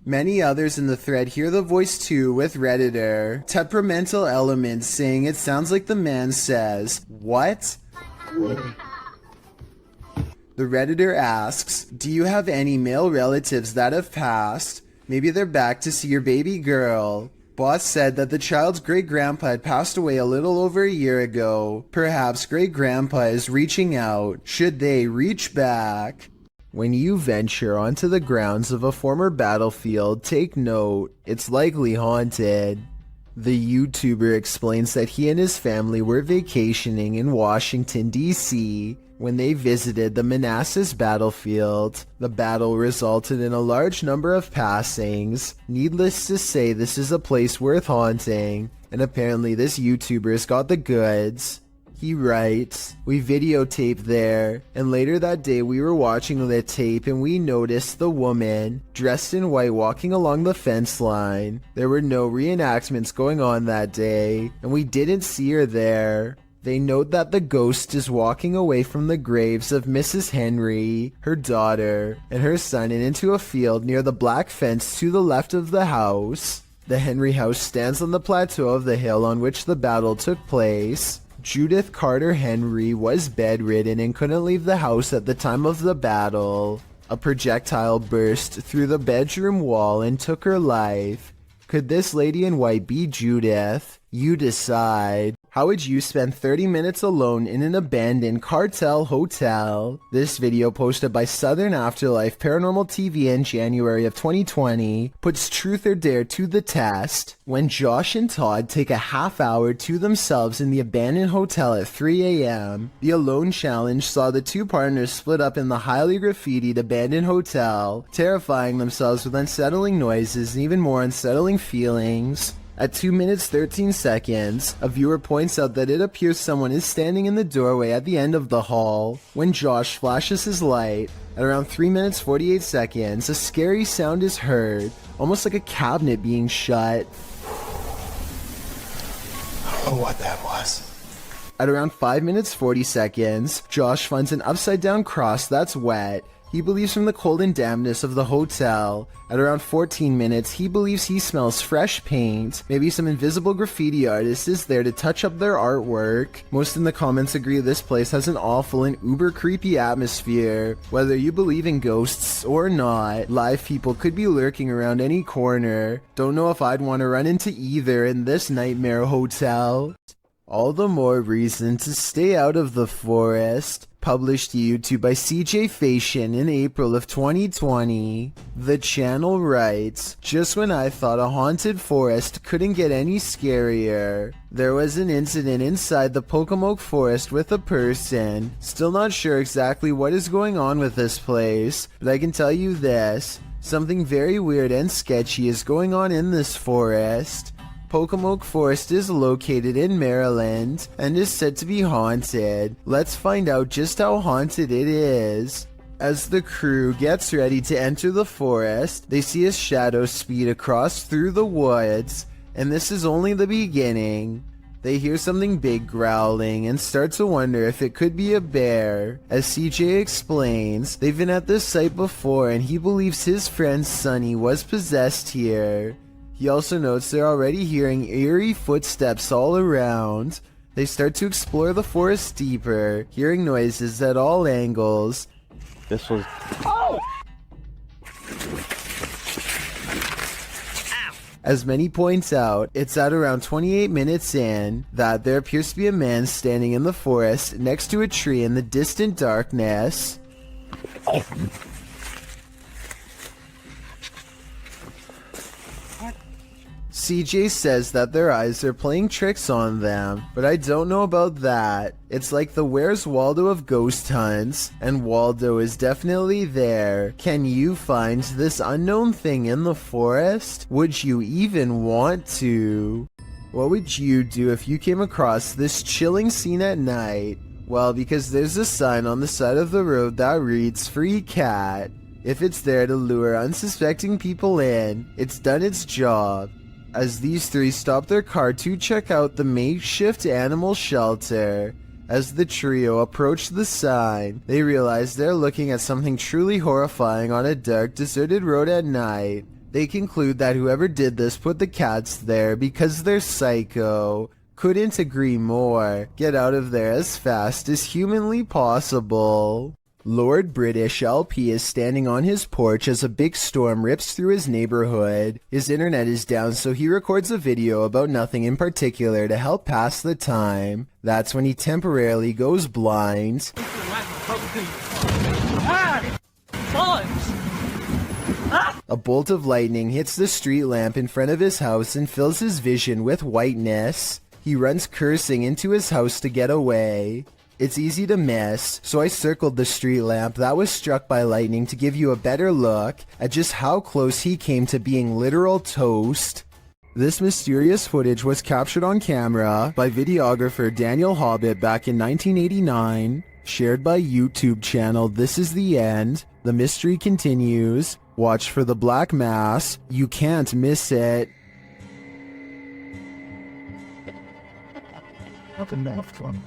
Many others in the thread hear the voice too, with Redditor. Temperamental elements saying it sounds like the man says, "What?" The Redditor asks, "Do you have any male relatives that have passed? Maybe they're back to see your baby girl." Boss said that the child's great-grandpa had passed away a little over a year ago. Perhaps great-grandpa is reaching out. Should they reach back? When you venture onto the grounds of a former battlefield, take note, it's likely haunted. The YouTuber explains that he and his family were vacationing in Washington, D.C. when they visited the Manassas battlefield. The battle resulted in a large number of passings. Needless to say, this is a place worth haunting, and apparently this YouTuber's got the goods. He writes, "We videotaped there, and later that day we were watching the tape and we noticed the woman, dressed in white, walking along the fence line. There were no reenactments going on that day, and we didn't see her there." They note that the ghost is walking away from the graves of Mrs. Henry, her daughter, and her son, and into a field near the black fence to the left of the house. The Henry house stands on the plateau of the hill on which the battle took place. Judith Carter Henry was bedridden and couldn't leave the house at the time of the battle. A projectile burst through the bedroom wall and took her life. Could this lady in white be Judith? You decide. How would you spend 30 minutes alone in an abandoned cartel hotel? This video, posted by Southern Afterlife Paranormal TV in January of 2020, puts Truth or Dare to the test when Josh and Todd take a half hour to themselves in the abandoned hotel at 3 a.m. The Alone Challenge saw the two partners split up in the highly graffitied abandoned hotel, terrifying themselves with unsettling noises and even more unsettling feelings. At 2 minutes 13 seconds, a viewer points out that it appears someone is standing in the doorway at the end of the hall. When Josh flashes his light, at around 3 minutes 48 seconds, a scary sound is heard, almost like a cabinet being shut. I don't know what that was. At around 5 minutes 40 seconds, Josh finds an upside down cross that's wet. He believes from the cold and dampness of the hotel. At around 14 minutes, he believes he smells fresh paint. Maybe some invisible graffiti artist is there to touch up their artwork. Most in the comments agree this place has an awful and uber creepy atmosphere. Whether you believe in ghosts or not, live people could be lurking around any corner. Don't know if I'd want to run into either in this nightmare hotel. All the more reason to stay out of the forest. Published to YouTube by CJ Fashion in April of 2020. The channel writes, just when I thought a haunted forest couldn't get any scarier, there was an incident inside the Pocomoke forest with a person. Still not sure exactly what is going on with this place, but I can tell you this, something very weird and sketchy is going on in this forest. Pocomoke Forest is located in Maryland and is said to be haunted. Let's find out just how haunted it is. As the crew gets ready to enter the forest, they see a shadow speed across through the woods, and this is only the beginning. They hear something big growling and start to wonder if it could be a bear. As CJ explains, they've been at this site before and he believes his friend Sunny was possessed here. He also notes they're already hearing eerie footsteps all around. They start to explore the forest deeper, hearing noises at all angles. This was... Oh! As many points out, it's at around 28 minutes in that there appears to be a man standing in the forest next to a tree in the distant darkness. Oh. CJ says that their eyes are playing tricks on them, but I don't know about that. It's like the Where's Waldo of ghost hunts, and Waldo is definitely there. Can you find this unknown thing in the forest? Would you even want to? What would you do if you came across this chilling scene at night? Well, because there's a sign on the side of the road that reads "Free Cat." If it's there to lure unsuspecting people in, it's done its job. As these three stop their car to check out the makeshift animal shelter. As the trio approach the sign, they realize they're looking at something truly horrifying on a dark, deserted road at night. They conclude that whoever did this put the cats there because they're psycho. Couldn't agree more. Get out of there as fast as humanly possible. Lord British LP is standing on his porch as a big storm rips through his neighborhood. His internet is down, so he records a video about nothing in particular to help pass the time. That's when he temporarily goes blind. A bolt of lightning hits the street lamp in front of his house and fills his vision with whiteness. He runs cursing into his house to get away. It's easy to miss, so I circled the street lamp that was struck by lightning to give you a better look at just how close he came to being literal toast. This mysterious footage was captured on camera by videographer Daniel Hobbit back in 1989, shared by YouTube channel This Is The End. The mystery continues. Watch for the black mass. You can't miss it. Not enough fun.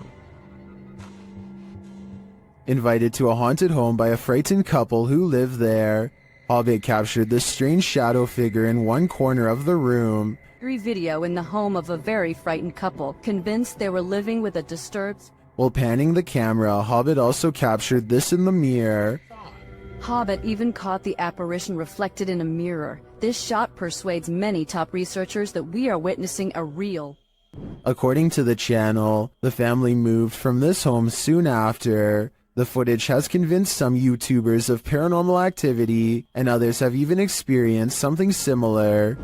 Invited to a haunted home by a frightened couple who live there. Hobbit captured this strange shadow figure in one corner of the room. Video in the home of a very frightened couple, convinced they were living with a disturbed... While panning the camera, Hobbit also captured this in the mirror. Hobbit even caught the apparition reflected in a mirror. This shot persuades many top researchers that we are witnessing a real... According to the channel, the family moved from this home soon after. The footage has convinced some YouTubers of paranormal activity, and others have even experienced something similar.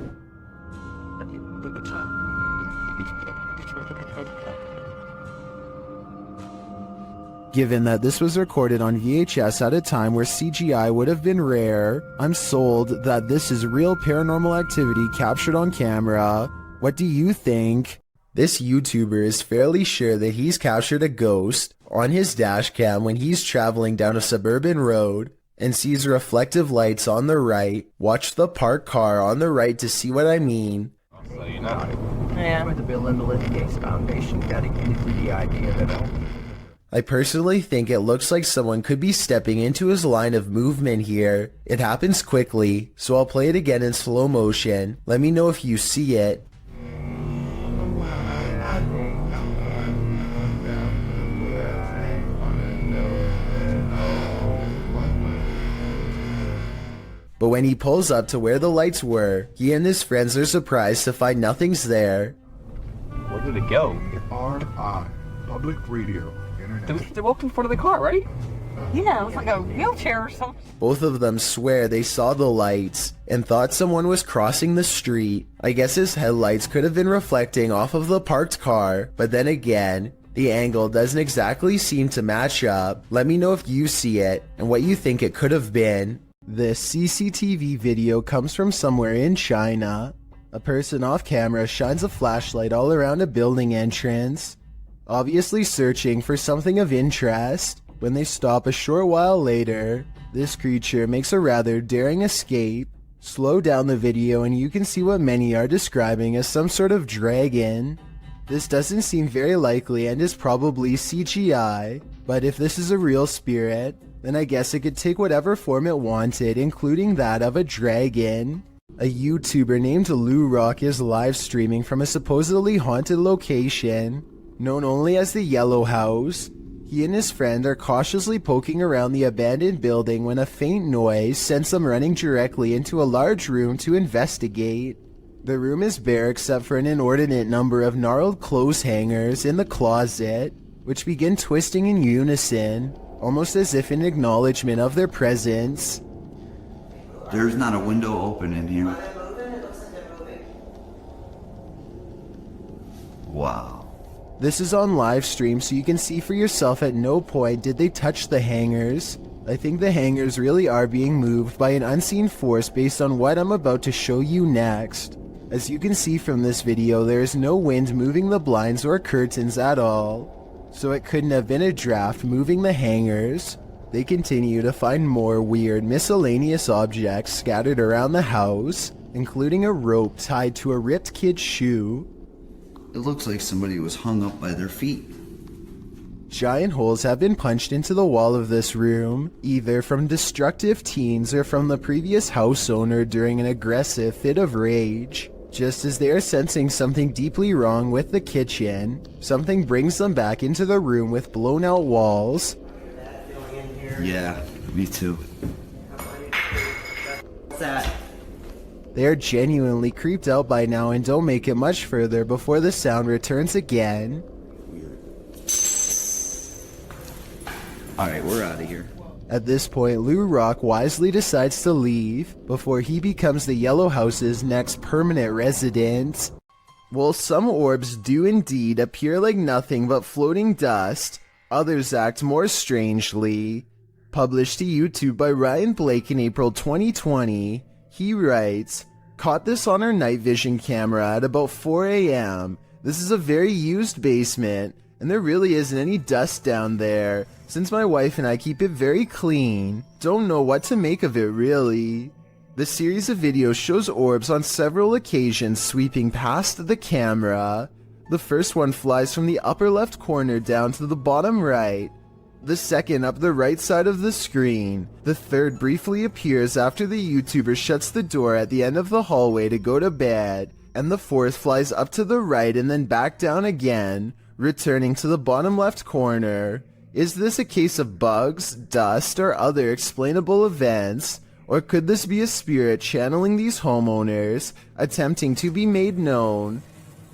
Given that this was recorded on VHS at a time where CGI would have been rare, I'm sold that this is real paranormal activity captured on camera. What do you think? This YouTuber is fairly sure that he's captured a ghost on his dash cam when he's traveling down a suburban road and sees reflective lights on the right. Watch the parked car on the right to see what I mean. So you know, yeah, to build into Lithia's foundation, gotta get into the idea that I personally think it looks like someone could be stepping into his line of movement here. It happens quickly, so I'll play it again in slow motion. Let me know if you see it. But when he pulls up to where the lights were, he and his friends are surprised to find nothing's there. Where did it go? RI, Public Radio. They walked in front of the car, right? Yeah, it was like a wheelchair or something. Both of them swear they saw the lights and thought someone was crossing the street. I guess his headlights could have been reflecting off of the parked car, but then again, the angle doesn't exactly seem to match up. Let me know if you see it and what you think it could have been. This CCTV video comes from somewhere in China. A person off camera shines a flashlight all around a building entrance, obviously searching for something of interest. When they stop a short while later, this creature makes a rather daring escape. Slow down the video and you can see what many are describing as some sort of dragon. This doesn't seem very likely and is probably CGI, but if this is a real spirit, then I guess it could take whatever form it wanted, including that of a dragon. A YouTuber named Lou Rock is live streaming from a supposedly haunted location, known only as the Yellow House. He and his friend are cautiously poking around the abandoned building when a faint noise sends them running directly into a large room to investigate. The room is bare except for an inordinate number of gnarled clothes hangers in the closet, which begin twisting in unison, almost as if in acknowledgement of their presence. There's not a window open in here. Wow. This is on live stream so you can see for yourself. At no point did they touch the hangers. I think the hangers really are being moved by an unseen force based on what I'm about to show you next. As you can see from this video, there is no wind moving the blinds or curtains at all, so it couldn't have been a draft moving the hangers. They continue to find more weird miscellaneous objects scattered around the house, including a rope tied to a ripped kid's shoe. It looks like somebody was hung up by their feet. Giant holes have been punched into the wall of this room, either from destructive teens or from the previous house owner during an aggressive fit of rage. Just as they are sensing something deeply wrong with the kitchen, something brings them back into the room with blown out walls. Yeah, me too. What's that? They are genuinely creeped out by now and don't make it much further before the sound returns again. Alright, we're out of here. At this point, Lou Rock wisely decides to leave before he becomes the Yellow House's next permanent resident. While some orbs do indeed appear like nothing but floating dust, others act more strangely. Published to YouTube by Ryan Blake in April 2020, he writes, "Caught this on our night vision camera at about 4 a.m. This is a very used basement, and there really isn't any dust down there, since my wife and I keep it very clean. Don't know what to make of it really." The series of videos shows orbs on several occasions sweeping past the camera. The first one flies from the upper left corner down to the bottom right. the second up the right side of the screen. The third briefly appears after the YouTuber shuts the door at the end of the hallway to go to bed, and the fourth flies up to the right and then back down again, returning to the bottom left corner. Is this a case of bugs, dust, or other explainable events? Or could this be a spirit channeling these homeowners, attempting to be made known?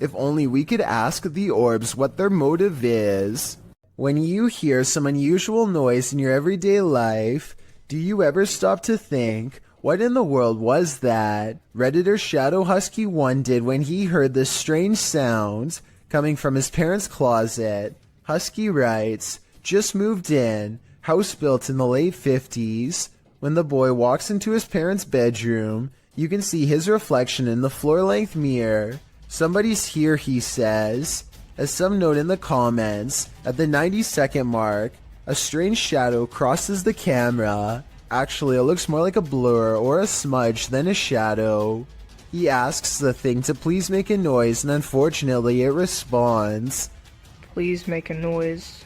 If only we could ask the orbs what their motive is. When you hear some unusual noise in your everyday life, do you ever stop to think, what in the world was that? Redditor Shadow Husky 1 did when he heard this strange sound coming from his parents' closet. Husky writes, just moved in, house built in the late 50s. When the boy walks into his parents' bedroom, you can see his reflection in the floor-length mirror. Somebody's here, he says. As some note in the comments, at the 90-second mark, a strange shadow crosses the camera. Actually, it looks more like a blur or a smudge than a shadow. He asks the thing to please make a noise, and unfortunately it responds. Please make a noise.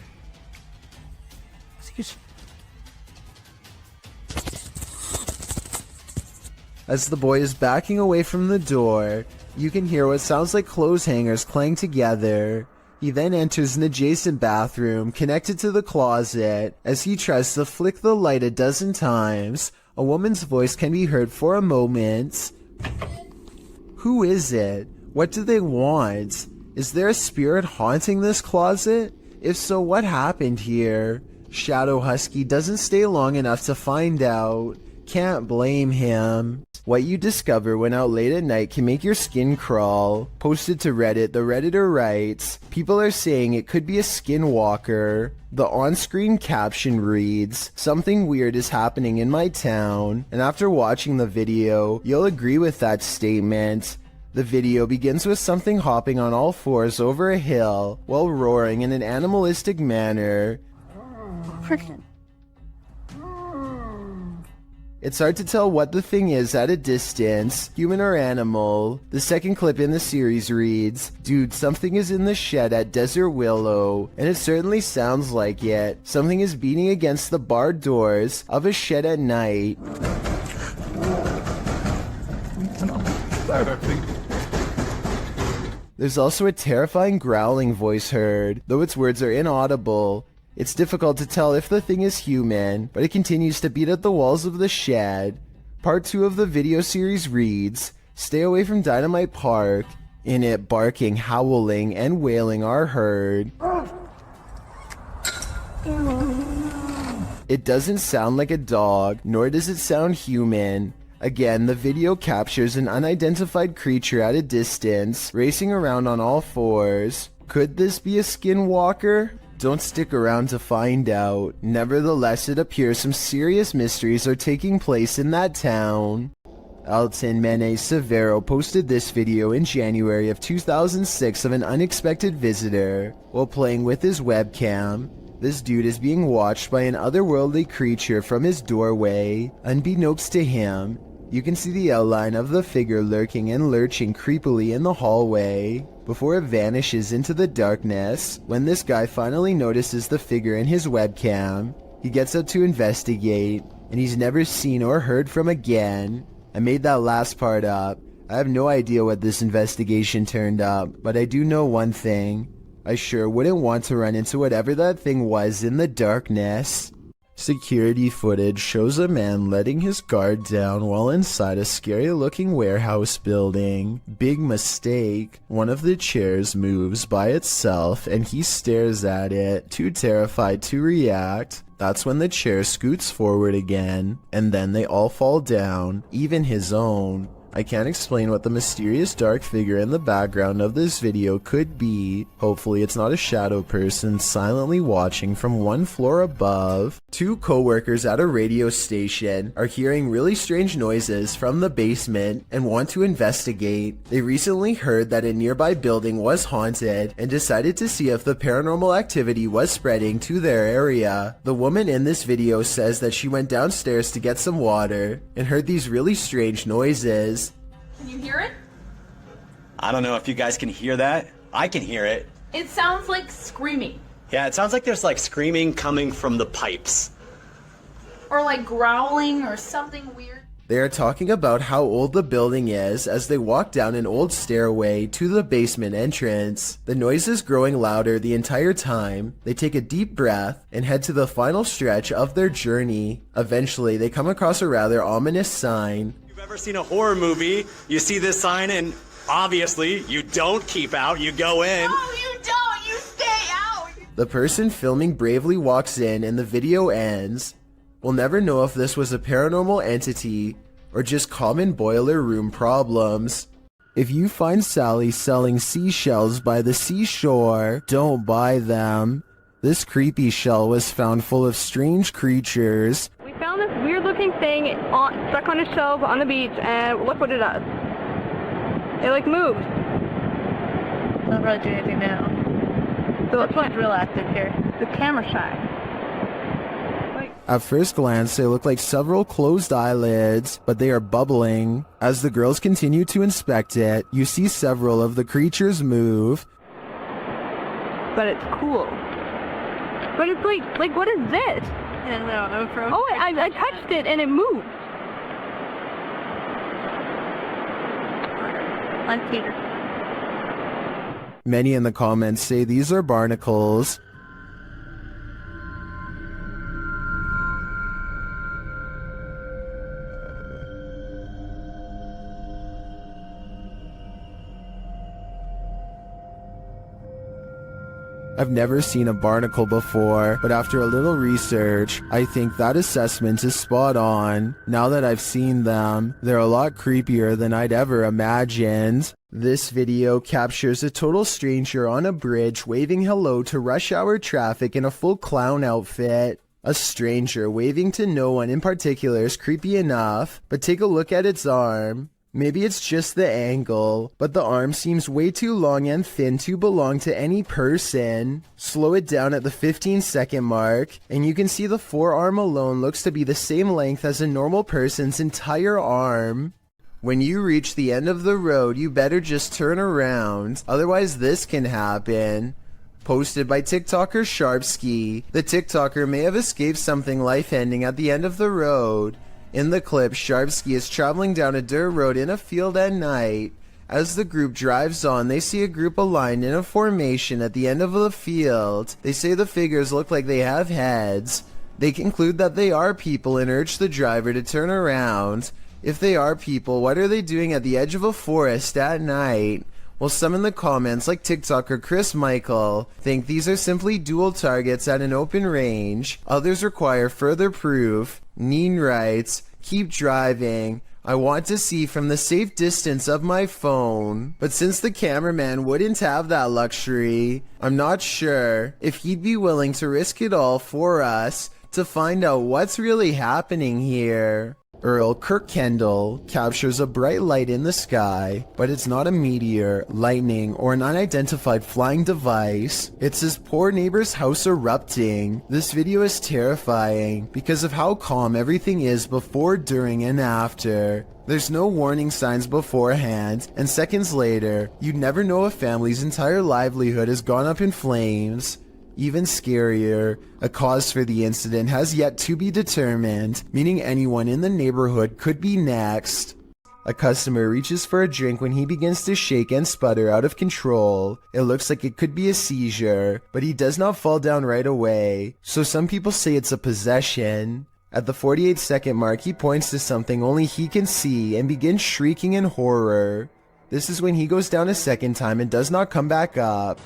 As the boy is backing away from the door, you can hear what sounds like clothes hangers clang together. He then enters an adjacent bathroom connected to the closet. As he tries to flick the light a dozen times, a woman's voice can be heard for a moment. Who is it? What do they want? Is there a spirit haunting this closet? If so, what happened here? Shadow Husky doesn't stay long enough to find out. Can't blame him. What you discover when out late at night can make your skin crawl. Posted to Reddit, the Redditor writes, people are saying it could be a skinwalker. The on-screen caption reads, something weird is happening in my town. And after watching the video, you'll agree with that statement. The video begins with something hopping on all fours over a hill while roaring in an animalistic manner. It's hard to tell what the thing is at a distance, human or animal. The second clip in the series reads, dude, something is in the shed at Desert Willow, and it certainly sounds like it. Something is beating against the barred doors of a shed at night. There's also a terrifying growling voice heard, though its words are inaudible. It's difficult to tell if the thing is human, but it continues to beat at the walls of the shed. Part 2 of the video series reads, stay away from Dynamite Park. In it, barking, howling, and wailing are heard. It doesn't sound like a dog, nor does it sound human. Again, the video captures an unidentified creature at a distance, racing around on all fours. Could this be a skinwalker? Don't stick around to find out. Nevertheless, it appears some serious mysteries are taking place in that town. Alton Mene Severo posted this video in January of 2006 of an unexpected visitor. While playing with his webcam, this dude is being watched by an otherworldly creature from his doorway. Unbeknownst to him, you can see the outline of the figure lurking and lurching creepily in the hallway, before it vanishes into the darkness. When this guy finally notices the figure in his webcam, he gets up to investigate, and he's never seen or heard from again. I made that last part up. I have no idea what this investigation turned up, but I do know one thing. I sure wouldn't want to run into whatever that thing was in the darkness. Security footage shows a man letting his guard down while inside a scary-looking warehouse building. Big mistake. One of the chairs moves by itself and he stares at it, too terrified to react. That's when the chair scoots forward again, and then they all fall down, even his own. I can't explain what the mysterious dark figure in the background of this video could be. Hopefully it's not a shadow person silently watching from one floor above. Two co-workers at a radio station are hearing really strange noises from the basement and want to investigate. They recently heard that a nearby building was haunted and decided to see if the paranormal activity was spreading to their area. The woman in this video says that she went downstairs to get some water and heard these really strange noises. Can you hear it? I don't know if you guys can hear that. I can hear it. It sounds like screaming. Yeah, it sounds like there's like screaming coming from the pipes. Or like growling or something weird. They are talking about how old the building is as they walk down an old stairway to the basement entrance. The noise is growing louder the entire time. They take a deep breath and head to the final stretch of their journey. Eventually, they come across a rather ominous sign. If you've ever seen a horror movie, you see this sign and obviously you don't keep out, you go in. No, you don't! You stay out! The person filming bravely walks in and the video ends. We'll never know if this was a paranormal entity or just common boiler room problems. If you find Sally selling seashells by the seashore, don't buy them. This creepy shell was found full of strange creatures. We found this weird looking thing stuck on a shelf on the beach, and look what it does. It like moves. It's not really doing anything now. So it's like real active here. The camera shy. At first glance, they look like several closed eyelids, but they are bubbling. As the girls continue to inspect it, you see several of the creatures move. But it's cool. But it's like what is this? I don't know. Oh, I touched it and it moved. On Peter. Many in the comments say these are barnacles. I've never seen a barnacle before, but after a little research, I think that assessment is spot on. Now that I've seen them, they're a lot creepier than I'd ever imagined. This video captures a total stranger on a bridge waving hello to rush hour traffic in a full clown outfit. A stranger waving to no one in particular is creepy enough, but take a look at its arm. Maybe it's just the angle, but the arm seems way too long and thin to belong to any person. Slow it down at the 15-second mark, and you can see the forearm alone looks to be the same length as a normal person's entire arm. When you reach the end of the road, you better just turn around, otherwise this can happen. Posted by TikToker Sharpski. The TikToker may have escaped something life-ending at the end of the road. In the clip, Sharpski is traveling down a dirt road in a field at night. As the group drives on, they see a group aligned in a formation at the end of the field. They say the figures look like they have heads. They conclude that they are people and urge the driver to turn around. If they are people, what are they doing at the edge of a forest at night? Well, some in the comments, like TikToker Chris Michael, think these are simply dual targets at an open range. Others require further proof. Neen writes, "Keep driving. I want to see from the safe distance of my phone." But since the cameraman wouldn't have that luxury, I'm not sure if he'd be willing to risk it all for us to find out what's really happening here. Earl Kirkendall captures a bright light in the sky, but it's not a meteor, lightning, or an unidentified flying device. It's his poor neighbor's house erupting. This video is terrifying because of how calm everything is before, during, and after. There's no warning signs beforehand, and seconds later, you'd never know a family's entire livelihood has gone up in flames. Even scarier, a cause for the incident has yet to be determined, meaning anyone in the neighborhood could be next. A customer reaches for a drink when he begins to shake and sputter out of control. It looks like it could be a seizure, but he does not fall down right away, so some people say it's a possession. At the 48-second mark, he points to something only he can see and begins shrieking in horror. This is when he goes down a second time and does not come back up.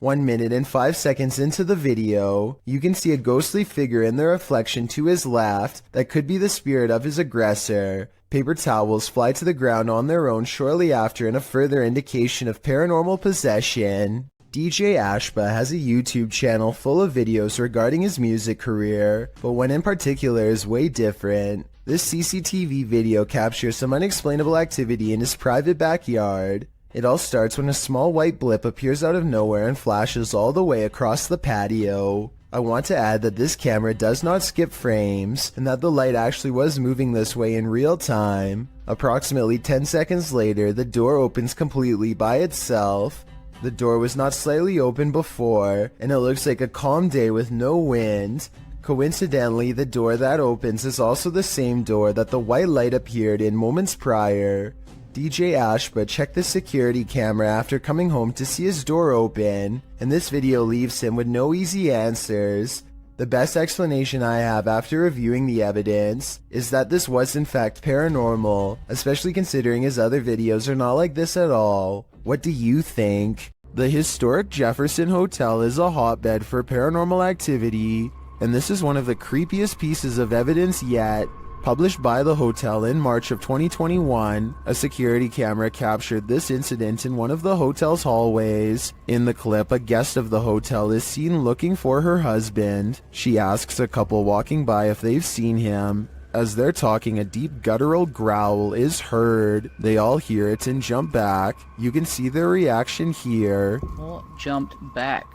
One minute and 5 seconds into the video, you can see a ghostly figure in the reflection to his left that could be the spirit of his aggressor. Paper towels fly to the ground on their own shortly after in a further indication of paranormal possession. DJ Ashba has a YouTube channel full of videos regarding his music career, but one in particular is way different. This CCTV video captures some unexplainable activity in his private backyard. It all starts when a small white blip appears out of nowhere and flashes all the way across the patio. I want to add that this camera does not skip frames, and that the light actually was moving this way in real time. Approximately 10 seconds later, the door opens completely by itself. The door was not slightly open before, and it looks like a calm day with no wind. Coincidentally, the door that opens is also the same door that the white light appeared in moments prior. DJ Ashba checked the security camera after coming home to see his door open, and this video leaves him with no easy answers. The best explanation I have after reviewing the evidence is that this was in fact paranormal, especially considering his other videos are not like this at all. What do you think? The historic Jefferson Hotel is a hotbed for paranormal activity, and this is one of the creepiest pieces of evidence yet. Published by the hotel in March of 2021, a security camera captured this incident in one of the hotel's hallways. In the clip, a guest of the hotel is seen looking for her husband. She asks a couple walking by if they've seen him. As they're talking, a deep guttural growl is heard. They all hear it and jump back. You can see their reaction here. Well, jumped back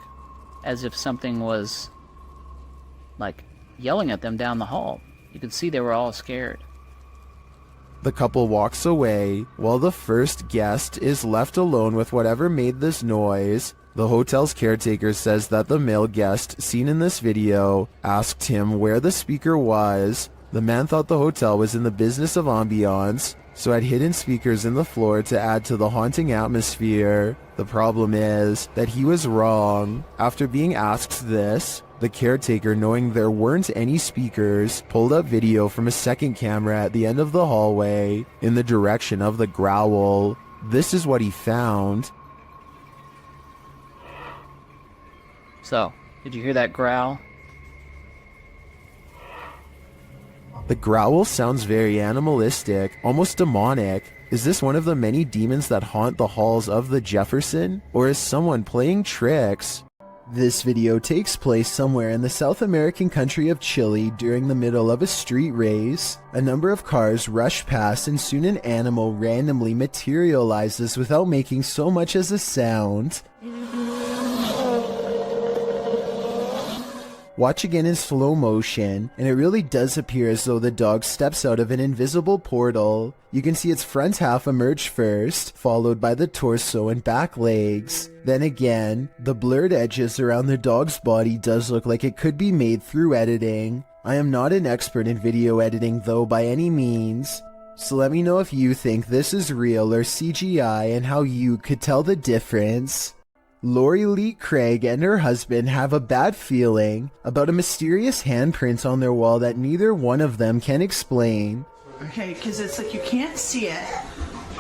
as if something was like yelling at them down the hall. You could see they were all scared. The couple walks away, while the first guest is left alone with whatever made this noise. The hotel's caretaker says that the male guest seen in this video asked him where the speaker was. The man thought the hotel was in the business of ambiance, so had hidden speakers in the floor to add to the haunting atmosphere. The problem is that he was wrong. After being asked this, the caretaker, knowing there weren't any speakers, pulled up video from a second camera at the end of the hallway in the direction of the growl. This is what he found. So, did you hear that growl? The growl sounds very animalistic, almost demonic. Is this one of the many demons that haunt the halls of the Jefferson? Or is someone playing tricks? This video takes place somewhere in the South American country of Chile during the middle of a street race. A number of cars rush past and soon an animal randomly materializes without making so much as a sound. Watch again in slow motion, and it really does appear as though the dog steps out of an invisible portal. You can see its front half emerge first, followed by the torso and back legs. Then again, the blurred edges around the dog's body does look like it could be made through editing. I am not an expert in video editing though by any means, so let me know if you think this is real or CGI and how you could tell the difference. Lori Lee Craig and her husband have a bad feeling about a mysterious handprint on their wall that neither one of them can explain. Okay, because it's like you can't see it,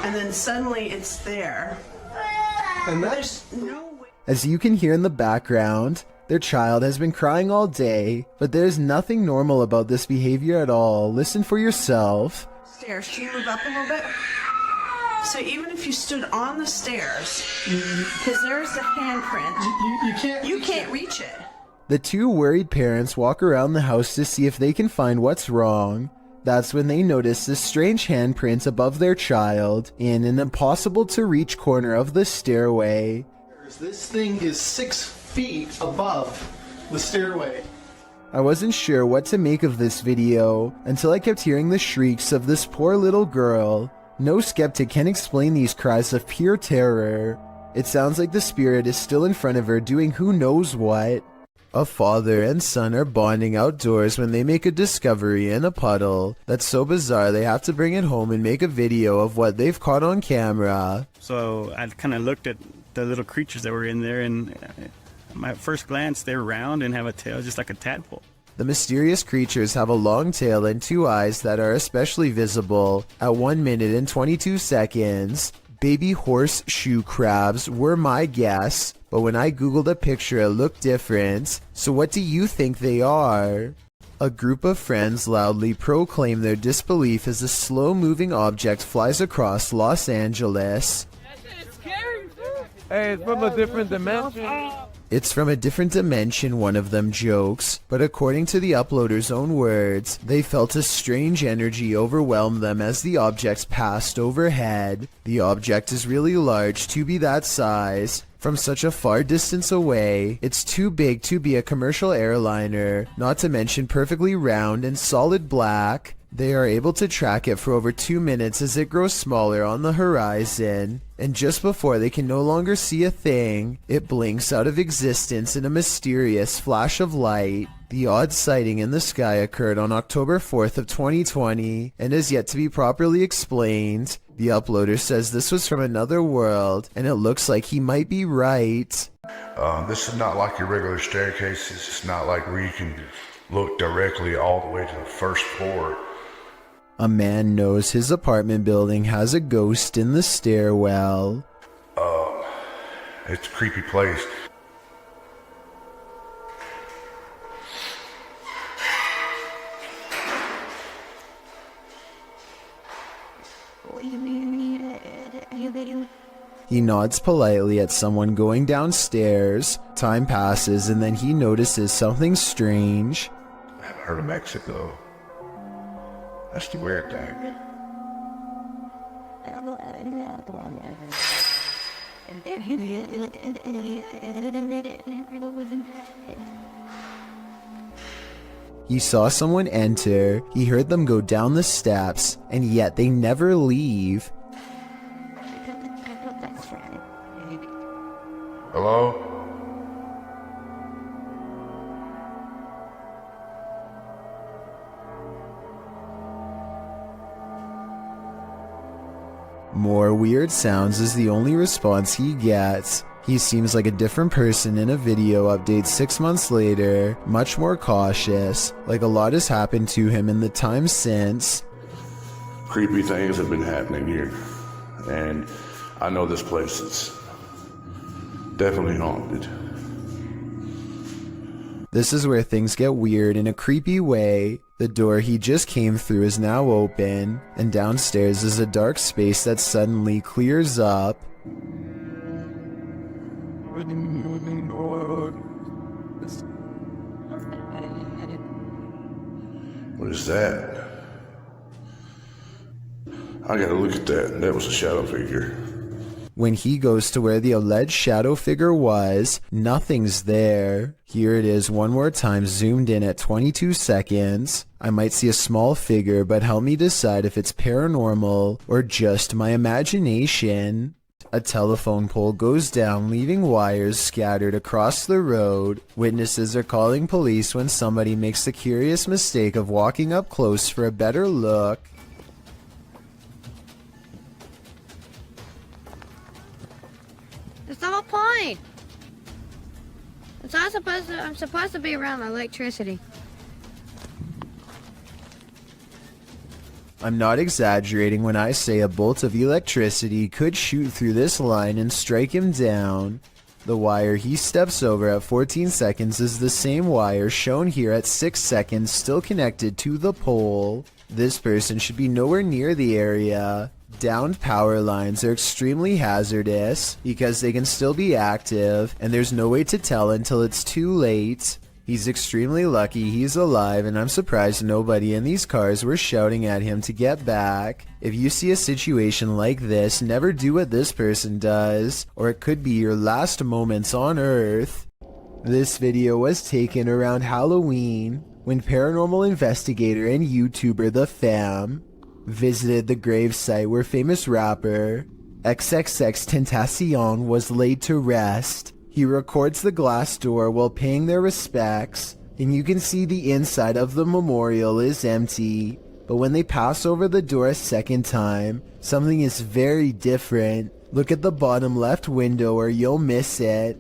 and then suddenly it's there. And there's no way. As you can hear in the background, their child has been crying all day, but there's nothing normal about this behavior at all. Listen for yourself. Stairs, can you move up a little bit? So even if you stood on the stairs, because there's the handprint, you can't reach it. The two worried parents walk around the house to see if they can find what's wrong. That's when they notice this strange handprint above their child in an impossible to reach corner of the stairway. This thing is 6 feet above the stairway. I wasn't sure what to make of this video until I kept hearing the shrieks of this poor little girl. No skeptic can explain these cries of pure terror. It sounds like the spirit is still in front of her doing who knows what. A father and son are bonding outdoors when they make a discovery in a puddle that's so bizarre they have to bring it home and make a video of what they've caught on camera. So I kind of looked at the little creatures that were in there, and at first glance they're round and have a tail just like a tadpole. The mysterious creatures have a long tail and 2 eyes that are especially visible at 1 minute and 22 seconds. Baby horseshoe crabs were my guess, but when I googled a picture it looked different. So what do you think they are? A group of friends loudly proclaim their disbelief as a slow-moving object flies across Los Angeles. Hey, it's from a different dimension. It's from a different dimension, one of them jokes, but according to the uploader's own words, they felt a strange energy overwhelm them as the objects passed overhead. The object is really large to be that size. From such a far distance away, it's too big to be a commercial airliner, not to mention perfectly round and solid black. They are able to track it for over 2 minutes as it grows smaller on the horizon, and just before they can no longer see a thing, it blinks out of existence in a mysterious flash of light. The odd sighting in the sky occurred on October 4th of 2020 and is yet to be properly explained. The uploader says this was from another world, and it looks like he might be right. This is not like your regular staircase. It's not like where you can look directly all the way to the first floor. A man knows his apartment building has a ghost in the stairwell. It's a creepy place. He nods politely at someone going downstairs. Time passes and then he notices something strange. I haven't heard of Mexico. That's the weird thing. He saw someone enter, he heard them go down the steps, and yet they never leave. Hello? More weird sounds is the only response he gets. He seems like a different person in a video update 6 months later, much more cautious, like a lot has happened to him in the time since. Creepy things have been happening here, and I know this place is definitely haunted. This is where things get weird in a creepy way. The door he just came through is now open, and downstairs is a dark space that suddenly clears up. What is that? I gotta look at that. That was a shadow figure. When he goes to where the alleged shadow figure was, nothing's there. Here it is one more time, zoomed in at 22 seconds. I might see a small figure, but help me decide if it's paranormal or just my imagination. A telephone pole goes down, leaving wires scattered across the road. Witnesses are calling police when somebody makes the curious mistake of walking up close for a better look. That's the whole point. I'm supposed to be around electricity. I'm not exaggerating when I say a bolt of electricity could shoot through this line and strike him down. The wire he steps over at 14 seconds is the same wire shown here at 6 seconds, still connected to the pole. This person should be nowhere near the area. Downed power lines are extremely hazardous because they can still be active, and there's no way to tell until it's too late. He's extremely lucky he's alive, and I'm surprised nobody in these cars were shouting at him to get back. If you see a situation like this, never do what this person does, or it could be your last moments on Earth. This video was taken around Halloween, when paranormal investigator and YouTuber The Fam visited the gravesite where famous rapper XXXTentacion was laid to rest. He records the glass door while paying their respects, and you can see the inside of the memorial is empty. But when they pass over the door a second time, something is very different. Look at the bottom left window or you'll miss it.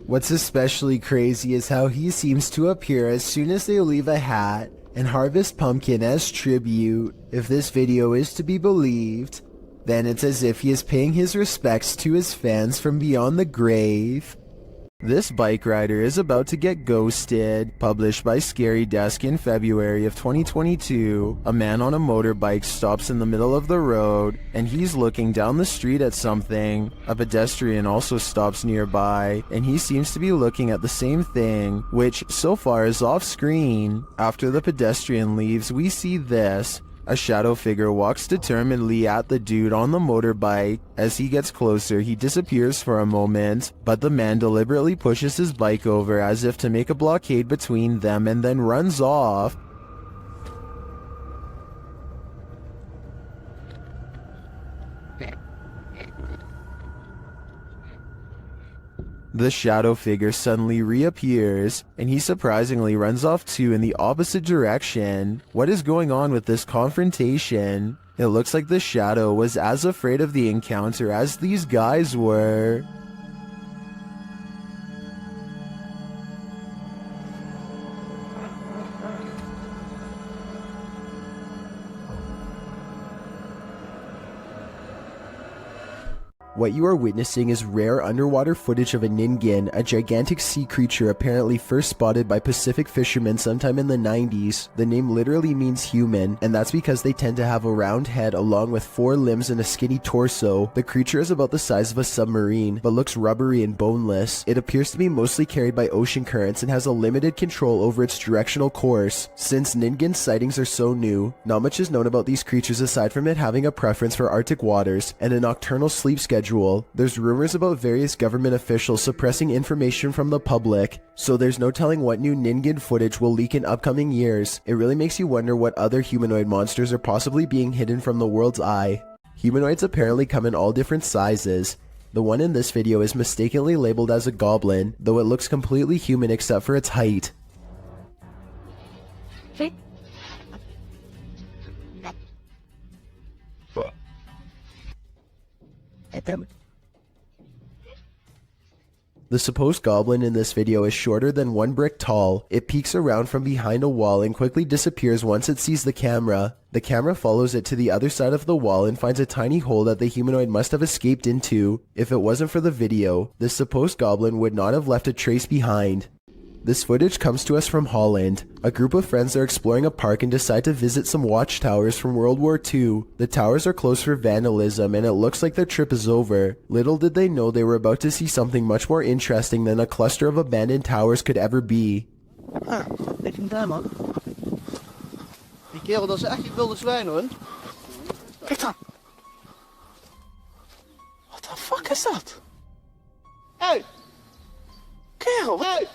What's especially crazy is how he seems to appear as soon as they leave a hat and harvest pumpkin as tribute. If this video is to be believed, then it's as if he is paying his respects to his fans from beyond the grave. This bike rider is about to get ghosted. Published by Scary Desk in February of 2022, a man on a motorbike stops in the middle of the road, and he's looking down the street at something. A pedestrian also stops nearby, and he seems to be looking at the same thing, which so far is off screen. After the pedestrian leaves, we see this. A shadow figure walks determinedly at the dude on the motorbike. As he gets closer, he disappears for a moment, but the man deliberately pushes his bike over as if to make a blockade between them and then runs off. The shadow figure suddenly reappears, and he surprisingly runs off too in the opposite direction. What is going on with this confrontation? It looks like the shadow was as afraid of the encounter as these guys were. What you are witnessing is rare underwater footage of a ningen, a gigantic sea creature apparently first spotted by Pacific fishermen sometime in the 90s. The name literally means human, and that's because they tend to have a round head along with 4 limbs and a skinny torso. The creature is about the size of a submarine, but looks rubbery and boneless. It appears to be mostly carried by ocean currents and has a limited control over its directional course. Since ningen sightings are so new, not much is known about these creatures aside from it having a preference for Arctic waters and a nocturnal sleep schedule. There's rumors about various government officials suppressing information from the public, so there's no telling what new ningen footage will leak in upcoming years. It really makes you wonder what other humanoid monsters are possibly being hidden from the world's eye. Humanoids apparently come in all different sizes. The one in this video is mistakenly labeled as a goblin, though it looks completely human except for its height. The supposed goblin in this video is shorter than 1 brick tall. It peeks around from behind a wall and quickly disappears once it sees the camera. The camera follows it to the other side of the wall and finds a tiny hole that the humanoid must have escaped into. If it wasn't for the video, this supposed goblin would not have left a trace behind. This footage comes to us from Holland. A group of friends are exploring a park and decide to visit some watchtowers from World War II. The towers are closed for vandalism and it looks like their trip is over. Little did they know they were about to see something much more interesting than a cluster of abandoned towers could ever be. Ah, ligt hem daar, man. Die kerel, dat is echt geen wilde zwijn, hoor. Kijk dan. What the fuck is dat? Hey! Kerel, hey!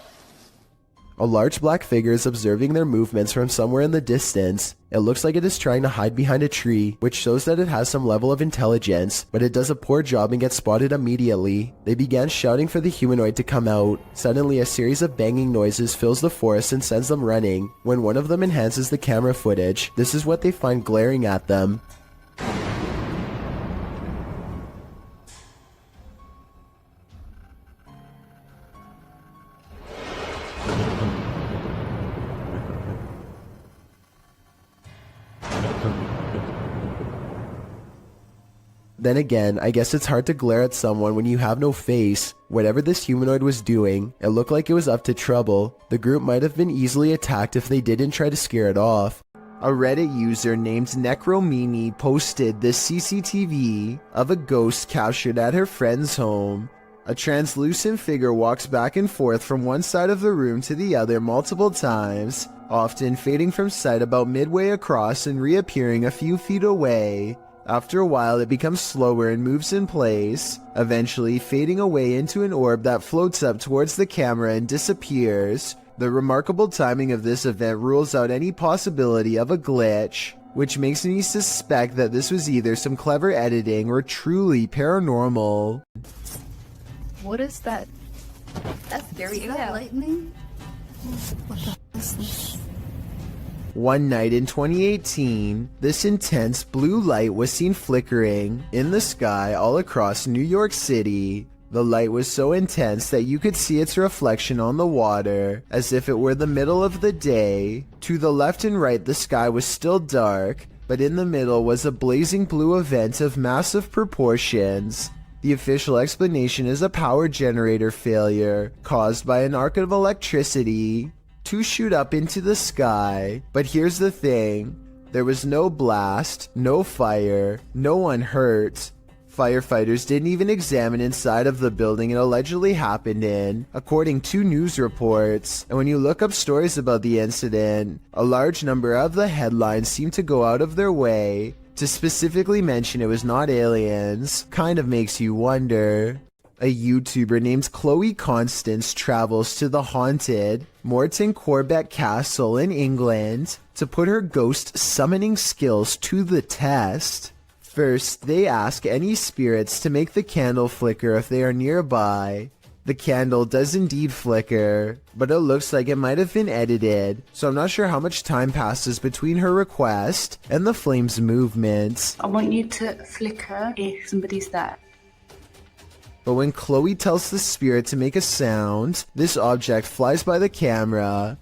A large black figure is observing their movements from somewhere in the distance. It looks like it is trying to hide behind a tree, which shows that it has some level of intelligence, but it does a poor job and gets spotted immediately. They began shouting for the humanoid to come out. Suddenly, a series of banging noises fills the forest and sends them running. When one of them enhances the camera footage, this is what they find glaring at them. Then again, I guess it's hard to glare at someone when you have no face. Whatever this humanoid was doing, it looked like it was up to trouble. The group might have been easily attacked if they didn't try to scare it off. A Reddit user named Necromini posted this CCTV of a ghost captured at her friend's home. A translucent figure walks back and forth from one side of the room to the other multiple times, often fading from sight about midway across and reappearing a few feet away. After a while, it becomes slower and moves in place, eventually fading away into an orb that floats up towards the camera and disappears. The remarkable timing of this event rules out any possibility of a glitch, which makes me suspect that this was either some clever editing or truly paranormal. What is that? That's scary. Is that lightning? What the is this? One night in 2018, this intense blue light was seen flickering in the sky all across New York City. The light was so intense that you could see its reflection on the water, as if it were the middle of the day. To the left and right, the sky was still dark, but in the middle was a blazing blue event of massive proportions. The official explanation is a power generator failure caused by an arc of electricity to shoot up into the sky. But here's the thing, there was no blast, no fire, no one hurt. Firefighters didn't even examine inside of the building it allegedly happened in, according to news reports. And when you look up stories about the incident, a large number of the headlines seem to go out of their way to specifically mention it was not aliens. Kind of makes you wonder. A YouTuber named Chloe Constance travels to the haunted Morton Corbett Castle in England to put her ghost summoning skills to the test. First, they ask any spirits to make the candle flicker if they are nearby. The candle does indeed flicker, but it looks like it might have been edited, so I'm not sure how much time passes between her request and the flame's movement. I want you to flicker if somebody's there. But when Chloe tells the spirit to make a sound, this object flies by the camera.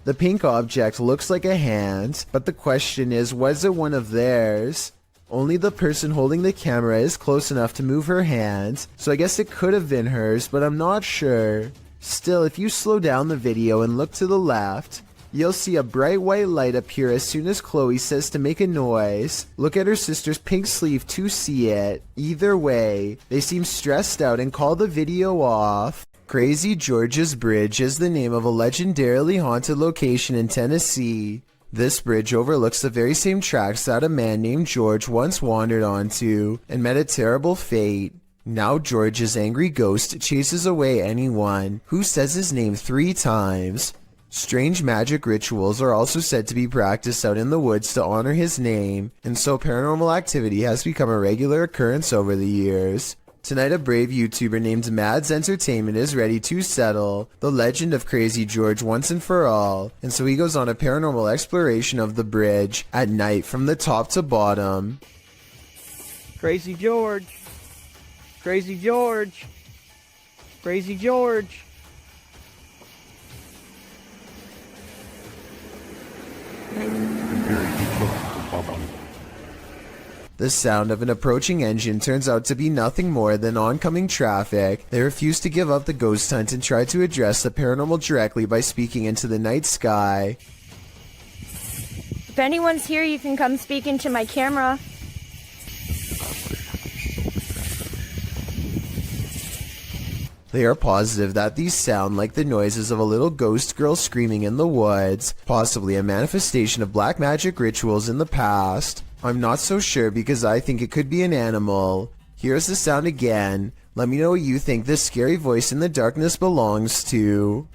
The pink object looks like a hand, but the question is, was it one of theirs? Only the person holding the camera is close enough to move her hand, so I guess it could have been hers, but I'm not sure. Still, if you slow down the video and look to the left, you'll see a bright white light appear as soon as Chloe says to make a noise. Look at her sister's pink sleeve to see it. Either way, they seem stressed out and call the video off. Crazy George's Bridge is the name of a legendarily haunted location in Tennessee. This bridge overlooks the very same tracks that a man named George once wandered onto and met a terrible fate. Now George's angry ghost chases away anyone who says his name 3 times. Strange magic rituals are also said to be practiced out in the woods to honor his name, and so paranormal activity has become a regular occurrence over the years. Tonight, a brave YouTuber named Mads Entertainment is ready to settle the legend of Crazy George once and for all, and so he goes on a paranormal exploration of the bridge at night from the top to bottom. Crazy George! Crazy George! Crazy George! The sound of an approaching engine turns out to be nothing more than oncoming traffic. They refuse to give up the ghost hunt and try to address the paranormal directly by speaking into the night sky. If anyone's here, you can come speak into my camera. They are positive that these sound like the noises of a little ghost girl screaming in the woods, possibly a manifestation of black magic rituals in the past. I'm not so sure because I think it could be an animal. Here's the sound again. Let me know what you think this scary voice in the darkness belongs to.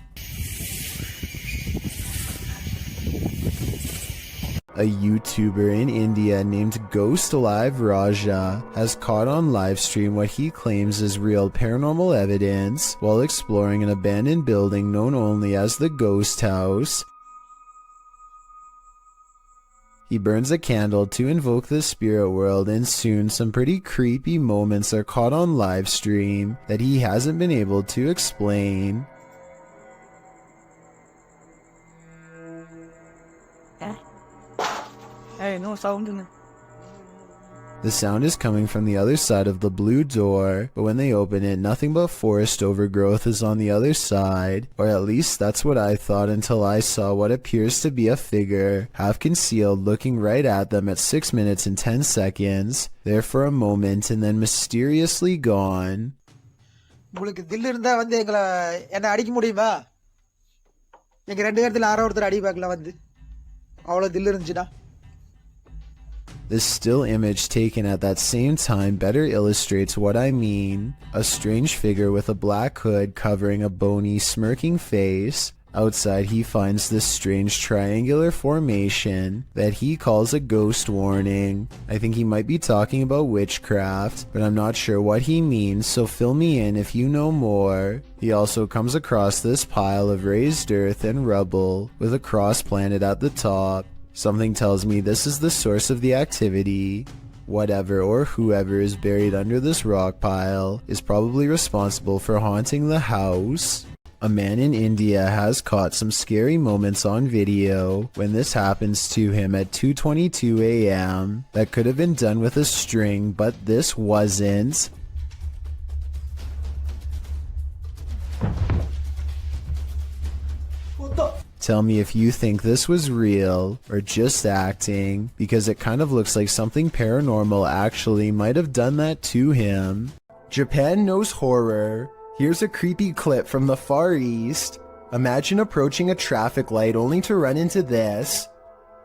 A YouTuber in India named Ghost Live Raja has caught on livestream what he claims is real paranormal evidence while exploring an abandoned building known only as the Ghost House. He burns a candle to invoke the spirit world, and soon some pretty creepy moments are caught on livestream that he hasn't been able to explain. Hey, no sound in it. The sound is coming from the other side of the blue door, but when they open it, nothing but forest overgrowth is on the other side, or at least that's what I thought until I saw what appears to be a figure, half concealed, looking right at them at 6 minutes and 10 seconds, there for a moment and then mysteriously gone. உங்களுக்கு தில் இருந்தா வந்து என்ன அடிக்க முடியுமா? எங்க 2 இடத்துல ஆரோ ஒருத்தர் அடி பார்க்கல வந்து. அவ்வளவு தில் இருந்துச்சுடா. This still image taken at that same time better illustrates what I mean. A strange figure with a black hood covering a bony, smirking face. Outside he finds this strange triangular formation that he calls a ghost warning. I think he might be talking about witchcraft, but I'm not sure what he means, so fill me in if you know more. He also comes across this pile of raised earth and rubble with a cross planted at the top. Something tells me this is the source of the activity. Whatever or whoever is buried under this rock pile is probably responsible for haunting the house. A man in India has caught some scary moments on video when this happens to him at 2:22 a.m. That could have been done with a string, but this wasn't. Tell me if you think this was real or just acting, because it kind of looks like something paranormal actually might have done that to him. Japan knows horror. Here's a creepy clip from the Far East. Imagine approaching a traffic light only to run into this.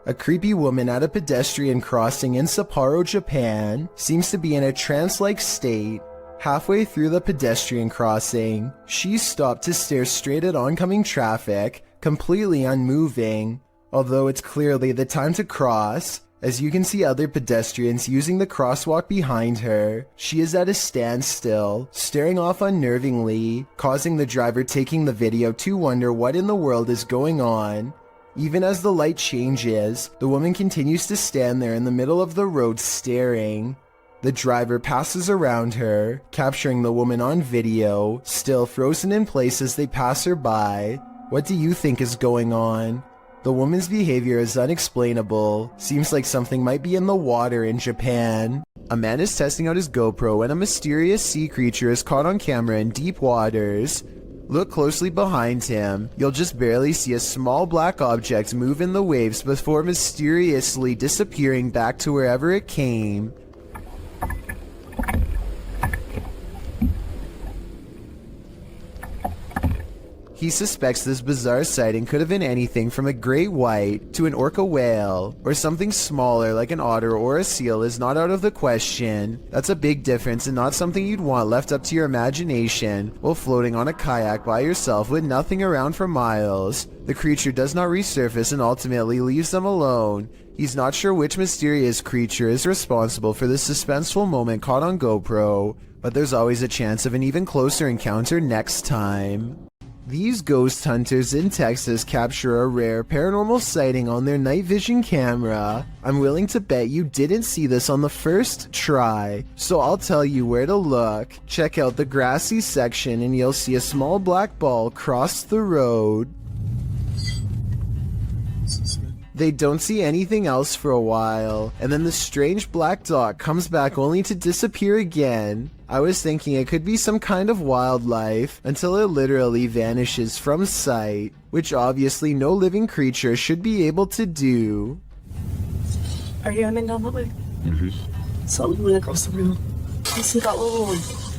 A creepy woman at a pedestrian crossing in Sapporo, Japan, seems to be in a trance-like state. Halfway through the pedestrian crossing, she stopped to stare straight at oncoming traffic, completely unmoving. Although it's clearly the time to cross, as you can see other pedestrians using the crosswalk behind her, she is at a standstill, staring off unnervingly, causing the driver taking the video to wonder what in the world is going on. Even as the light changes, the woman continues to stand there in the middle of the road staring. The driver passes around her, capturing the woman on video, still frozen in place as they pass her by. What do you think is going on? The woman's behavior is unexplainable. Seems like something might be in the water in Japan. A man is testing out his GoPro when a mysterious sea creature is caught on camera in deep waters. Look closely behind him. You'll just barely see a small black object move in the waves before mysteriously disappearing back to wherever it came. He suspects this bizarre sighting could have been anything from a great white to an orca whale, or something smaller like an otter or a seal is not out of the question. That's a big difference and not something you'd want left up to your imagination while floating on a kayak by yourself with nothing around for miles. The creature does not resurface and ultimately leaves them alone. He's not sure which mysterious creature is responsible for this suspenseful moment caught on GoPro, but there's always a chance of an even closer encounter next time. These ghost hunters in Texas capture a rare paranormal sighting on their night vision camera. I'm willing to bet you didn't see this on the first try, so I'll tell you where to look. Check out the grassy section and you'll see a small black ball cross the road. They don't see anything else for a while, and then the strange black dot comes back only to disappear again. I was thinking it could be some kind of wildlife, until it literally vanishes from sight, which obviously no living creature should be able to do. Are you aiming down that way? So we went across the room. You see that little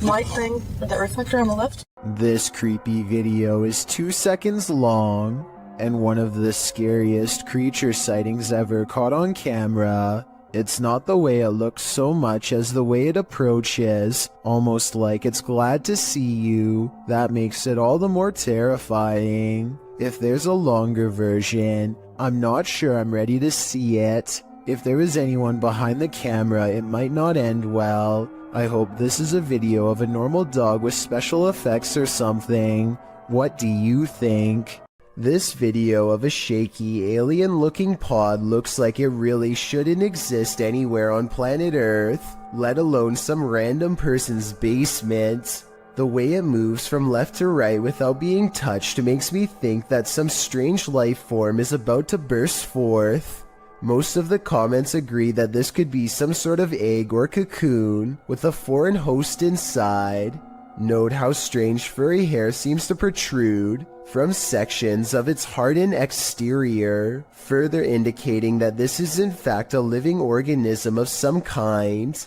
white thing with the reflector on the left? This creepy video is 2 seconds long, and one of the scariest creature sightings ever caught on camera. It's not the way it looks so much as the way it approaches, almost like it's glad to see you. That makes it all the more terrifying. If there's a longer version, I'm not sure I'm ready to see it. If there is anyone behind the camera, it might not end well. I hope this is a video of a normal dog with special effects or something. What do you think? This video of a shaky, alien-looking pod looks like it really shouldn't exist anywhere on planet Earth, let alone some random person's basement. The way it moves from left to right without being touched makes me think that some strange life form is about to burst forth. Most of the comments agree that this could be some sort of egg or cocoon with a foreign host inside. Note how strange furry hair seems to protrude from sections of its hardened exterior, further indicating that this is in fact a living organism of some kind.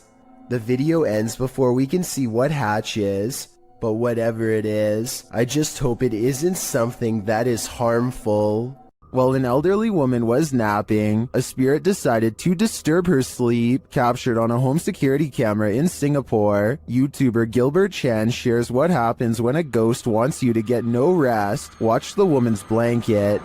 The video ends before we can see what hatches, but whatever it is, I just hope it isn't something that is harmful. While an elderly woman was napping, a spirit decided to disturb her sleep, captured on a home security camera in Singapore. YouTuber Gilbert Chan shares what happens when a ghost wants you to get no rest. Watch the woman's blanket.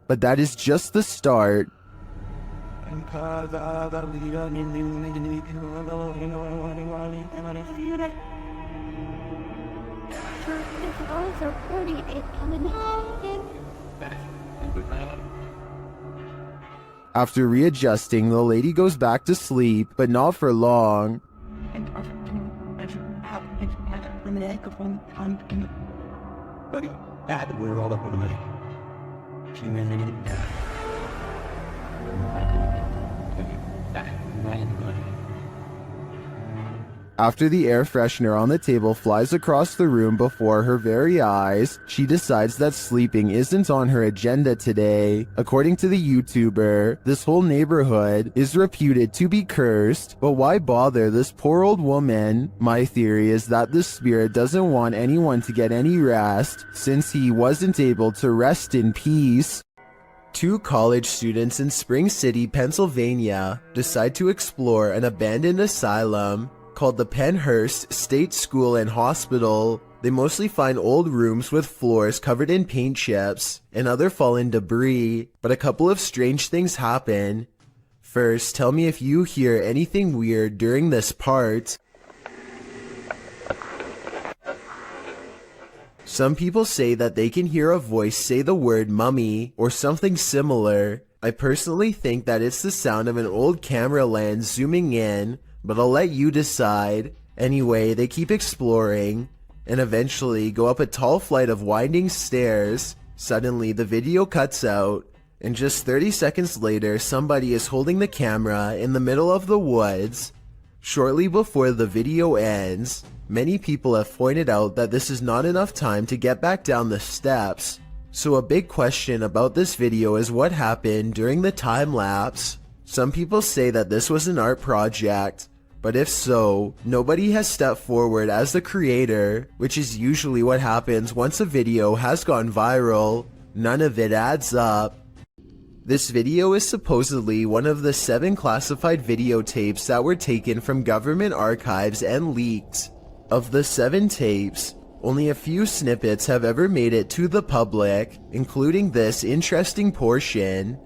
But that is just the start. After readjusting, the lady goes back to sleep, but not for long. After the air freshener on the table flies across the room before her very eyes, she decides that sleeping isn't on her agenda today. According to the YouTuber, this whole neighborhood is reputed to be cursed, but why bother this poor old woman? My theory is that the spirit doesn't want anyone to get any rest, since he wasn't able to rest in peace. Two college students in Spring City, Pennsylvania, decide to explore an abandoned asylum called the Pennhurst State School and Hospital. They mostly find old rooms with floors covered in paint chips and other fallen debris, but a couple of strange things happen. First, tell me if you hear anything weird during this part. Some people say that they can hear a voice say the word mummy or something similar. I personally think that it's the sound of an old camera lens zooming in, but I'll let you decide. Anyway, they keep exploring and eventually go up a tall flight of winding stairs. Suddenly, the video cuts out, and just 30 seconds later, somebody is holding the camera in the middle of the woods. Shortly before the video ends, many people have pointed out that this is not enough time to get back down the steps. So a big question about this video is what happened during the time lapse. Some people say that this was an art project, but if so, nobody has stepped forward as the creator, which is usually what happens once a video has gone viral. None of it adds up. This video is supposedly one of the 7 classified videotapes that were taken from government archives and leaked. Of the 7 tapes, only a few snippets have ever made it to the public, including this interesting portion.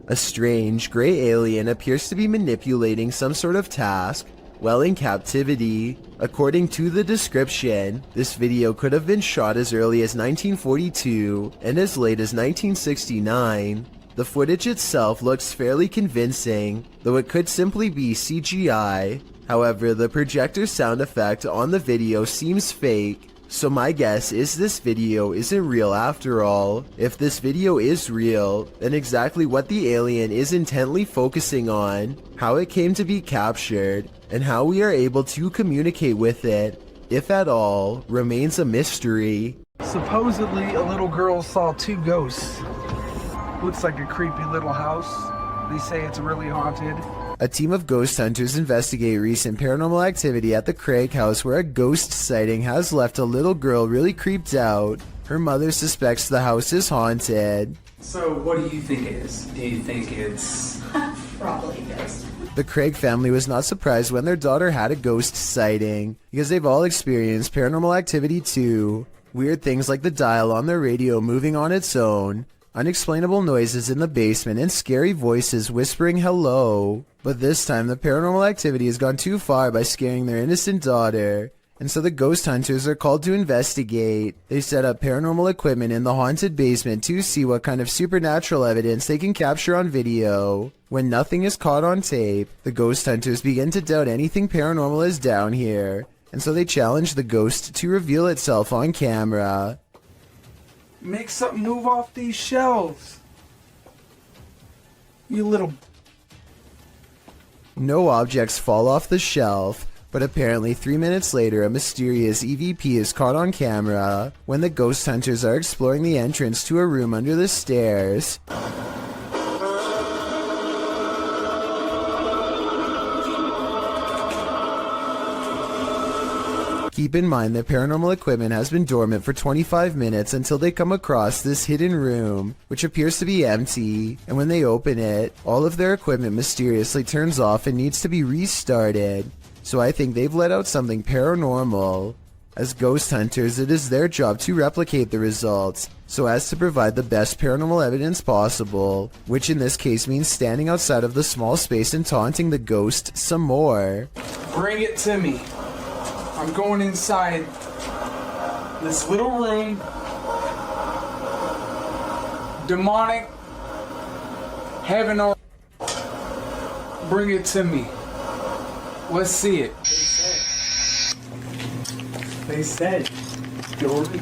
A strange, gray alien appears to be manipulating some sort of task while in captivity. According to the description, this video could have been shot as early as 1942 and as late as 1969. The footage itself looks fairly convincing, though it could simply be CGI. However, the projector sound effect on the video seems fake. So my guess is this video isn't real after all. If this video is real, then exactly what the alien is intently focusing on, how it came to be captured, and how we are able to communicate with it, if at all, remains a mystery. Supposedly, a little girl saw 2 ghosts. Looks like a creepy little house. They say it's really haunted. A team of ghost hunters investigate recent paranormal activity at the Craig house where a ghost sighting has left a little girl really creeped out. Her mother suspects the house is haunted. So what do you think it is? Do you think it's... Probably a ghost. The Craig family was not surprised when their daughter had a ghost sighting, because they've all experienced paranormal activity too. Weird things like the dial on their radio moving on its own, unexplainable noises in the basement, and scary voices whispering hello. But this time, the paranormal activity has gone too far by scaring their innocent daughter, and so the ghost hunters are called to investigate. They set up paranormal equipment in the haunted basement to see what kind of supernatural evidence they can capture on video. When nothing is caught on tape, the ghost hunters begin to doubt anything paranormal is down here, and so they challenge the ghost to reveal itself on camera. Make something move off these shelves. You little... No objects fall off the shelf, but apparently 3 minutes later a mysterious EVP is caught on camera when the ghost hunters are exploring the entrance to a room under the stairs. Keep in mind that paranormal equipment has been dormant for 25 minutes until they come across this hidden room, which appears to be empty, and when they open it, all of their equipment mysteriously turns off and needs to be restarted. So I think they've let out something paranormal. As ghost hunters, it is their job to replicate the results, so as to provide the best paranormal evidence possible, which in this case means standing outside of the small space and taunting the ghost some more. Bring it to me. I'm going inside this little room. Demonic. Heaven or... Bring it to me. Let's see it. They said, Jordan.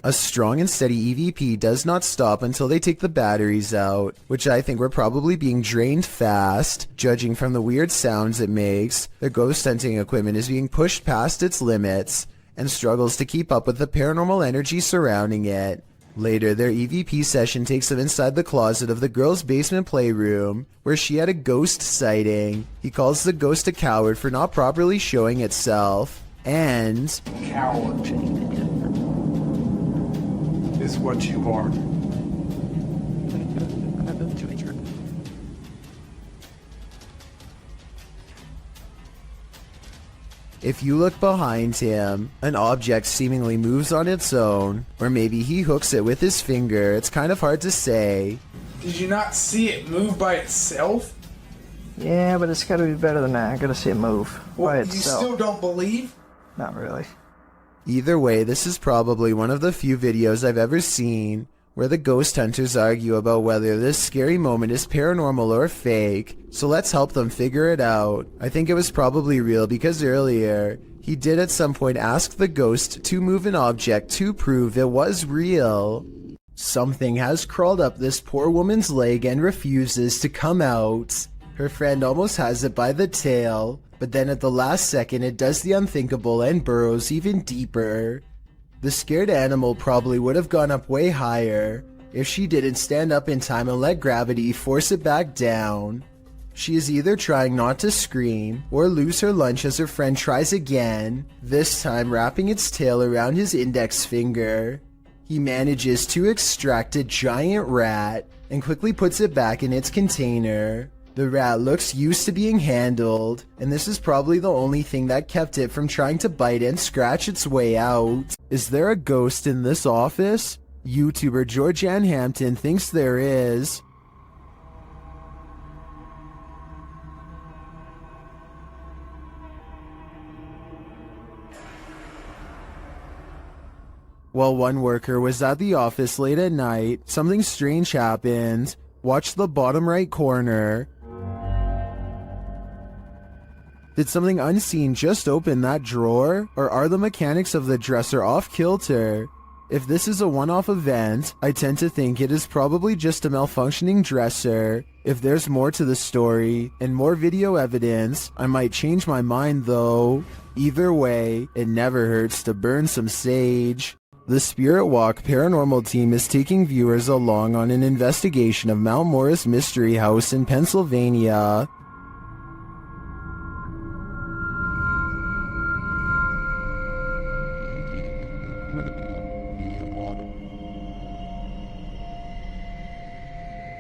A strong and steady EVP does not stop until they take the batteries out, which I think were probably being drained fast. Judging from the weird sounds it makes, the ghost hunting equipment is being pushed past its limits and struggles to keep up with the paranormal energy surrounding it. Later, their EVP session takes them inside the closet of the girl's basement playroom, where she had a ghost sighting. He calls the ghost a coward for not properly showing itself, and... Coward is what you are. If you look behind him, an object seemingly moves on its own, or maybe he hooks it with his finger. It's kind of hard to say. Did you not see it move by itself? Yeah, but it's gotta be better than that. I gotta see it move by itself. You still don't believe? Not really. Either way, this is probably one of the few videos I've ever seen where the ghost hunters argue about whether this scary moment is paranormal or fake, so let's help them figure it out. I think it was probably real because earlier, he did at some point ask the ghost to move an object to prove it was real. Something has crawled up this poor woman's leg and refuses to come out. Her friend almost has it by the tail, but then at the last second it does the unthinkable and burrows even deeper. The scared animal probably would have gone up way higher if she didn't stand up in time and let gravity force it back down. She is either trying not to scream or lose her lunch as her friend tries again, this time wrapping its tail around his index finger. He manages to extract a giant rat and quickly puts it back in its container. The rat looks used to being handled, and this is probably the only thing that kept it from trying to bite and scratch its way out. Is there a ghost in this office? YouTuber Georgianne Hampton thinks there is. While one worker was at the office late at night, something strange happened. Watch the bottom right corner. Did something unseen just open that drawer? Or are the mechanics of the dresser off kilter? If this is a one-off event, I tend to think it is probably just a malfunctioning dresser. If there's more to the story, and more video evidence, I might change my mind though. Either way, it never hurts to burn some sage. The Spirit Walk paranormal team is taking viewers along on an investigation of Mount Morris Mystery House in Pennsylvania.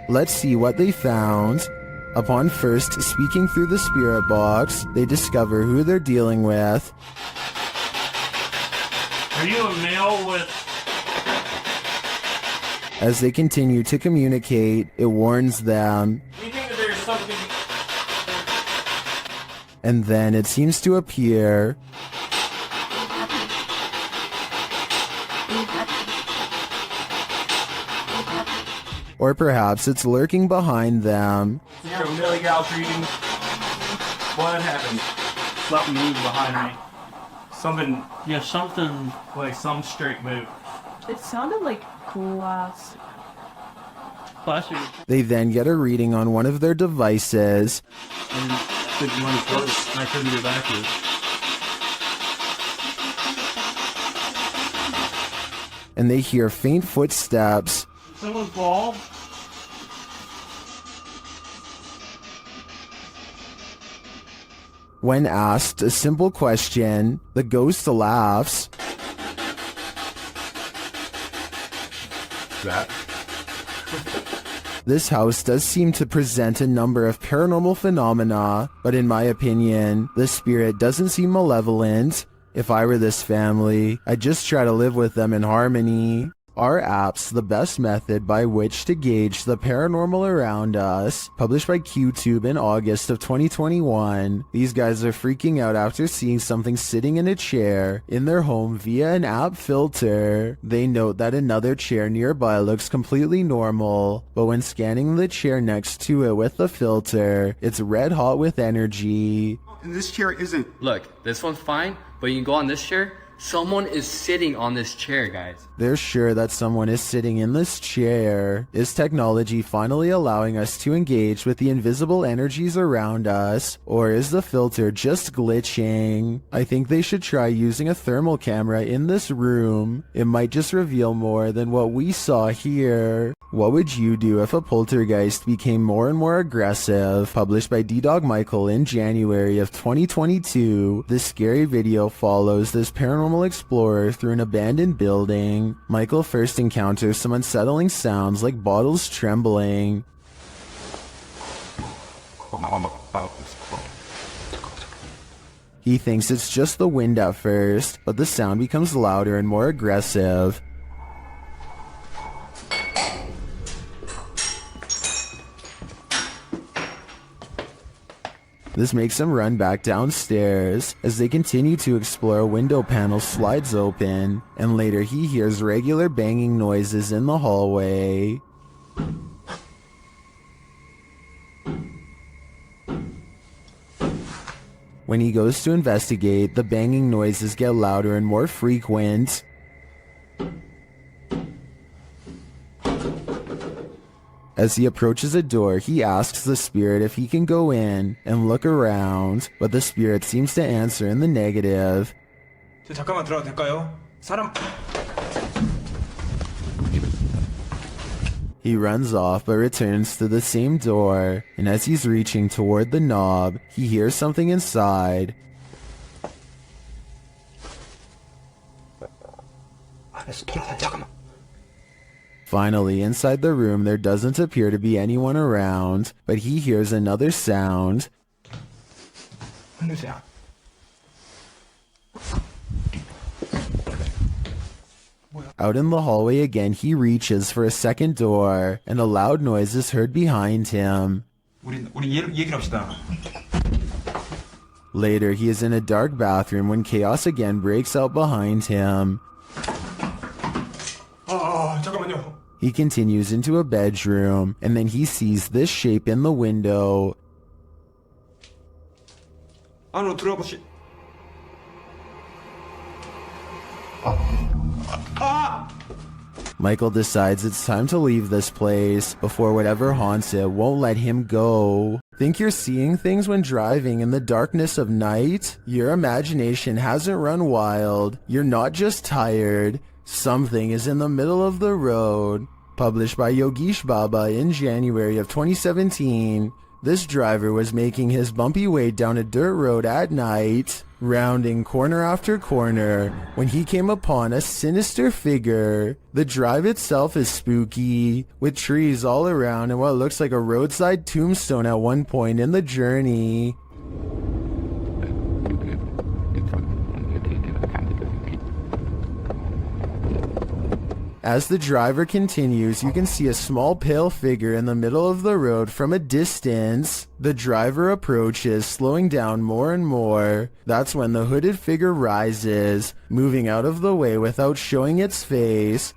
Let's see what they found. Upon first speaking through the spirit box, they discover who they're dealing with. Are you a male with... As they continue to communicate, it warns them. You think that there's something... And then it seems to appear. Or perhaps it's lurking behind them. You're a Millie Gal's reading. What happened? Something moved behind me. Something, yeah, something, like some straight move. It sounded like glass. Plastic. They then get a reading on one of their devices. And I couldn't get back to it. And they hear faint footsteps. Someone's bald. When asked a simple question, the ghost laughs. That? This house does seem to present a number of paranormal phenomena, but in my opinion, the spirit doesn't seem malevolent. If I were this family, I'd just try to live with them in harmony. Are apps the best method by which to gauge the paranormal around us? Published by QTube in August of 2021. These guys are freaking out after seeing something sitting in a chair in their home via an app filter. They note that another chair nearby looks completely normal, but when scanning the chair next to it with the filter, it's red hot with energy. This chair isn't. Look, this one's fine, but you can go on this chair. Someone is sitting on this chair, guys. They're sure that someone is sitting in this chair. Is technology finally allowing us to engage with the invisible energies around us? Or is the filter just glitching? I think they should try using a thermal camera in this room. It might just reveal more than what we saw here. What would you do if a poltergeist became more and more aggressive? Published by D-Dog Michael in January of 2022, this scary video follows this paranormal explorer through an abandoned building. Michael first encounters some unsettling sounds like bottles trembling. He thinks it's just the wind at first, but the sound becomes louder and more aggressive. This makes him run back downstairs. As they continue to explore, a window panel slides open, and later he hears regular banging noises in the hallway. When he goes to investigate, the banging noises get louder and more frequent. As he approaches a door, he asks the spirit if he can go in and look around, but the spirit seems to answer in the negative. 잠깐만 들어가도 될까요? 사람. He runs off but returns to the same door, and as he's reaching toward the knob, he hears something inside. Finally, inside the room, there doesn't appear to be anyone around, but he hears another sound. Out in the hallway again, he reaches for a second door, and a loud noise is heard behind him. Later, he is in a dark bathroom when chaos again breaks out behind him. 잠깐만요. He continues into a bedroom, and then he sees this shape in the window. 안으로 들어가 보시. Michael decides it's time to leave this place before whatever haunts it won't let him go. Think you're seeing things when driving in the darkness of night? Your imagination hasn't run wild. You're not just tired. Something is in the middle of the road. Published by Yogesh Baba in January of 2017. This driver was making his bumpy way down a dirt road at night, rounding corner after corner, when he came upon a sinister figure. The drive itself is spooky, with trees all around and what looks like a roadside tombstone at one point in the journey. As the driver continues, you can see a small pale figure in the middle of the road from a distance. The driver approaches, slowing down more and more. That's when the hooded figure rises, moving out of the way without showing its face.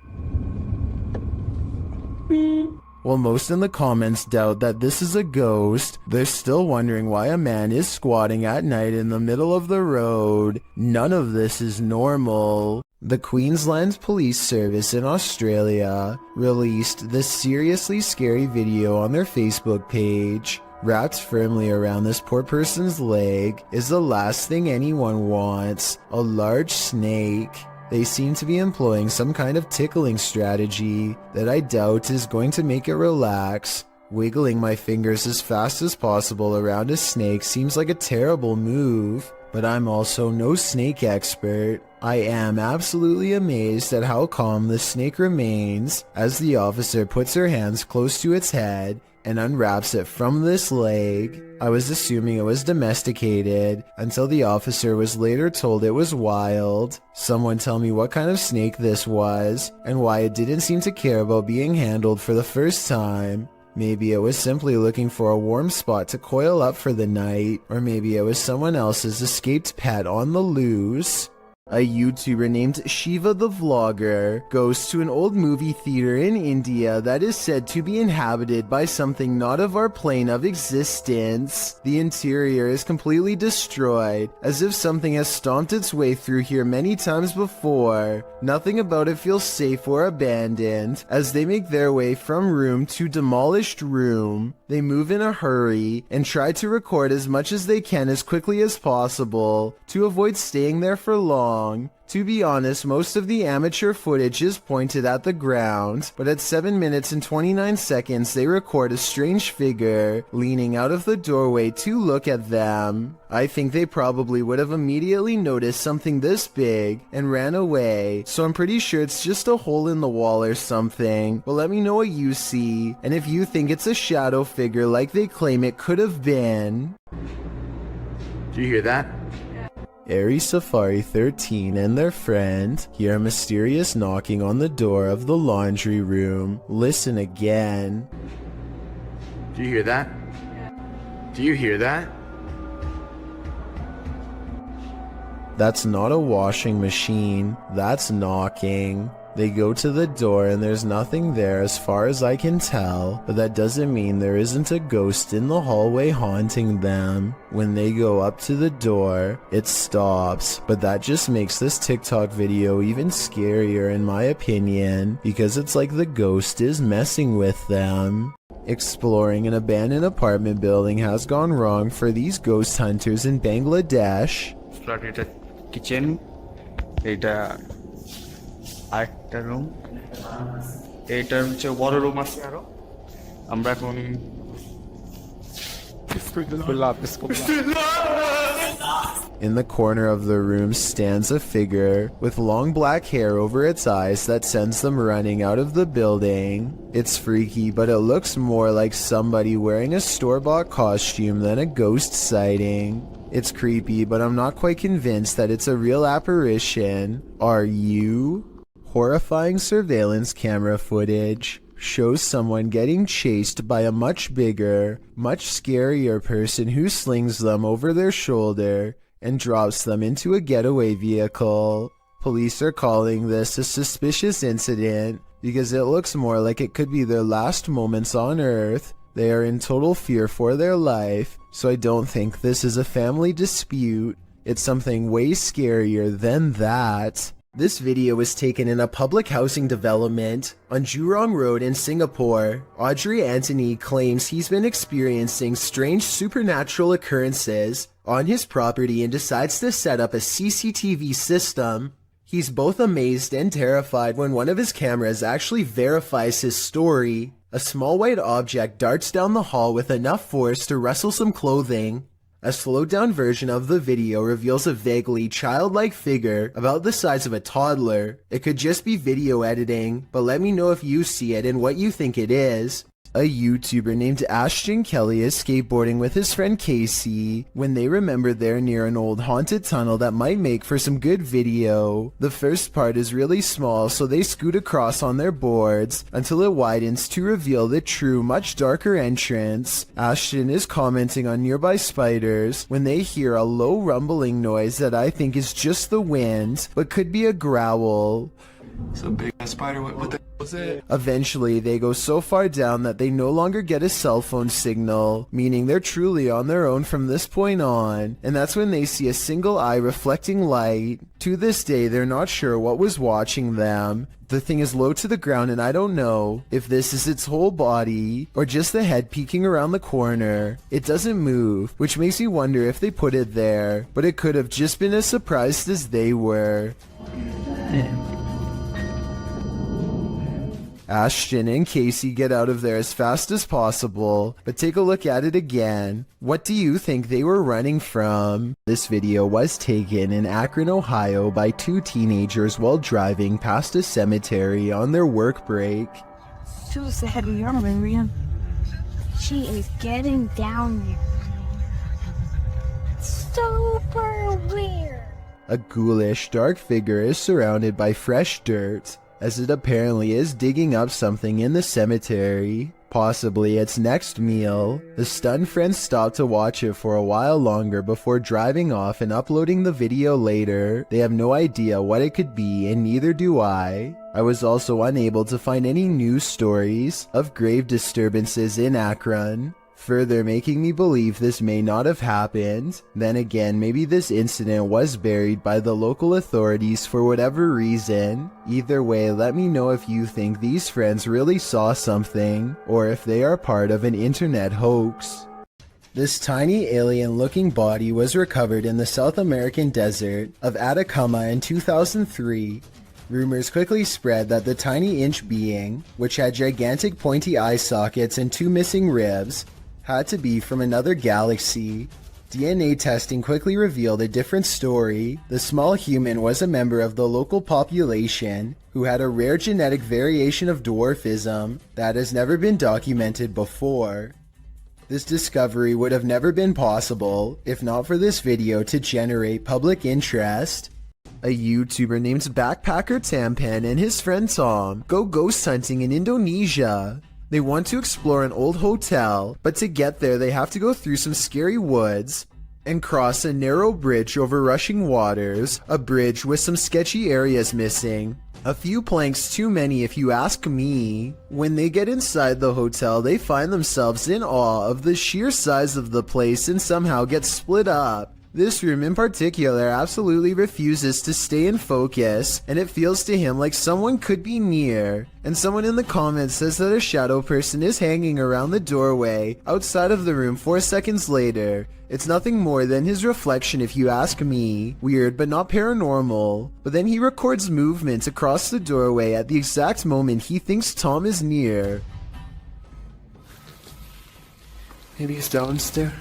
While most in the comments doubt that this is a ghost, they're still wondering why a man is squatting at night in the middle of the road. None of this is normal. The Queensland Police Service in Australia released this seriously scary video on their Facebook page. Wrapped firmly around this poor person's leg is the last thing anyone wants, a large snake. They seem to be employing some kind of tickling strategy that I doubt is going to make it relax. Wiggling my fingers as fast as possible around a snake seems like a terrible move, but I'm also no snake expert. I am absolutely amazed at how calm the snake remains as the officer puts her hands close to its head and unwraps it from this leg. I was assuming it was domesticated until the officer was later told it was wild. Someone tell me what kind of snake this was and why it didn't seem to care about being handled for the first time. Maybe it was simply looking for a warm spot to coil up for the night, or maybe it was someone else's escaped pet on the loose. A YouTuber named Shiva the Vlogger goes to an old movie theater in India that is said to be inhabited by something not of our plane of existence. The interior is completely destroyed, as if something has stomped its way through here many times before. Nothing about it feels safe or abandoned, as they make their way from room to demolished room. They move in a hurry and try to record as much as they can as quickly as possible to avoid staying there for long. To be honest, most of the amateur footage is pointed at the ground, but at 7 minutes and 29 seconds they record a strange figure leaning out of the doorway to look at them. I think they probably would have immediately noticed something this big and ran away, so I'm pretty sure it's just a hole in the wall or something, but let me know what you see, and if you think it's a shadow figure like they claim it could have been. Do you hear that? Aries Safari 13 and their friend hear a mysterious knocking on the door of the laundry room. Listen again. Do you hear that? Do you hear that? That's not a washing machine. That's knocking. They go to the door and there's nothing there as far as I can tell, but that doesn't mean there isn't a ghost in the hallway haunting them. When they go up to the door, it stops, but that just makes this TikTok video even scarier in my opinion, because it's like the ghost is messing with them. Exploring an abandoned apartment building has gone wrong for these ghost hunters in Bangladesh. Kitchen, এটা আরেকটা room, এইটা হচ্ছে বড় room আছে আরো। আমরা এখন In the corner of the room stands a figure with long black hair over its eyes that sends them running out of the building. It's freaky, but it looks more like somebody wearing a store-bought costume than a ghost sighting. It's creepy, but I'm not quite convinced that it's a real apparition. Are you? Horrifying surveillance camera footage shows someone getting chased by a much bigger, much scarier person who slings them over their shoulder and drops them into a getaway vehicle. Police are calling this a suspicious incident because it looks more like it could be their last moments on Earth. They are in total fear for their life, so I don't think this is a family dispute. It's something way scarier than that. This video was taken in a public housing development on Jurong Road in Singapore. Audrey Anthony claims he's been experiencing strange supernatural occurrences on his property and decides to set up a CCTV system. He's both amazed and terrified when one of his cameras actually verifies his story. A small white object darts down the hall with enough force to rustle some clothing. A slowed-down version of the video reveals a vaguely childlike figure about the size of a toddler. It could just be video editing, but let me know if you see it and what you think it is. A YouTuber named Ashton Kelly is skateboarding with his friend Casey when they remember they're near an old haunted tunnel that might make for some good video. The first part is really small, so they scoot across on their boards until it widens to reveal the true, much darker entrance. Ashton is commenting on nearby spiders when they hear a low rumbling noise that I think is just the wind, but could be a growl. It's a big ass spider. What the hell was it? Eventually, they go so far down that they no longer get a cell phone signal, meaning they're truly on their own from this point on, and that's when they see a single eye reflecting light. To this day, they're not sure what was watching them. The thing is low to the ground and I don't know if this is its whole body or just the head peeking around the corner. It doesn't move, which makes me wonder if they put it there, but it could have just been as surprised as they were. Ashton and Casey get out of there as fast as possible, but take a look at it again. What do you think they were running from? This video was taken in Akron, Ohio by two teenagers while driving past a cemetery on their work break. So sad we are, Marian. She is getting down here. Super weird. A ghoulish, dark figure is surrounded by fresh dirt, as it apparently is digging up something in the cemetery. Possibly its next meal. The stunned friends stopped to watch it for a while longer before driving off and uploading the video later. They have no idea what it could be, and neither do I. I was also unable to find any news stories of grave disturbances in Akron, further making me believe this may not have happened. Then again, maybe this incident was buried by the local authorities for whatever reason. Either way, let me know if you think these friends really saw something, or if they are part of an internet hoax. This tiny alien-looking body was recovered in the South American desert of Atacama in 2003. Rumors quickly spread that the tiny inch being, which had gigantic pointy eye sockets and 2 missing ribs, had to be from another galaxy. DNA testing quickly revealed a different story. The small human was a member of the local population who had a rare genetic variation of dwarfism that has never been documented before. This discovery would have never been possible if not for this video to generate public interest. A YouTuber named Backpacker Tampan and his friend Tom go ghost hunting in Indonesia. They want to explore an old hotel, but to get there they have to go through some scary woods and cross a narrow bridge over rushing waters, a bridge with some sketchy areas missing. A few planks too many if you ask me. When they get inside the hotel, they find themselves in awe of the sheer size of the place and somehow get split up. This room in particular absolutely refuses to stay in focus, and it feels to him like someone could be near. And someone in the comments says that a shadow person is hanging around the doorway outside of the room 4 seconds later. It's nothing more than his reflection if you ask me. Weird but not paranormal. But then he records movements across the doorway at the exact moment he thinks Tom is near. Maybe he's downstairs.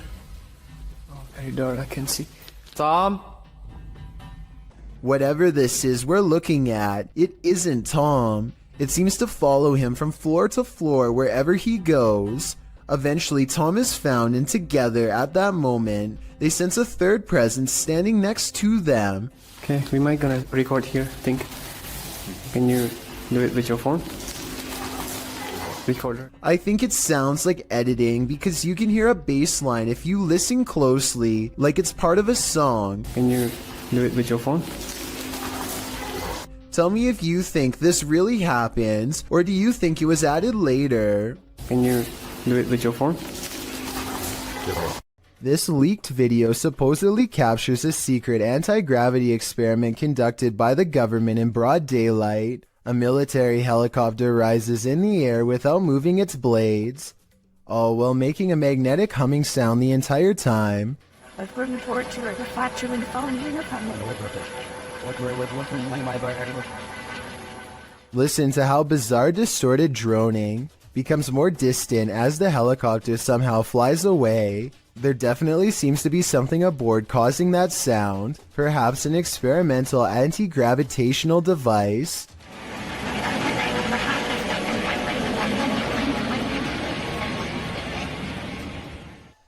Very dark, I can see. Tom? Whatever this is we're looking at, it isn't Tom. It seems to follow him from floor to floor wherever he goes. Eventually, Tom is found, and together at that moment, they sense a third presence standing next to them. Okay, we might gonna record here, I think. Can you do it with your phone? Recorder. I think it sounds like editing because you can hear a bass line if you listen closely, like it's part of a song. Can you do it with your phone? Tell me if you think this really happens, or do you think it was added later? Can you do it with your phone? This leaked video supposedly captures a secret anti-gravity experiment conducted by the government in broad daylight. A military helicopter rises in the air without moving its blades, all while making a magnetic humming sound the entire time. Listen to how bizarre distorted droning becomes more distant as the helicopter somehow flies away. There definitely seems to be something aboard causing that sound, perhaps an experimental anti-gravitational device.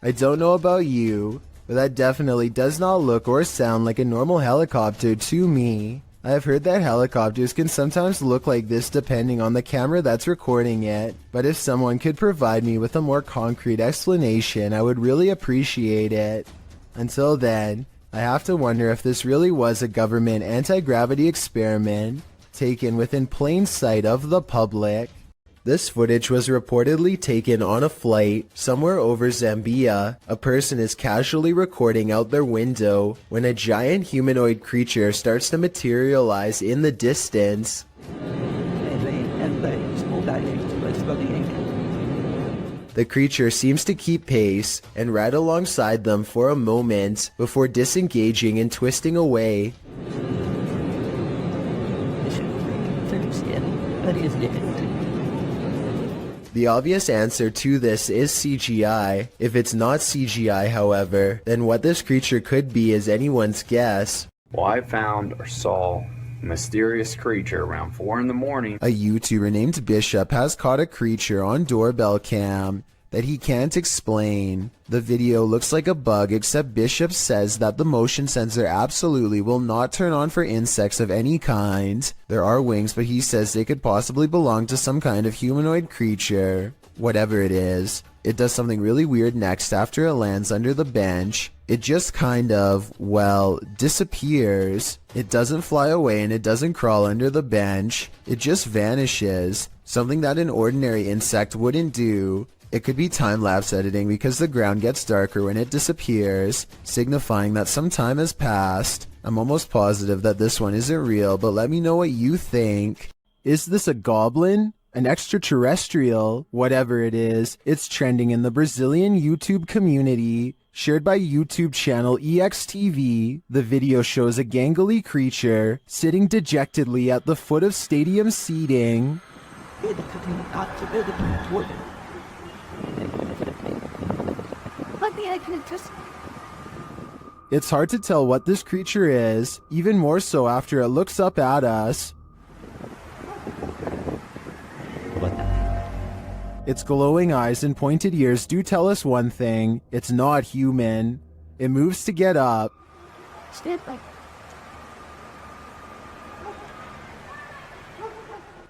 I don't know about you, but that definitely does not look or sound like a normal helicopter to me. I have heard that helicopters can sometimes look like this depending on the camera that's recording it, but if someone could provide me with a more concrete explanation, I would really appreciate it. Until then, I have to wonder if this really was a government anti-gravity experiment taken within plain sight of the public. This footage was reportedly taken on a flight somewhere over Zambia. A person is casually recording out their window when a giant humanoid creature starts to materialize in the distance. The creature seems to keep pace and ride alongside them for a moment before disengaging and twisting away. The obvious answer to this is CGI. If it's not CGI, however, then what this creature could be is anyone's guess. Well, I found or saw a mysterious creature around 4 in the morning. A YouTuber named Bishop has caught a creature on doorbell cam that he can't explain. The video looks like a bug, except Bishop says that the motion sensor absolutely will not turn on for insects of any kind. There are wings, but he says they could possibly belong to some kind of humanoid creature. whatever it is. It does something really weird next after it lands under the bench. It just kind of, well, disappears. It doesn't fly away and it doesn't crawl under the bench. It just vanishes. Something that an ordinary insect wouldn't do. It could be time-lapse editing because the ground gets darker when it disappears, signifying that some time has passed. I'm almost positive that this one isn't real, but let me know what you think. Is this a goblin? An extraterrestrial? Whatever it is, it's trending in the Brazilian YouTube community. Shared by YouTube channel EXTV, the video shows a gangly creature sitting dejectedly at the foot of stadium seating. It's hard to tell what this creature is, even more so after it looks up at us. Its glowing eyes and pointed ears do tell us one thing: it's not human. It moves to get up.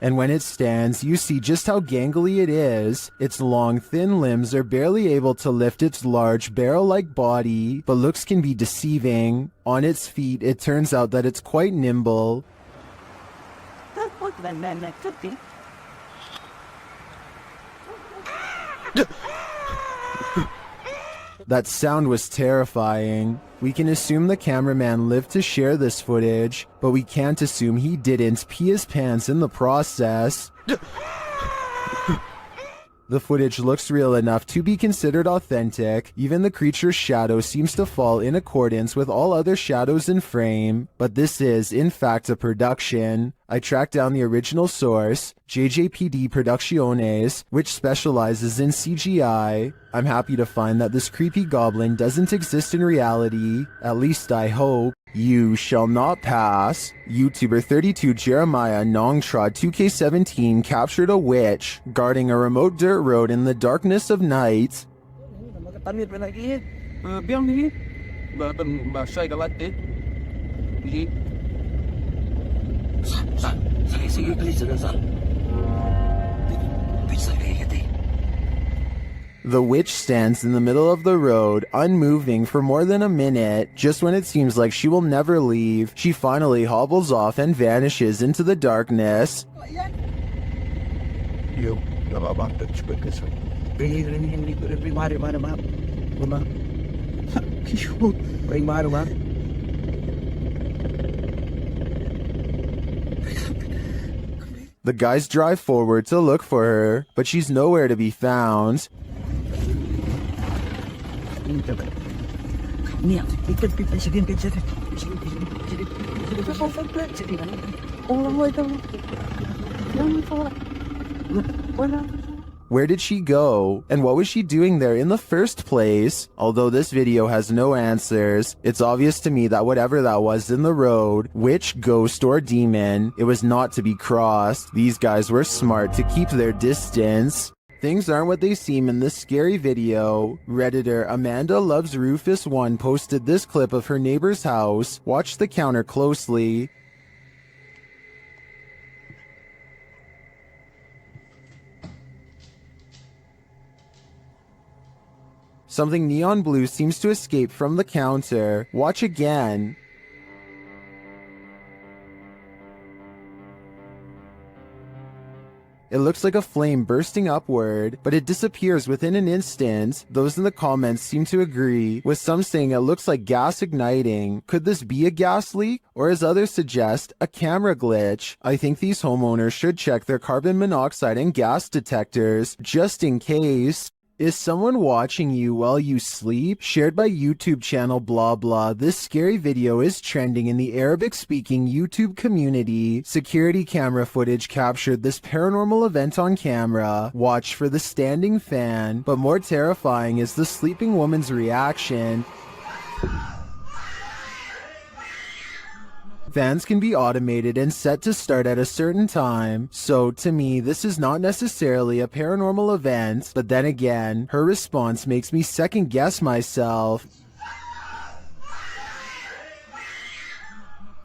And when it stands, you see just how gangly it is. Its long, thin limbs are barely able to lift its large, barrel-like body, but looks can be deceiving. On its feet, it turns out that it's quite nimble. That sound was terrifying. We can assume the cameraman lived to share this footage, but we can't assume he didn't pee his pants in the process. The footage looks real enough to be considered authentic. Even the creature's shadow seems to fall in accordance with all other shadows in frame, but this is, in fact, a production. I tracked down the original source, JJPD Producciones, which specializes in CGI. I'm happy to find that this creepy goblin doesn't exist in reality, at least I hope. You shall not pass. YouTuber 32 Jeremiah Nongtrod 2K17 captured a witch guarding a remote dirt road in the darkness of night. The witch stands in the middle of the road, unmoving for more than a minute. Just when it seems like she will never leave, she finally hobbles off and vanishes into the darkness. The guys drive forward to look for her, but she's nowhere to be found. Where did she go? And what was she doing there in the first place? Although this video has no answers, it's obvious to me that whatever that was in the road, witch, ghost, or demon, it was not to be crossed. These guys were smart to keep their distance. Things aren't what they seem in this scary video. Redditor Amanda Loves Rufus 1 posted this clip of her neighbor's house. Watch the counter closely. Something neon blue seems to escape from the counter. Watch again. It looks like a flame bursting upward, but it disappears within an instant. Those in the comments seem to agree, with some saying it looks like gas igniting. Could this be a gas leak? Or as others suggest, a camera glitch? I think these homeowners should check their carbon monoxide and gas detectors, just in case. Is someone watching you while you sleep? Shared by YouTube channel blah blah. This scary video is trending in the Arabic-speaking YouTube community. Security camera footage captured this paranormal event on camera. Watch for the standing fan. But more terrifying is the sleeping woman's reaction. Fans can be automated and set to start at a certain time, so to me this is not necessarily a paranormal event, but then again, her response makes me second guess myself.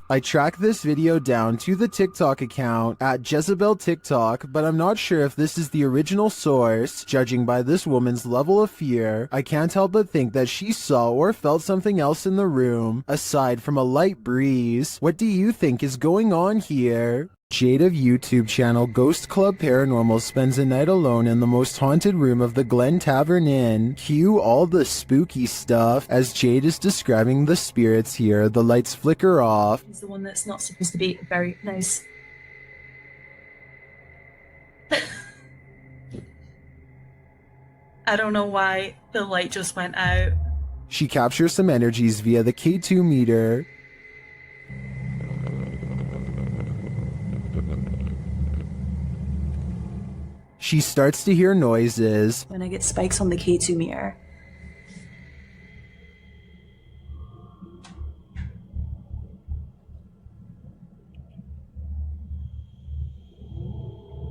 I tracked this video down to the TikTok account at Jezebel TikTok, but I'm not sure if this is the original source. Judging by this woman's level of fear, I can't help but think that she saw or felt something else in the room, aside from a light breeze. What do you think is going on here? Jade of YouTube channel Ghost Club Paranormal spends a night alone in the most haunted room of the Glen Tavern Inn. Cue all the spooky stuff. As Jade is describing the spirits here, the lights flicker off. He's the one that's not supposed to be very nice. I don't know why the light just went out. She captures some energies via the K2 meter. She starts to hear noises. When I get spikes on the K2 meter.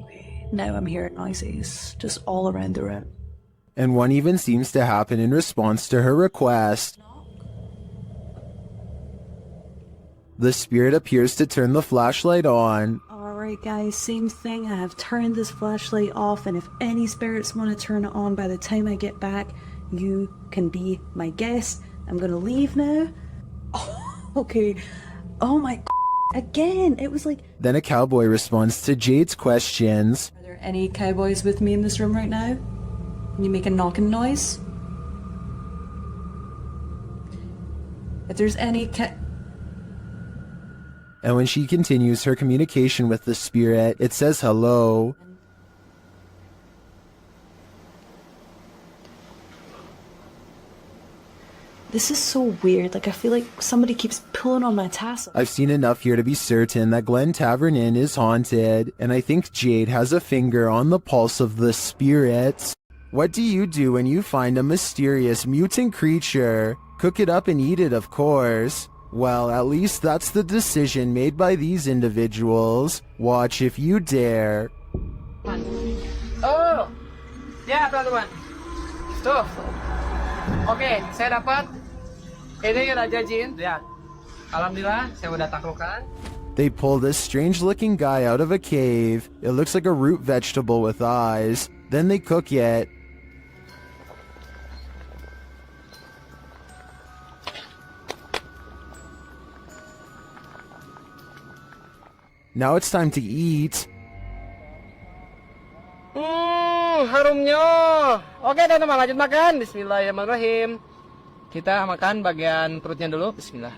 Okay, now I'm hearing noises just all around the room. And one even seems to happen in response to her request. The spirit appears to turn the flashlight on. Alright guys, same thing. I have turned this flashlight off, and if any spirits want to turn it on by the time I get back, you can be my guest. I'm gonna leave now. Oh, okay. Oh my again, it was like... Then a cowboy responds to Jade's questions. Are there any cowboys with me in this room right now? Can you make a knocking noise? If there's any And when she continues her communication with the spirit, it says hello. This is so weird. Like, I feel like somebody keeps pulling on my tassel. I've seen enough here to be certain that Glen Tavern Inn is haunted, and I think Jade has a finger on the pulse of the spirits. What do you do when you find a mysterious mutant creature? Cook it up and eat it, of course. Well, at least that's the decision made by these individuals. Watch if you dare. Oh, ya teman-teman. Tuh. Oke, saya dapat. Ini yang Raja Jin. Lihat. Alhamdulillah, saya udah taklukkan. They pull this strange-looking guy out of a cave. It looks like a root vegetable with eyes. Then they cook it. Now it's time to eat. Harumnya. Oke teman-teman, lanjut makan. Bismillahirrahmanirrahim. Kita makan bagian perutnya dulu. Bismillah.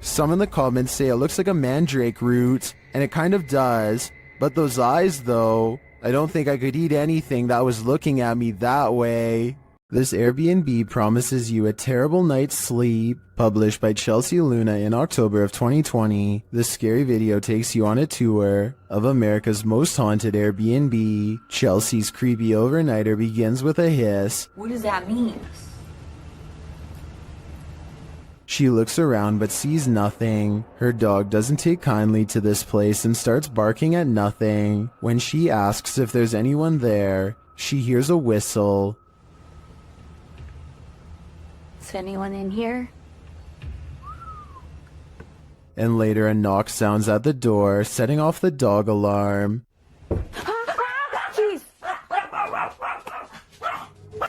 Some in the comments say it looks like a mandrake root, and it kind of does. But those eyes, though, I don't think I could eat anything that was looking at me that way. This Airbnb promises you a terrible night's sleep. Published by Chelsea Luna in October of 2020, this scary video takes you on a tour of America's most haunted Airbnb. Chelsea's creepy overnighter begins with a hiss. What does that mean? She looks around but sees nothing. Her dog doesn't take kindly to this place and starts barking at nothing. When she asks if there's anyone there, she hears a whistle. Is anyone in here? And later a knock sounds at the door, setting off the dog alarm. Jeez.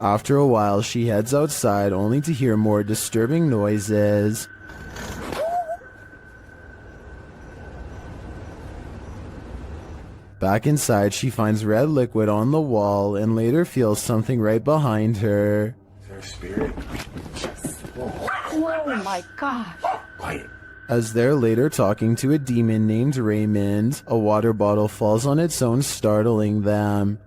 After a while, she heads outside only to hear more disturbing noises. Back inside, she finds red liquid on the wall and later feels something right behind her. Is there a spirit? Oh my gosh. Quiet. As they're later talking to a demon named Raymond, a water bottle falls on its own, startling them.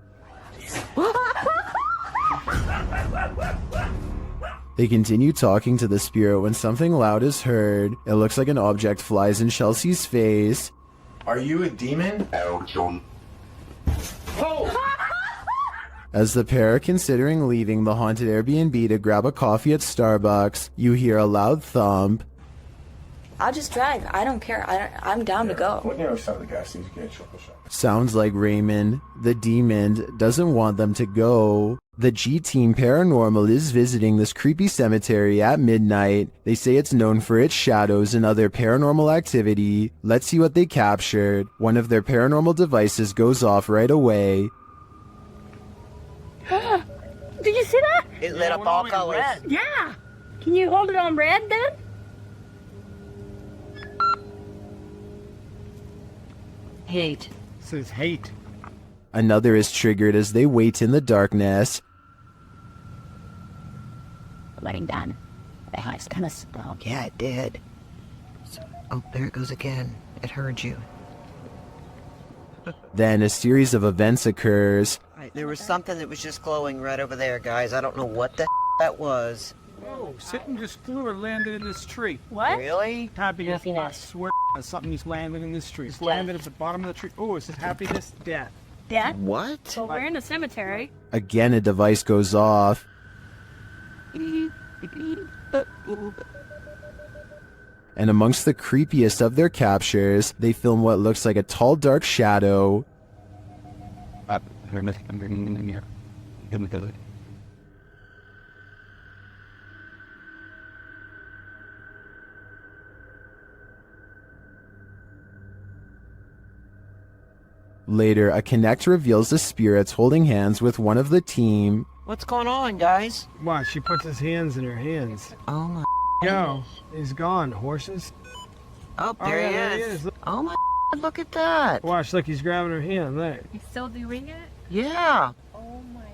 They continue talking to the spirit when something loud is heard. It looks like an object flies in Chelsea's face. Are you a demon? As the pair are considering leaving the haunted Airbnb to grab a coffee at Starbucks, you hear a loud thump. I'll just drive. I don't care. I'm down to go. What narrow side of the gas station get a chocolate shop? Sounds like Raymond, the demon, doesn't want them to go. The G Team Paranormal is visiting this creepy cemetery at midnight. They say it's known for its shadows and other paranormal activity. Let's see what they captured. One of their paranormal devices goes off right away. Did you see that? It lit up all colors. Yeah. Can you hold it on red then? Hate. Says hate. Another is triggered as they wait in the darkness. Letting down. The house kind of spoke. Yeah, it did. Oh, there it goes again. It heard you. Then a series of events occurs. There was something that was just glowing right over there, guys. I don't know what the that was. Whoa, something just flew or landed in this tree. What? Really? Happiness. I swear something just landed in this tree. Just landed at the bottom of the tree. Oh, it says happiness, death. Death? What? So we're in a cemetery. Again, a device goes off. And amongst the creepiest of their captures, they film what looks like a tall, dark shadow. Later, a Connect reveals the spirits holding hands with one of the team. What's going on, guys? Watch, she puts his hands in her hands. Oh my. Yo, he's gone, horses. Oh, there yeah, he is. Oh my. Look at that. Watch, look, he's grabbing her hand there. He's still doing it? Yeah. Oh my.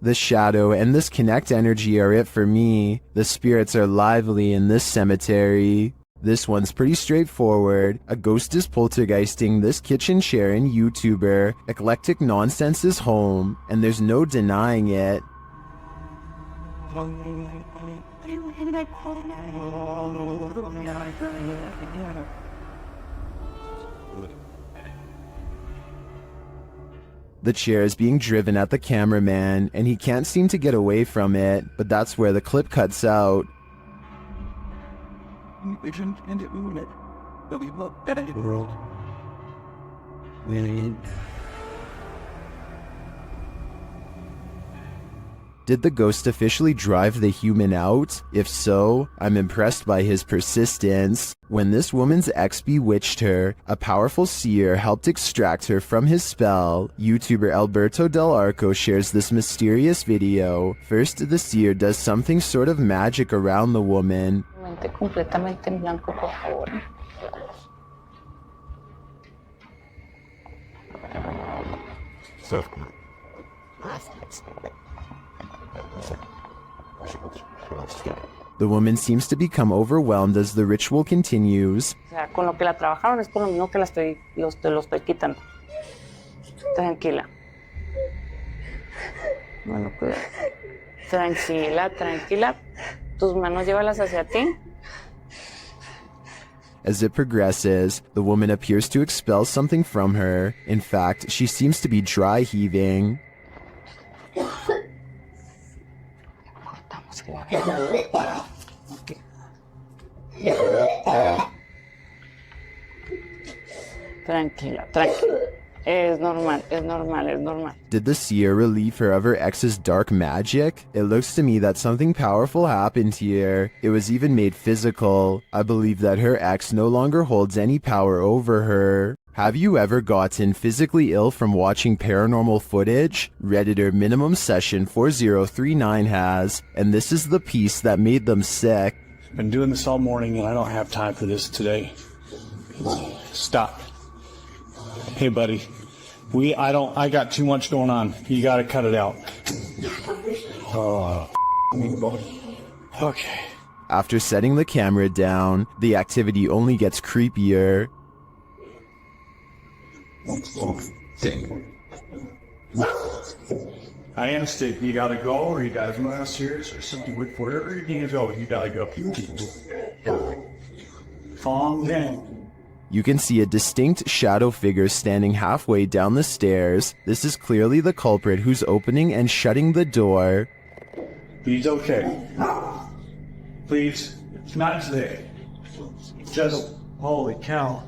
The shadow and this Connect energy are it for me. The spirits are lively in this cemetery. This one's pretty straightforward. A ghost is poltergeisting this kitchen chair and YouTuber. Eclectic nonsense is home, and there's no denying it. The chair is being driven at the cameraman, and he can't seem to get away from it, but that's where the clip cuts out. Did the ghost officially drive the human out? If so, I'm impressed by his persistence. When this woman's ex bewitched her, a powerful seer helped extract her from his spell. YouTuber Alberto Del Arco shares this mysterious video. First, the seer does something sort of magic around the woman. Completamente en blanco, por favor. The woman seems to become overwhelmed as the ritual continues. O sea, con lo que la trabajaron es con lo mismo que te lo estoy quitando. Tranquila. Bueno, cuidado. Tranquila, tranquila. Tus manos llévalas hacia ti. As it progresses, the woman appears to expel something from her. In fact, she seems to be dry heaving. Tranquila, tranquila. Es normal, es normal, es normal. Did the seer relieve her of her ex's dark magic? It looks to me that something powerful happened here. It was even made physical. I believe that her ex no longer holds any power over her. Have you ever gotten physically ill from watching paranormal footage? Redditor Minimum Session 4039 has, and this is the piece that made them sick. Been doing this all morning and I don't have time for this today. Stop. Hey buddy, I got too much going on. You gotta cut it out. Oh, okay. After setting the camera down, the activity only gets creepier. I understand. You gotta go, or you guys are serious, or something. Wherever you need to go, you gotta go. Calm down. You can see a distinct shadow figure standing halfway down the stairs. This is clearly the culprit who's opening and shutting the door. He's okay. Please, it's not today. Just, holy cow.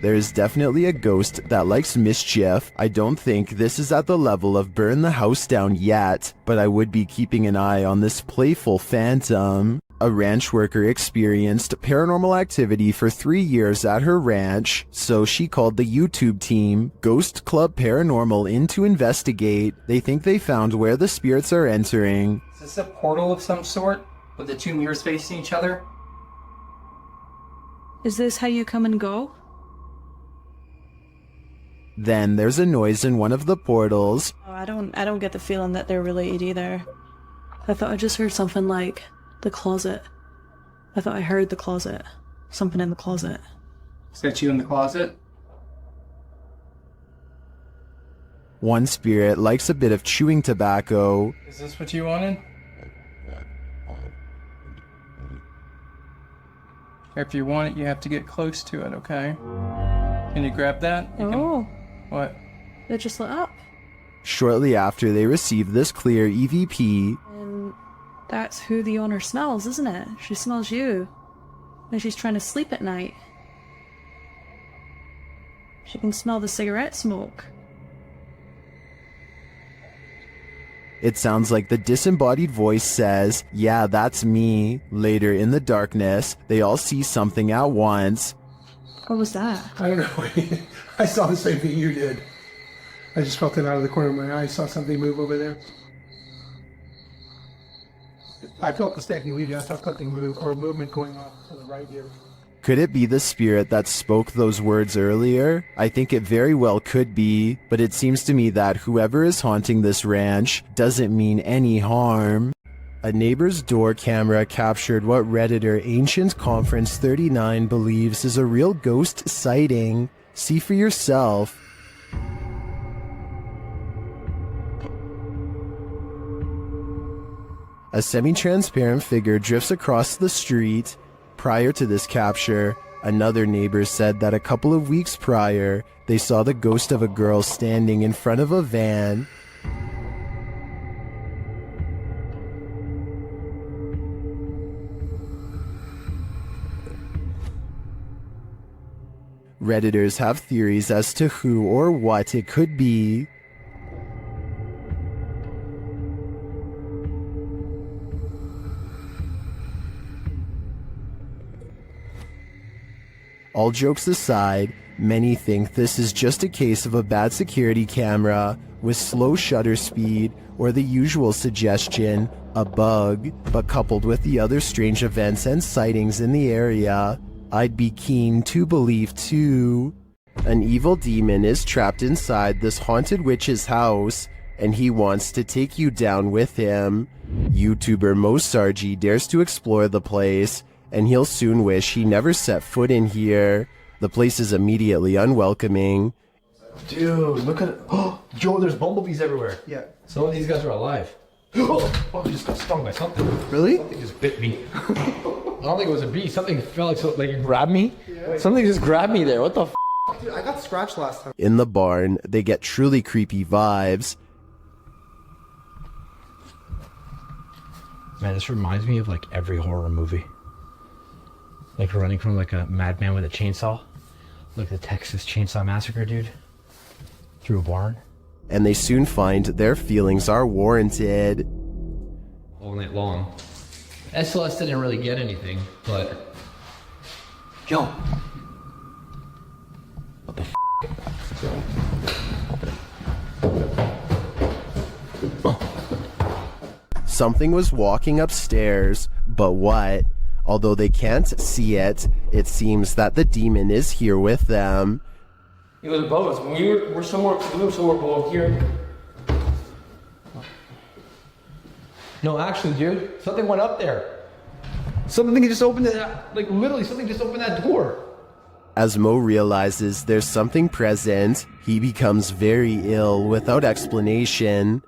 There's definitely a ghost that likes mischief. I don't think this is at the level of burn the house down yet, but I would be keeping an eye on this playful phantom. A ranch worker experienced paranormal activity for 3 years at her ranch, so she called the YouTube team, Ghost Club Paranormal, in to investigate. They think they found where the spirits are entering. Is this a portal of some sort with the two mirrors facing each other? Is this how you come and go? Then there's a noise in one of the portals. Oh, I don't get the feeling that they're related either. I thought I just heard something like the closet. I thought I heard the closet. Something in the closet. Is that you in the closet? One spirit likes a bit of chewing tobacco. Is this what you wanted? If you want it, you have to get close to it, okay? Can you grab that? What? It just lit up. Shortly after they receive this clear EVP, And that's who the owner smells, isn't it? She smells you. And she's trying to sleep at night. She can smell the cigarette smoke. it sounds like the disembodied voice says, "Yeah, that's me." Later in the darkness, they all see something at once. What was that? I don't know. I saw the same thing you did. I just felt it out of the corner of my eye. I saw something move over there. I felt the stacking lead. I saw something move, or movement going on to the right here. Could it be the spirit that spoke those words earlier? I think it very well could be, but it seems to me that whoever is haunting this ranch doesn't mean any harm. A neighbor's door camera captured what Redditor Ancient Conference 39 believes is a real ghost sighting. See for yourself. A semi-transparent figure drifts across the street. Prior to this capture, another neighbor said that a couple of weeks prior, they saw the ghost of a girl standing in front of a van. Redditors have theories as to who or what it could be. All jokes aside, many think this is just a case of a bad security camera with slow shutter speed or the usual suggestion, a bug, but coupled with the other strange events and sightings in the area, I'd be keen to believe too. An evil demon is trapped inside this haunted witch's house, and he wants to take you down with him. YouTuber Mosargi dares to explore the place, and he'll soon wish he never set foot in here. The place is immediately unwelcoming. Dude, look at it. Oh, Joe, there's bumblebees everywhere. Yeah. Some of these guys are alive. Oh, I just got stung by something. Really? Something just bit me. I don't think it was a bee. Something felt like it grabbed me. Yeah. Something just grabbed me there. What the f? Dude, I got scratched last time. In the barn, they get truly creepy vibes. Man, this reminds me of like every horror movie. Like running from like a madman with a chainsaw. Like the Texas Chainsaw Massacre, dude. Through a barn. And they soon find their feelings are warranted. All night long. SLS didn't really get anything, but... Yo! What the f***? Something was walking upstairs, but what? Although they can't see it, it seems that the demon is here with them. It was above us. We're somewhere below here. No, actually, dude, something went up there. Something just opened it. Like literally, something just opened that door. As Mo realizes there's something present, he becomes very ill without explanation.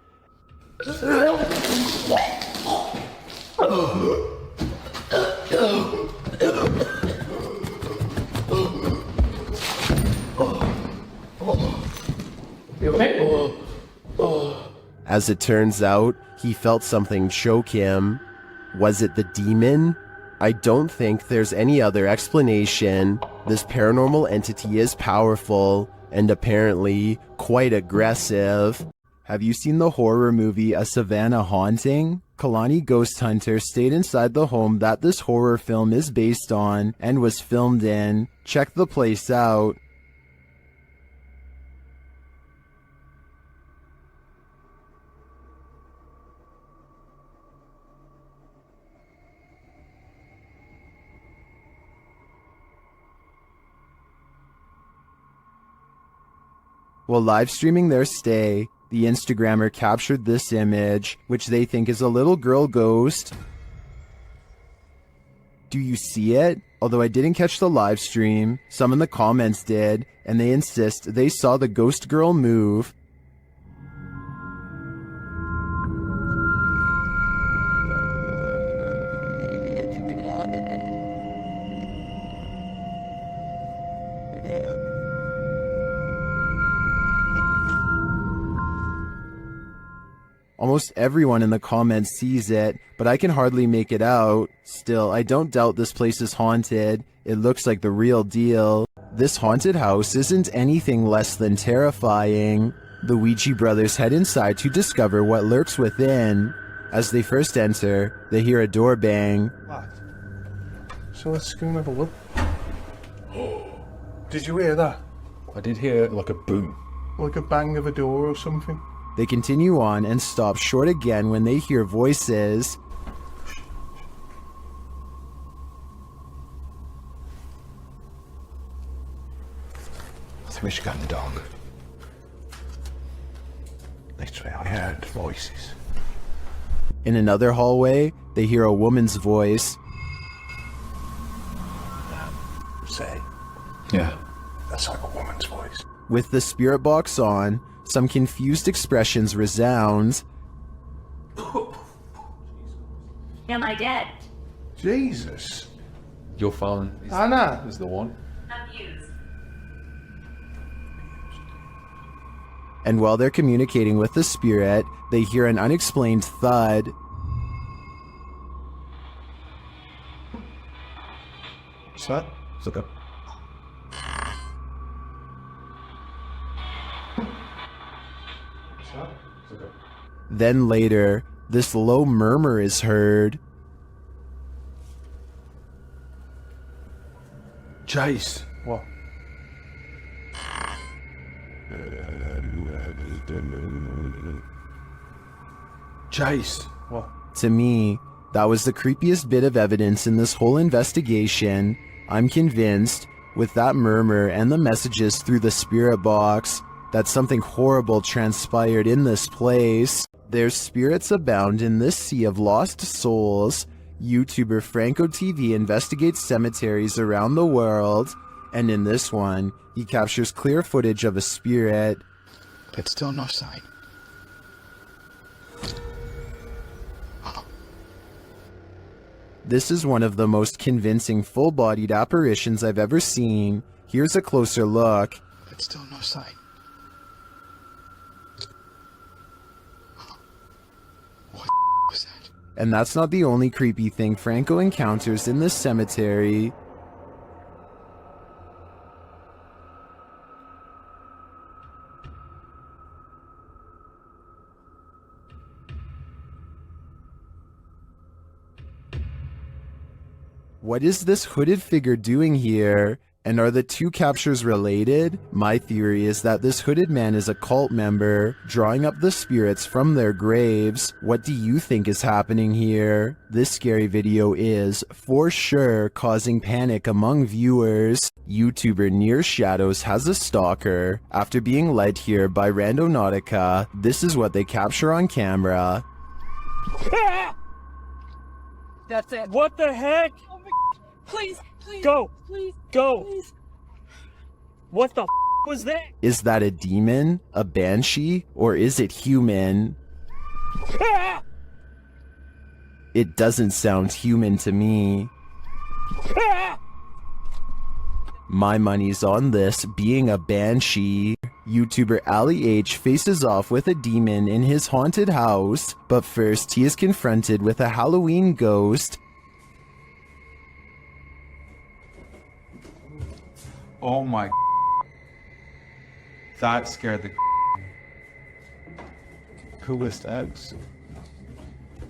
You okay? As it turns out, he felt something choke him. Was it the demon? I don't think there's any other explanation. This paranormal entity is powerful and apparently quite aggressive. Have you seen the horror movie A Savannah Haunting? Kalani Ghost Hunter stayed inside the home that this horror film is based on and was filmed in. Check the place out. While live streaming their stay, the Instagrammer captured this image, which they think is a little girl ghost. Do you see it? Although I didn't catch the live stream, some in the comments did, and they insist they saw the ghost girl move. Almost everyone in the comments sees it, but I can hardly make it out. Still, I don't doubt this place is haunted. It looks like the real deal. This haunted house isn't anything less than terrifying. The Ouija brothers head inside to discover what lurks within. As they first enter, they hear a door bang. What? So let's go and have a look. Did you hear that? I did hear like a boom. Like a bang of a door or something? They continue on and stop short again when they hear voices. I think we should go in the dog. Literally, I heard voices. In another hallway, they hear a woman's voice. Say. Yeah. That's like a woman's voice. With the spirit box on, some confused expressions resound. Am I dead? Jesus. Your phone Anna is the one. Abused. And while they're communicating with the spirit, they hear an unexplained thud. What's that? It's like a... Then later, this low murmur is heard. Jace. What? Jace. What? To me, that was the creepiest bit of evidence in this whole investigation. I'm convinced, with that murmur and the messages through the spirit box, that something horrible transpired in this place. There's spirits abound in this sea of lost souls. YouTuber Franco TV investigates cemeteries around the world, and in this one, he captures clear footage of a spirit. It's still no sign. This is one of the most convincing full-bodied apparitions I've ever seen. Here's a closer look. It's still no sign. And that's not the only creepy thing Franco encounters in this cemetery. What is this hooded figure doing here? And are the two captures related? My theory is that this hooded man is a cult member, drawing up the spirits from their graves. What do you think is happening here? This scary video is, for sure, causing panic among viewers. YouTuber Near Shadows has a stalker. After being led here by Randonautica, this is what they capture on camera. That's it. What the heck? Oh my... Please, please. Go. Please. Go. Please. What the was that? Is that a demon, a banshee, or is it human? It doesn't sound human to me. My money's on this being a banshee. YouTuber Ali H faces off with a demon in his haunted house, but first he is confronted with a Halloween ghost. Oh my. That scared the coolest eggs.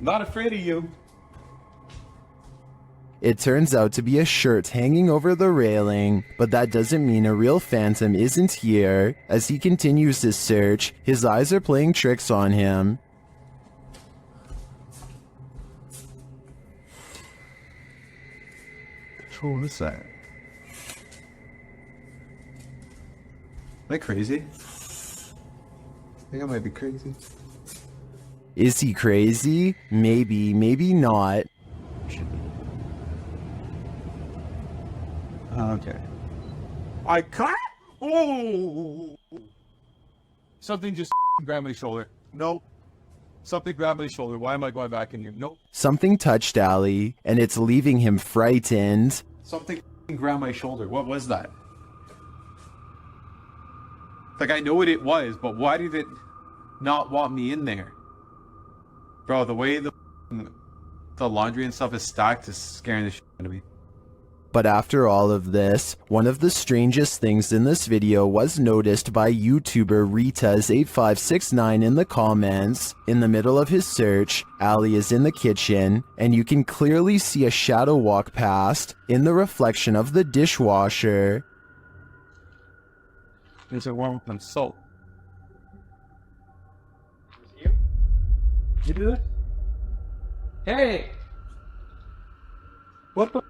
Not afraid of you. It turns out to be a shirt hanging over the railing, but that doesn't mean a real phantom isn't here. As he continues his search, his eyes are playing tricks on him. What is that? Am I crazy? I think I might be crazy. Is he crazy? Maybe, maybe not. Okay. I can't. Oh! Something just grabbed my shoulder. Nope. Something grabbed my shoulder. Why am I going back in here? Nope. Something touched Ali, and it's leaving him frightened. Something grabbed my shoulder. What was that? Like, I know what it was, but why did it not want me in there? Bro, the way the laundry and stuff is stacked is scaring the shit out of me. But after all of this, one of the strangest things in this video was noticed by YouTuber Ritas8569 in the comments. In the middle of his search, Ali is in the kitchen, and you can clearly see a shadow walk past in the reflection of the dishwasher. There's a warm up salt. You do it? Hey! What the?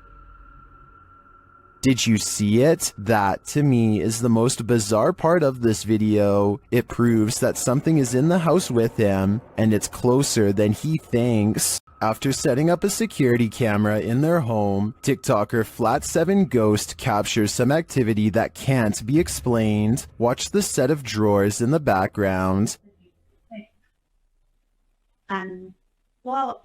Did you see it? That, to me, is the most bizarre part of this video. It proves that something is in the house with him, and it's closer than he thinks. After setting up a security camera in their home, TikToker Flat7Ghost captures some activity that can't be explained. Watch the set of drawers in the background. Well,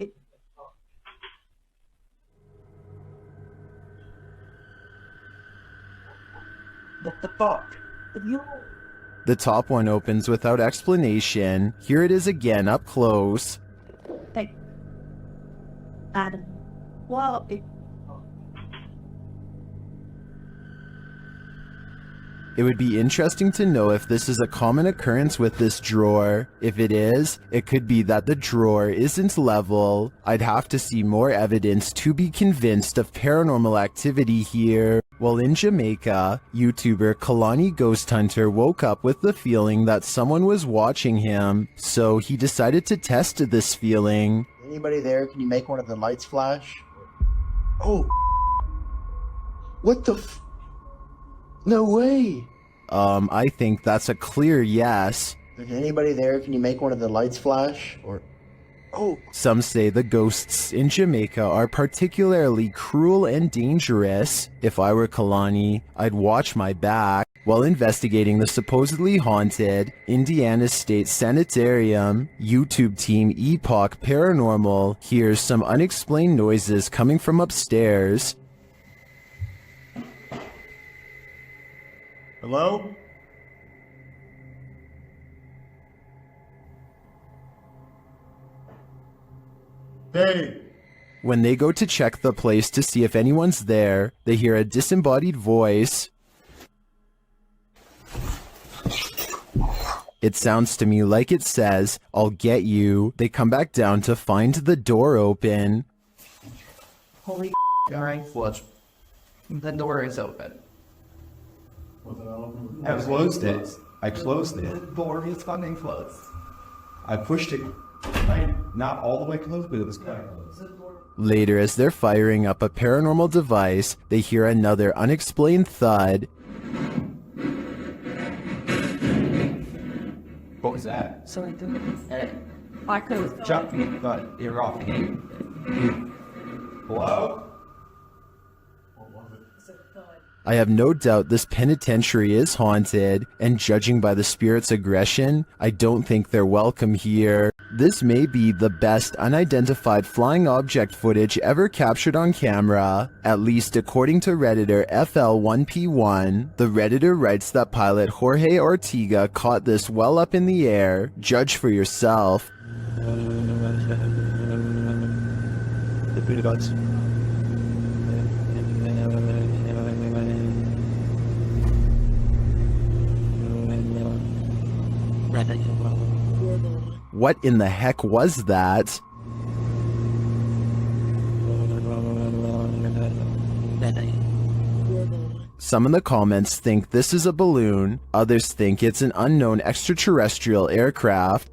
What the fuck? The top one opens without explanation. Here it is again up close. Hey. Adam. Well, It would be interesting to know if this is a common occurrence with this drawer. If it is, it could be that the drawer isn't level. I'd have to see more evidence to be convinced of paranormal activity here. While in Jamaica, YouTuber Kalani Ghost Hunter woke up with the feeling that someone was watching him, so he decided to test this feeling. Anybody there? Can you make one of the lights flash? Oh. What the f... No way! I think that's a clear yes. Is anybody there? Can you make one of the lights flash? Or... Oh! Some say the ghosts in Jamaica are particularly cruel and dangerous. If I were Kalani, I'd watch my back. While investigating the supposedly haunted Indiana State Sanitarium, YouTube team Epoch Paranormal hears some unexplained noises coming from upstairs. Hello? Hey! When they go to check the place to see if anyone's there, they hear a disembodied voice. It sounds to me like it says, "I'll get you." They come back down to find the door open. Holy alright. What? The door is open. I closed it. I closed it. The door is fucking closed. I pushed it. Not all the way closed, but it was kind of close. Later, as they're firing up a paranormal device, they hear another unexplained thud. What was that? So I could Jump me, but you're off. Hello? I have no doubt this penitentiary is haunted, and judging by the spirit's aggression, I don't think they're welcome here. This may be the best unidentified flying object footage ever captured on camera, at least according to Redditor FL1P1. The Redditor writes that pilot Jorge Ortega caught this well up in the air. Judge for yourself. What in the heck was that? Some in the comments think this is a balloon, others think it's an unknown extraterrestrial aircraft.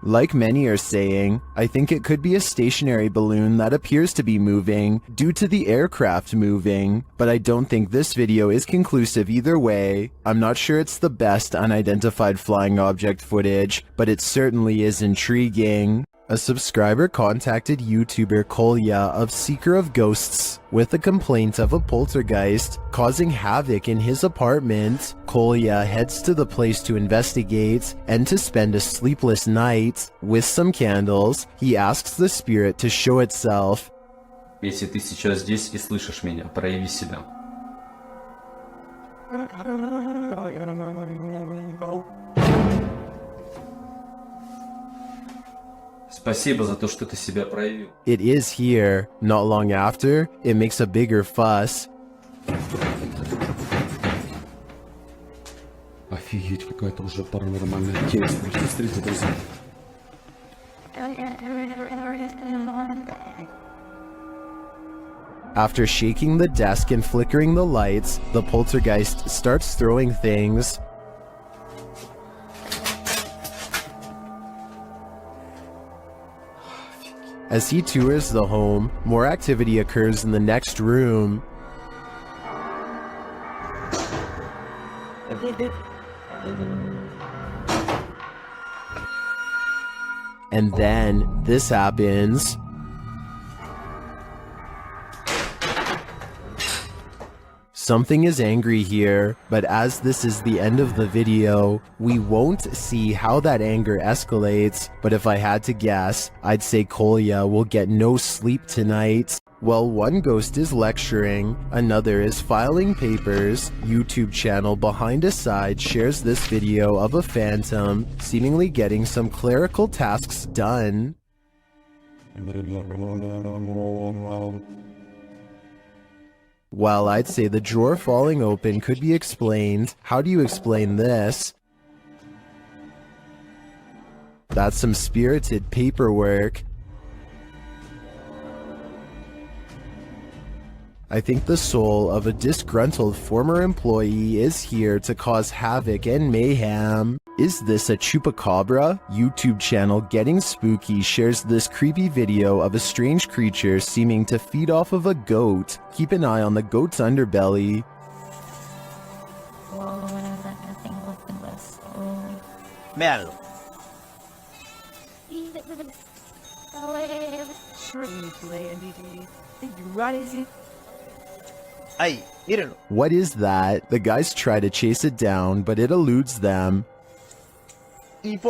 Like many are saying, I think it could be a stationary balloon that appears to be moving due to the aircraft moving, but I don't think this video is conclusive either way. I'm not sure it's the best unidentified flying object footage, but it certainly is intriguing. A subscriber contacted YouTuber Kolya of Seeker of Ghosts with a complaint of a poltergeist causing havoc in his apartment. Kolya heads to the place to investigate, and to spend a sleepless night. With some candles, he asks the spirit to show itself. Если ты сейчас здесь и слышишь меня, прояви себя. Спасибо за то, что ты себя проявил. It is here. Not long after, it makes a bigger fuss. Офигеть, какая-то уже паранормальная тема. Смотрите, друзья. After shaking the desk and flickering the lights, the poltergeist starts throwing things. As he tours the home, more activity occurs in the next room. And then this happens. Something is angry here, but as this is the end of the video, we won't see how that anger escalates, but if I had to guess, I'd say Kolya will get no sleep tonight. While one ghost is lecturing, another is filing papers. YouTube channel Behind a Side shares this video of a phantom seemingly getting some clerical tasks done. Well, I'd say the drawer falling open could be explained. How do you explain this? That's some spirited paperwork. I think the soul of a disgruntled former employee is here to cause havoc and mayhem. Is this a chupacabra? YouTube channel Getting Spooky shares this creepy video of a strange creature seeming to feed off of a goat. Keep an eye on the goat's underbelly. Véanlo. Ahí, mírenlo. What is that? The guys try to chase it down, but it eludes them. Y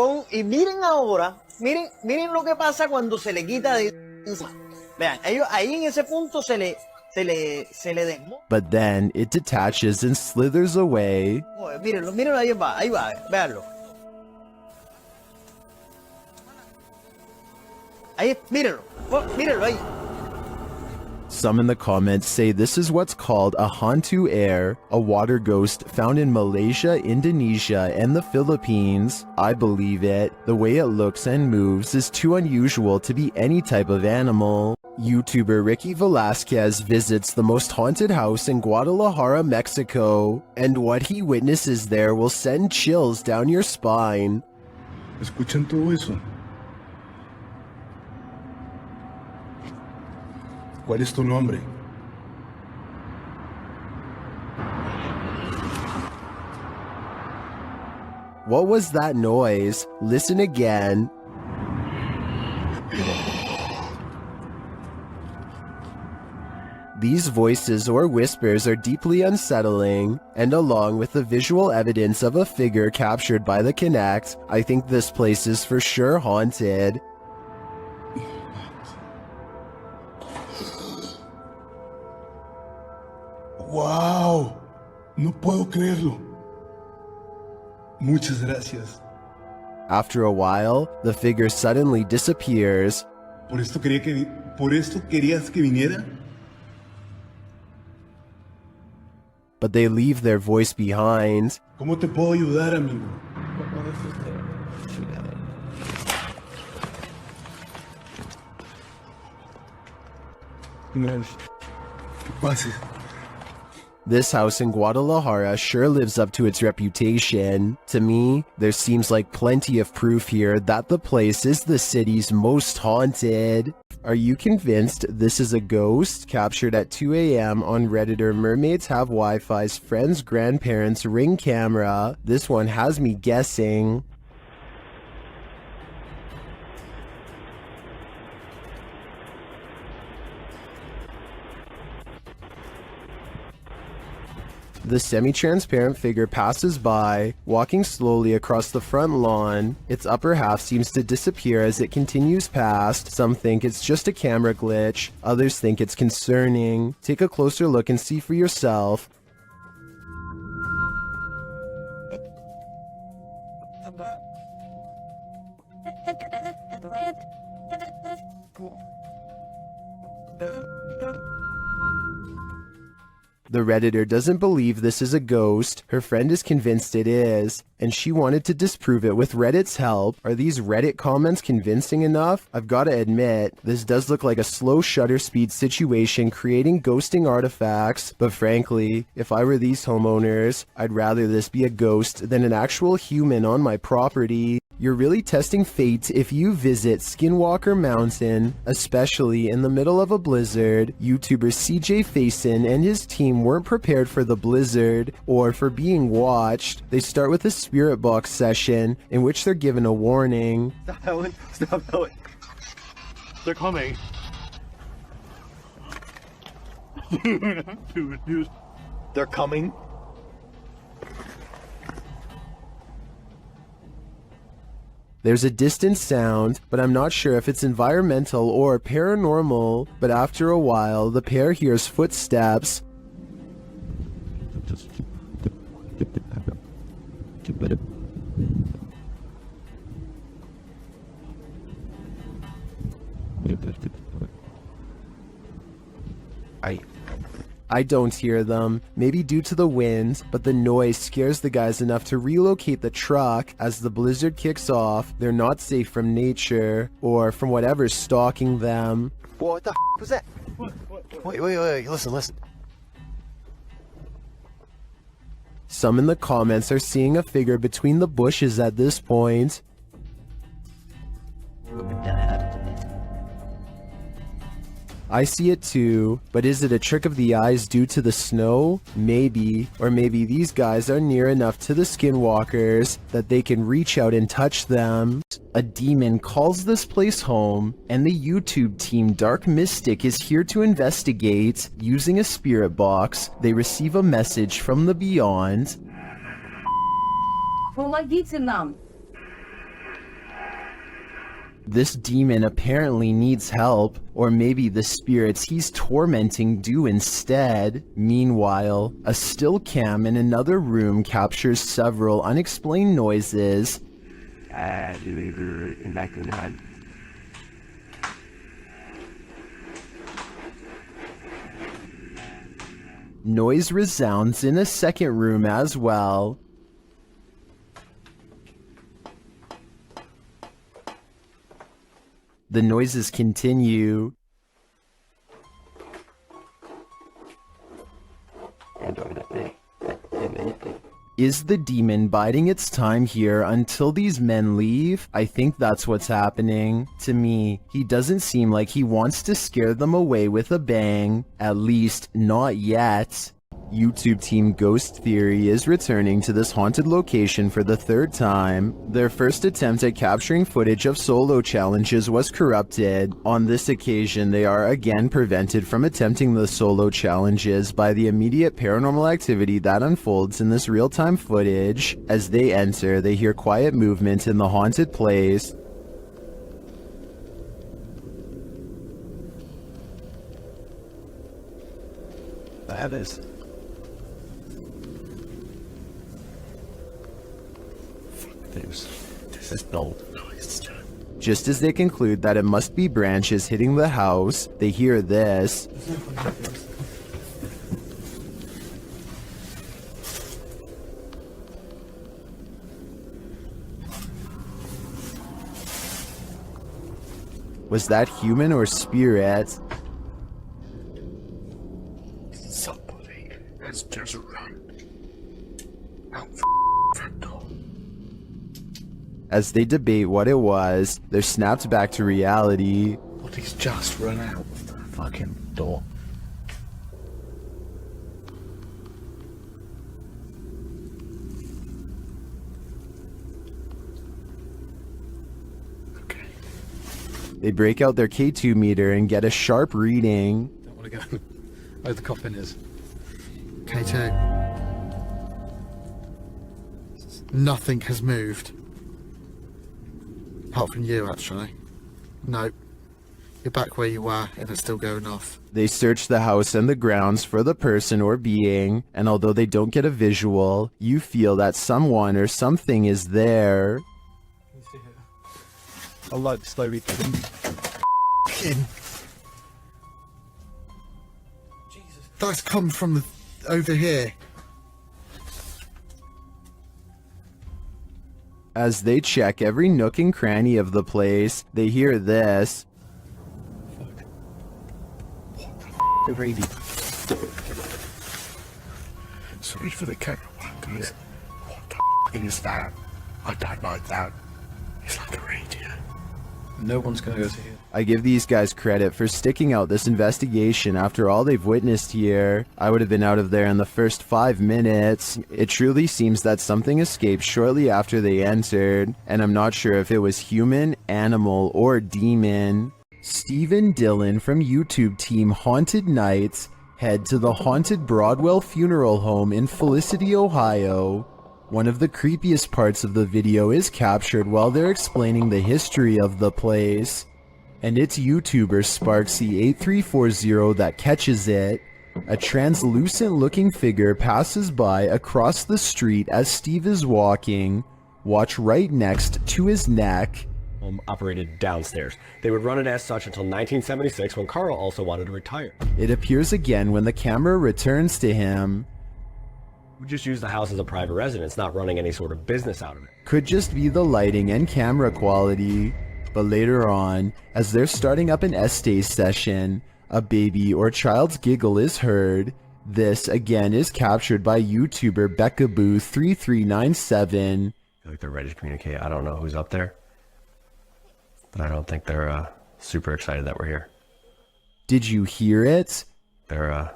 miren ahora, miren lo que pasa cuando se le quita de... Vean, ellos ahí en ese punto se le desmonta. But then it detaches and slithers away. Mírenlo, ahí va, véanlo. Ahí, mírenlo ahí. Some in the comments say this is what's called a hantu air, a water ghost found in Malaysia, Indonesia, and the Philippines. I believe it. The way it looks and moves is too unusual to be any type of animal. YouTuber Ricky Velasquez visits the most haunted house in Guadalajara, Mexico, and what he witnesses there will send chills down your spine. ¿Escuchan todo eso? ¿Cuál es tu nombre? What was that noise? Listen again. These voices or whispers are deeply unsettling, and along with the visual evidence of a figure captured by the Kinect, I think this place is for sure haunted. ¡Wow! No puedo creerlo. Muchas gracias. After a while, the figure suddenly disappears. ¿Por esto querías que viniera? But they leave their voice behind. ¿Cómo te puedo ayudar, amigo? ¿Qué pasa? This house in Guadalajara sure lives up to its reputation. To me, there seems like plenty of proof here that the place is the city's most haunted. Are you convinced this is a ghost? Captured at 2 a.m. on Redditor Mermaids Have Wi-Fi's friend's grandparents' Ring camera. This one has me guessing. The semi-transparent figure passes by, walking slowly across the front lawn. Its upper half seems to disappear as it continues past. Some think it's just a camera glitch, others think it's concerning. Take a closer look and see for yourself. The Redditor doesn't believe this is a ghost. Her friend is convinced it is, and she wanted to disprove it with Reddit's help. Are these Reddit comments convincing enough? I've got to admit, this does look like a slow shutter speed situation creating ghosting artifacts, but frankly, if I were these homeowners, I'd rather this be a ghost than an actual human on my property. You're really testing fate if you visit Skinwalker Mountain, especially in the middle of a blizzard. YouTuber CJ Faison and his team weren't prepared for the blizzard or for being watched. They start with a spirit box session in which they're given a warning. Stop Helen. Stop Helen. They're coming. They're coming. There's a distant sound, but I'm not sure if it's environmental or paranormal. But after a while, the pair hears footsteps. I don't hear them, maybe due to the wind, but the noise scares the guys enough to relocate the truck. As the blizzard kicks off, they're not safe from nature, or from whatever's stalking them. What the was that? Wait, listen. Some in the comments are seeing a figure between the bushes at this point. I see it too, but is it a trick of the eyes due to the snow? Maybe. Or maybe these guys are near enough to the skinwalkers that they can reach out and touch them. A demon calls this place home, and the YouTube team Dark Mystic is here to investigate. Using a spirit box, they receive a message from the beyond. Помогите нам! This demon apparently needs help, or maybe the spirits he's tormenting do instead. Meanwhile, a still cam in another room captures several unexplained noises. Noise resounds in a second room as well. The noises continue. Is the demon biding its time here until these men leave? I think that's what's happening. To me, he doesn't seem like he wants to scare them away with a bang. At least, not yet. YouTube team Ghost Theory is returning to this haunted location for the third time. Their first attempt at capturing footage of solo challenges was corrupted. On this occasion, they are again prevented from attempting the solo challenges by the immediate paranormal activity that unfolds in this real-time footage. As they enter, they hear quiet movement in the haunted place. That is. This is no noise. Just as they conclude that it must be branches hitting the house, they hear this. Was that human or spirit? Somebody has just run out front door. As they debate what it was, they're snapped back to reality. Somebody's just run out of the fucking door. They break out their K2 meter and get a sharp reading. Don't want to go where the coffin is. K2. Nothing has moved. Apart from you, actually. Nope. You're back where you were, and it's still going off. They search the house and the grounds for the person or being, and although they don't get a visual, you feel that someone or something is there. I'll like slowly. That's come from over here. As they check every nook and cranny of the place, they hear this. The radio. Sorry for the camera one, guys. What the is that? I don't like that. It's like a radio. No one's gonna go to here. I give these guys credit for sticking out this investigation after all they've witnessed here. I would have been out of there in the first 5 minutes. It truly seems that something escaped shortly after they entered, and I'm not sure if it was human, animal, or demon. Stephen Dillon from YouTube team Haunted Nights head to the haunted Broadwell Funeral Home in Felicity, Ohio. One of the creepiest parts of the video is captured while they're explaining the history of the place. And it's YouTuber Sparksy8340 that catches it. A translucent looking figure passes by across the street as Steve is walking. Watch right next to his neck. Operated downstairs. They would run it as such until 1976 when Carl also wanted to retire. It appears again when the camera returns to him. We just use the house as a private residence, not running any sort of business out of it. Could just be the lighting and camera quality. But later on, as they're starting up an Estee session, a baby or child's giggle is heard. This again is captured by YouTuber BeccaBoo3397. I feel like they're ready to communicate. I don't know who's up there, but I don't think they're super excited that we're here. Did you hear it? They're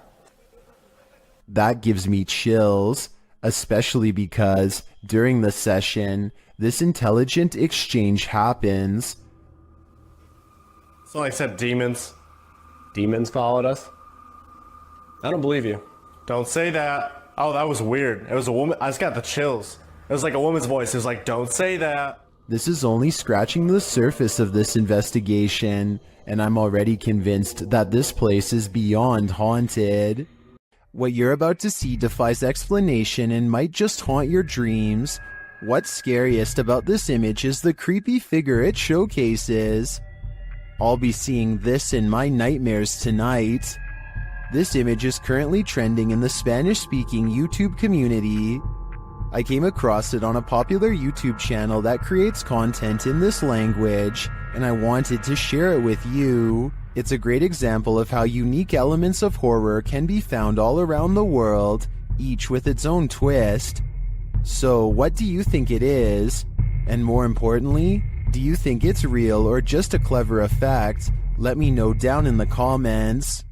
That gives me chills, especially because during the session, this intelligent exchange happens. So I said demons. Demons followed us? I don't believe you. Don't say that. Oh, that was weird. It was a woman. I just got the chills. It was like a woman's voice. It was like, don't say that. This is only scratching the surface of this investigation, and I'm already convinced that this place is beyond haunted. What you're about to see defies explanation and might just haunt your dreams. What's scariest about this image is the creepy figure it showcases. I'll be seeing this in my nightmares tonight. This image is currently trending in the Spanish-speaking YouTube community. I came across it on a popular YouTube channel that creates content in this language, and I wanted to share it with you. It's a great example of how unique elements of horror can be found all around the world, each with its own twist. So, what do you think it is? And more importantly, do you think it's real or just a clever effect? Let me know down in the comments.